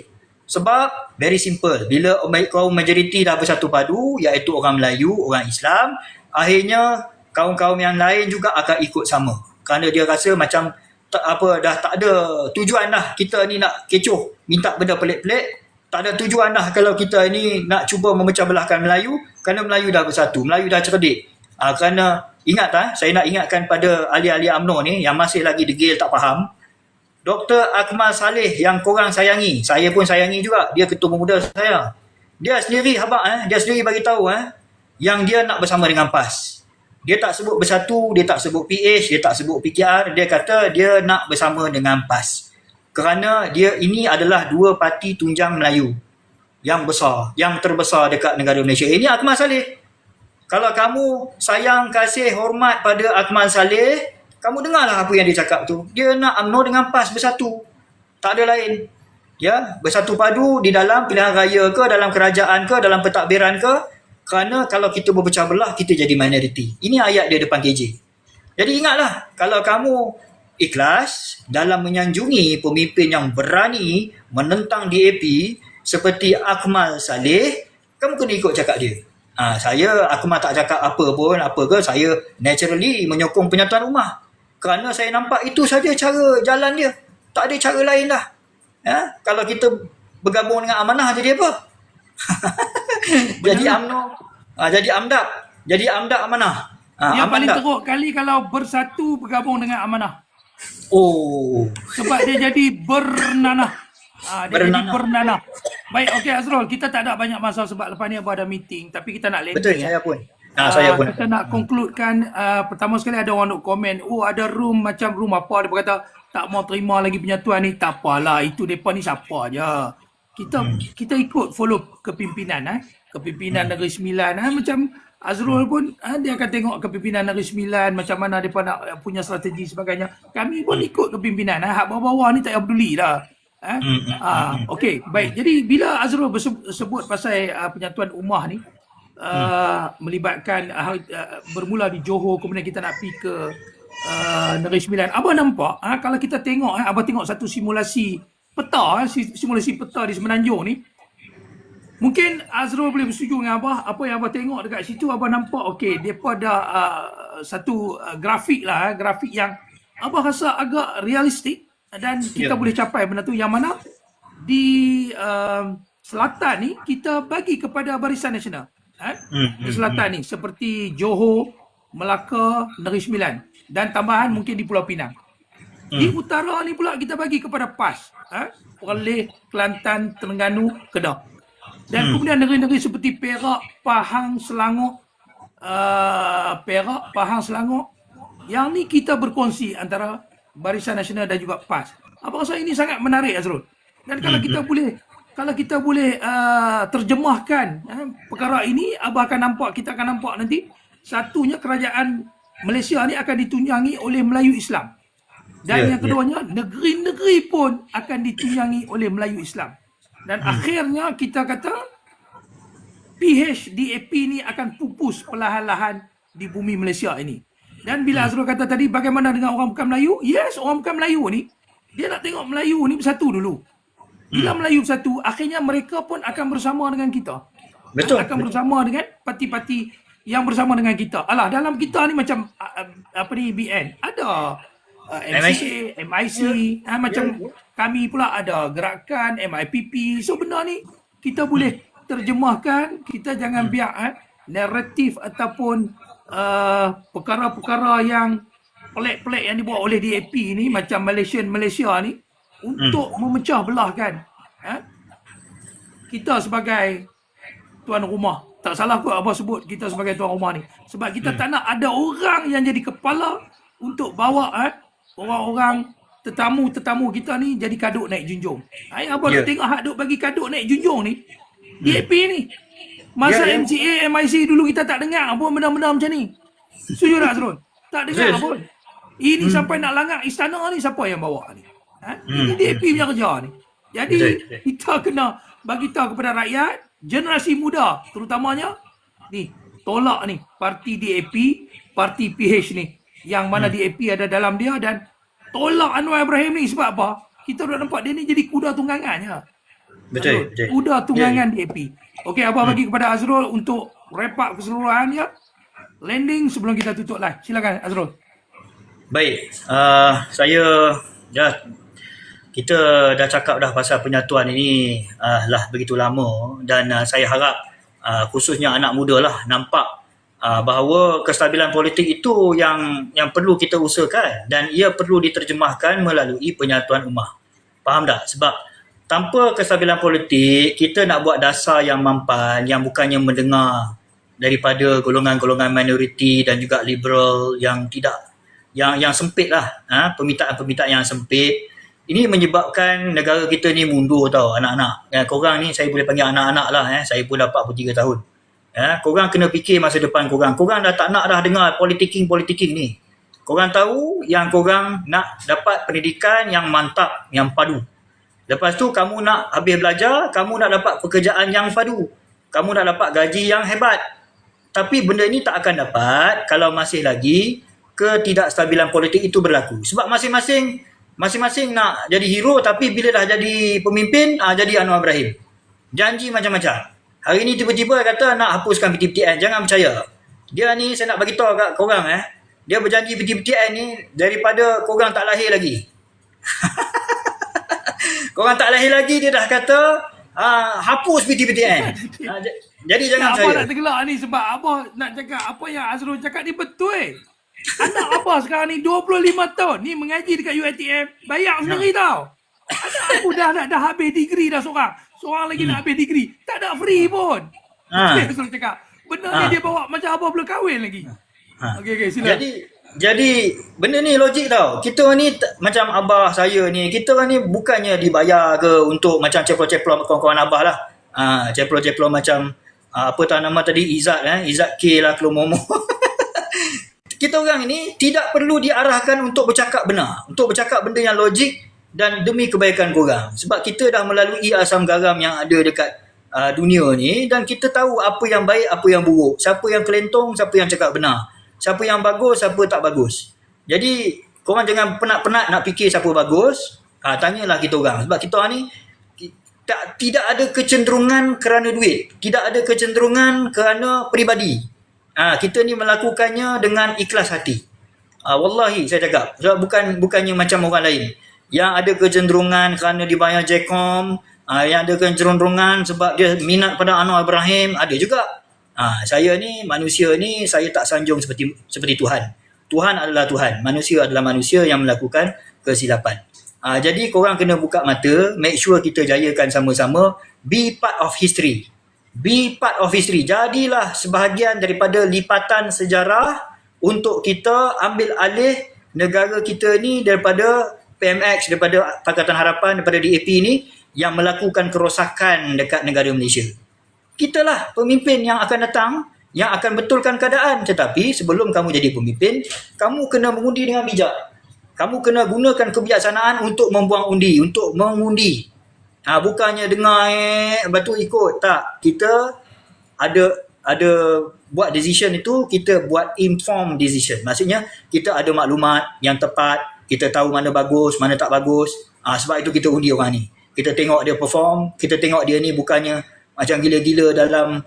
Sebab very simple, bila kaum majoriti dah bersatu padu, iaitu orang Melayu, orang Islam, akhirnya kaum-kaum yang lain juga akan ikut sama. Kerana dia rasa macam dah tak ada tujuan dah kita ni nak kecoh, minta benda pelik-pelik. Tak ada tujuan dah kalau kita ni nak cuba memecah belahkan Melayu, kerana Melayu dah bersatu, Melayu dah cerdik. Kerana ingat saya nak ingatkan pada ahli-ahli UMNO ni yang masih lagi degil tak faham. Dr. Akmal Saleh yang korang sayangi, saya pun sayangi juga, dia ketua pemuda saya. Dia sendiri dia sendiri bagi tahu yang dia nak bersama dengan PAS. Dia tak sebut bersatu, dia tak sebut PH, dia tak sebut PKR, dia kata dia nak bersama dengan PAS. Kerana dia ini adalah dua parti tunjang Melayu yang besar, yang terbesar dekat negara Malaysia. Ini Akmal Saleh. Kalau kamu sayang, kasih, hormat pada Akmal Saleh, kamu dengarlah apa yang dia cakap tu. Dia nak UMNO dengan PAS bersatu. Tak ada lain. Ya, bersatu padu di dalam pilihan raya ke, dalam kerajaan ke, dalam pentadbiran ke. Kerana kalau kita berpecah belah, kita jadi minoriti. Ini ayat dia depan KJ. Jadi ingatlah, kalau kamu ikhlas dalam menyanjungi pemimpin yang berani menentang DAP seperti Akmal Saleh, kamu kena ikut cakap dia. Saya Akmal tak cakap apa ke, saya naturally menyokong penyatuan ummah. Kerana saya nampak itu saja cara jalan dia. Tak ada cara lain dah. Kalau kita bergabung dengan Amanah jadi apa? Jadi UMNO, jadi AMDAP, jadi AMDAP Amanah. Yang paling teruk kali kalau bersatu bergabung dengan Amanah. Sebab dia jadi bernanah. Jadi bernanah. Baik, okey Azrul, kita tak ada banyak masa sebab lepas ni ada meeting, tapi kita nak landing. Betul, saya pun. Saya pun. Kita nak concludekan, pertama sekali ada orang nak komen, ada room macam room apa, dia berkata tak mau terima lagi penyatuan ni. Tak apalah, itu depa ni siapa je. Kita ikut follow kepimpinan kepimpinan Negeri Sembilan macam Azrul pun dia akan tengok kepimpinan Negeri Sembilan macam mana depa nak punya strategi sebagainya. Kami pun ikut kepimpinan. Hak bawah-bawah ni tak payah peduli dah. Okey, baik. Jadi bila Azrul sebut pasal penyatuan ummah ni melibatkan bermula di Johor, kemudian kita nak pergi ke Negeri Sembilan. Abang nampak kalau kita tengok abang tengok satu simulasi peta simulasi peta di Semenanjung ni. Mungkin Azrul boleh bersetuju dengan Abah. Apa yang Abah tengok dekat situ, Abah nampak okey, mereka ada satu grafik lah, grafik yang Abah rasa agak realistik dan kita boleh capai benda tu, yang mana di selatan ni kita bagi kepada Barisan Nasional. Di selatan ni seperti Johor, Melaka, Negeri Sembilan dan tambahan mungkin di Pulau Pinang. Di utara ni pula kita bagi kepada PAS, Perlis, Kelantan, Terengganu, Kedah. Dan kemudian negeri-negeri seperti Perak, Pahang, Selangor, yang ni kita berkongsi antara Barisan Nasional dan juga PAS. Apa rasa ini sangat menarik, Azrul? Dan kalau kita boleh terjemahkan perkara ini, kita akan nampak nanti satunya kerajaan Malaysia ni akan ditunjangi oleh Melayu Islam. Dan yang keduanya, negeri-negeri pun akan ditunjangi oleh Melayu Islam. Dan akhirnya kita kata PHDAP ni akan pupus perlahan-lahan di bumi Malaysia ini. Dan bila Azrul kata tadi bagaimana dengan orang bukan Melayu? Yes, orang bukan Melayu ni dia nak tengok Melayu ni bersatu dulu. Bila Melayu bersatu, akhirnya mereka pun akan bersama dengan kita. Betul. Akan bersama dengan parti-parti yang bersama dengan kita. Alah, dalam kita ni macam apa ni, BN ada MCA, MIC, macam kami pula ada gerakan MIPP. So benda ni kita boleh terjemahkan. Kita jangan biar naratif ataupun perkara-perkara yang pelik-pelik yang dibuat oleh DAP ni, macam Malaysia ni, untuk memecah belahkan kita sebagai tuan rumah. Tak salah kot abah sebut kita sebagai tuan rumah ni, sebab kita tak nak ada orang yang jadi kepala untuk bawa orang-orang tetamu kita ni jadi kaduk naik junjung. Abah nak tengok hak duk bagi kaduk naik junjung ni DAP ni. Masa MCA, MIC dulu kita tak dengar pun benda-benda macam ni. Setuju tak, Azrul? Tak dengar pun. Ini sampai nak langgar istana ni, siapa yang bawa ni? Ini DAP punya kerja ni. Jadi kita kena bagi tahu kepada rakyat, generasi muda terutamanya ni, tolak ni parti DAP, parti PH ni, yang mana DAP ada dalam dia, dan tolak Anwar Ibrahim ni. Sebab apa? Kita dah nampak dia ni jadi kuda tunggangannya. Betul. Kuda tunggangan DAP. Okey, abah bagi kepada Azrul untuk wrap up keseluruhan ya. Landing sebelum kita tutup live. Silakan Azrul. Baik, kita dah cakap dah pasal penyatuan ini lah begitu lama, dan saya harap khususnya anak muda lah nampak bahawa kestabilan politik itu yang perlu kita usahakan, dan ia perlu diterjemahkan melalui penyatuan ummah. Faham tak? Sebab tanpa kestabilan politik, kita nak buat dasar yang mampan, yang bukannya mendengar daripada golongan-golongan minoriti dan juga liberal yang tidak, yang sempit lah, permintaan-permintaan yang sempit. Ini menyebabkan negara kita ni mundur tau, anak-anak. Korang ni saya boleh panggil anak-anak lah, saya pun dah 43 tahun. Korang kena fikir masa depan korang. Korang dah tak nak dah dengar politicking ni. Korang tahu yang korang nak dapat pendidikan yang mantap, yang padu. Lepas tu kamu nak habis belajar, kamu nak dapat pekerjaan yang padu. Kamu nak dapat gaji yang hebat. Tapi benda ni tak akan dapat kalau masih lagi ketidakstabilan politik itu berlaku. Sebab masing-masing nak jadi hero, tapi bila dah jadi pemimpin, jadi Anwar Ibrahim. Janji macam-macam. Hari ni tiba-tiba kata nak hapuskan PTPTN. Jangan percaya. Dia ni saya nak bagi tahu kat korang, dia berjanji PTPTN ni daripada korang tak lahir lagi. Korang tak lahir lagi, dia dah kata hapus PTPTN. Jadi jangan percaya. Abah nak tergelak ni sebab abah nak cakap apa yang Azrul cakap ni betul. Anak abah sekarang ni 25 tahun ni mengaji dekat UiTM, bayar sendiri tau. Anak aku dah habis degree dah seorang lagi nak habis degree, tak ada free pun. Azrul cakap benda ni dia bawa macam abah belum kahwin lagi. Okey sila. Jadi benda ni logik tau. Kita ni macam abah saya ni, kita ni bukannya dibayar ke untuk macam ceplok-ceplok kawan-kawan abah lah. Ceplok-ceplok macam apa tak nama tadi, Izzat K lah, Kelomomo. Kita orang ini tidak perlu diarahkan untuk bercakap benar, untuk bercakap benda yang logik dan demi kebaikan korang. Sebab kita dah melalui asam garam yang ada dekat dunia ni, dan kita tahu apa yang baik, apa yang buruk, siapa yang kelentong, siapa yang cakap benar, siapa yang bagus, siapa tak bagus. Jadi korang jangan penat-penat nak fikir siapa bagus. Tanyalah kita orang. Sebab kita ni tidak ada kecenderungan kerana duit, tidak ada kecenderungan kerana peribadi. Kita ni melakukannya dengan ikhlas hati. Wallahi saya cakap, sebab bukannya macam orang lain yang ada kecenderungan kerana dibayar Jcom, yang ada kecenderungan sebab dia minat pada Anwar Ibrahim, ada juga. Saya ni manusia ni, saya tak sanjung seperti Tuhan. Tuhan adalah Tuhan, manusia adalah manusia yang melakukan kesilapan. Jadi korang kena buka mata, make sure kita jayakan sama-sama, be part of history. Be part of history. Jadilah sebahagian daripada lipatan sejarah untuk kita ambil alih negara kita ni daripada PMX, daripada Pakatan Harapan, daripada DAP ni yang melakukan kerosakan dekat negara Malaysia. Kitalah pemimpin yang akan datang, yang akan betulkan keadaan. Tetapi sebelum kamu jadi pemimpin, kamu kena mengundi dengan bijak. Kamu kena gunakan kebijaksanaan untuk membuang undi, untuk mengundi. Bukannya dengar lepas tu ikut. Tak, kita ada buat decision itu, kita buat informed decision. Maksudnya kita ada maklumat yang tepat, kita tahu mana bagus, mana tak bagus. Sebab itu kita undi orang ni. Kita tengok dia perform, kita tengok dia ni bukannya macam gila-gila dalam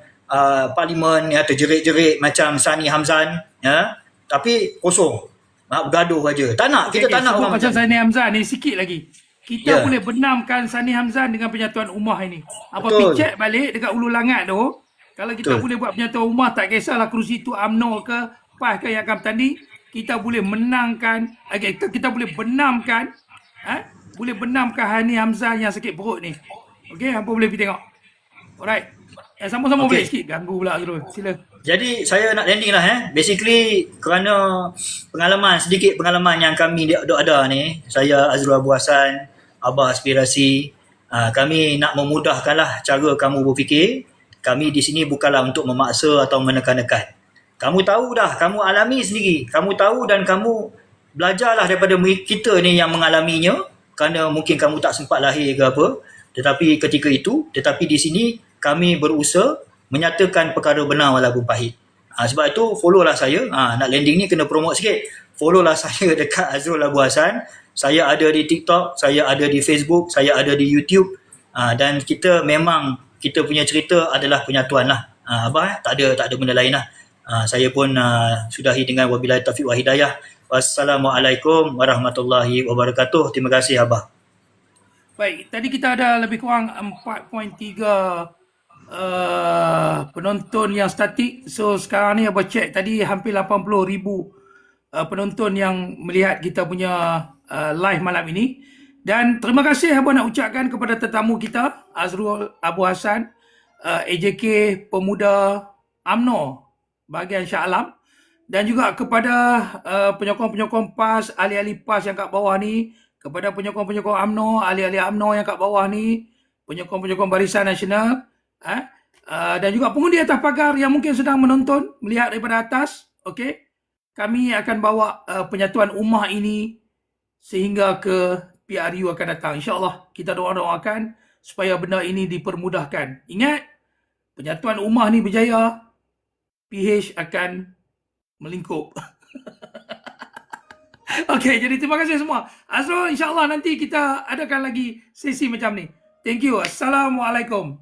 parlimen ya, terjerit-jerit macam Sani Hamzan ya, tapi kosong. Bergaduh aja. Tak nak, kita tak nak sebut orang macam macam ni. Sani Hamzan ni sikit lagi. Kita Ya. boleh benamkan Sani Hamzan dengan penyatuan ummah ini. Apa Betul. picek balik dekat Ulu Langat tu, kalau kita Betul. boleh buat penyatuan ummah, tak kisahlah kerusi tu UMNO ke PAS ke yang akan bertanding, kita boleh menangkan, kita boleh benamkan, boleh benamkan Hani Hamzan yang sakit perut ni. Okey, hampa boleh pergi tengok. Alright. Sama-sama Okey. boleh sikit. Ganggu pula Azrul. Sila. Jadi saya nak landing lah Basically kerana sedikit pengalaman yang kami ada ni, saya Azrul Abu Hassan, Abah Aspirasi, kami nak memudahkanlah cara kamu berfikir. Kami di sini bukanlah untuk memaksa atau menekan-nekan. Kamu tahu dah, kamu alami sendiri. Kamu tahu dan kamu belajarlah daripada kita ni yang mengalaminya, kerana mungkin kamu tak sempat lahir ke apa. Tetapi di sini kami berusaha menyatakan perkara benar walaupun pahit. Sebab itu follow lah saya. Nak landing ni kena promote sikit. Follow lah saya dekat Azrul Abu Hassan. Saya ada di TikTok, saya ada di Facebook, saya ada di YouTube. Dan kita punya cerita adalah penyatuan lah. Abah tak ada benda lain lah. Saya pun sudahi dengan wabillahi taufiq wa hidayah. Wassalamualaikum warahmatullahi wabarakatuh. Terima kasih Abah. Baik, tadi kita ada lebih kurang 4.3 penonton yang statik. So sekarang ni Abah cek tadi hampir 80,000 penonton yang melihat kita punya live malam ini. Dan terima kasih Abah nak ucapkan kepada tetamu kita, Azrul Abu Hassan, AJK Pemuda UMNO bahagian Shah Alam, dan juga kepada penyokong-penyokong PAS, ahli-ahli PAS yang kat bawah ni, kepada penyokong-penyokong UMNO, ahli-ahli UMNO yang kat bawah ni, penyokong-penyokong Barisan Nasional, dan juga pengundi atas pagar yang mungkin sedang menonton, melihat daripada atas. Okey, kami akan bawa penyatuan ummah ini sehingga ke PRU akan datang. InsyaAllah kita doakan supaya benda ini dipermudahkan. Ingat, penyatuan ummah ni berjaya, PH akan melingkup. Okey, jadi terima kasih semua. Azrul, insyaAllah nanti kita adakan lagi sesi macam ni. Thank you. Assalamualaikum.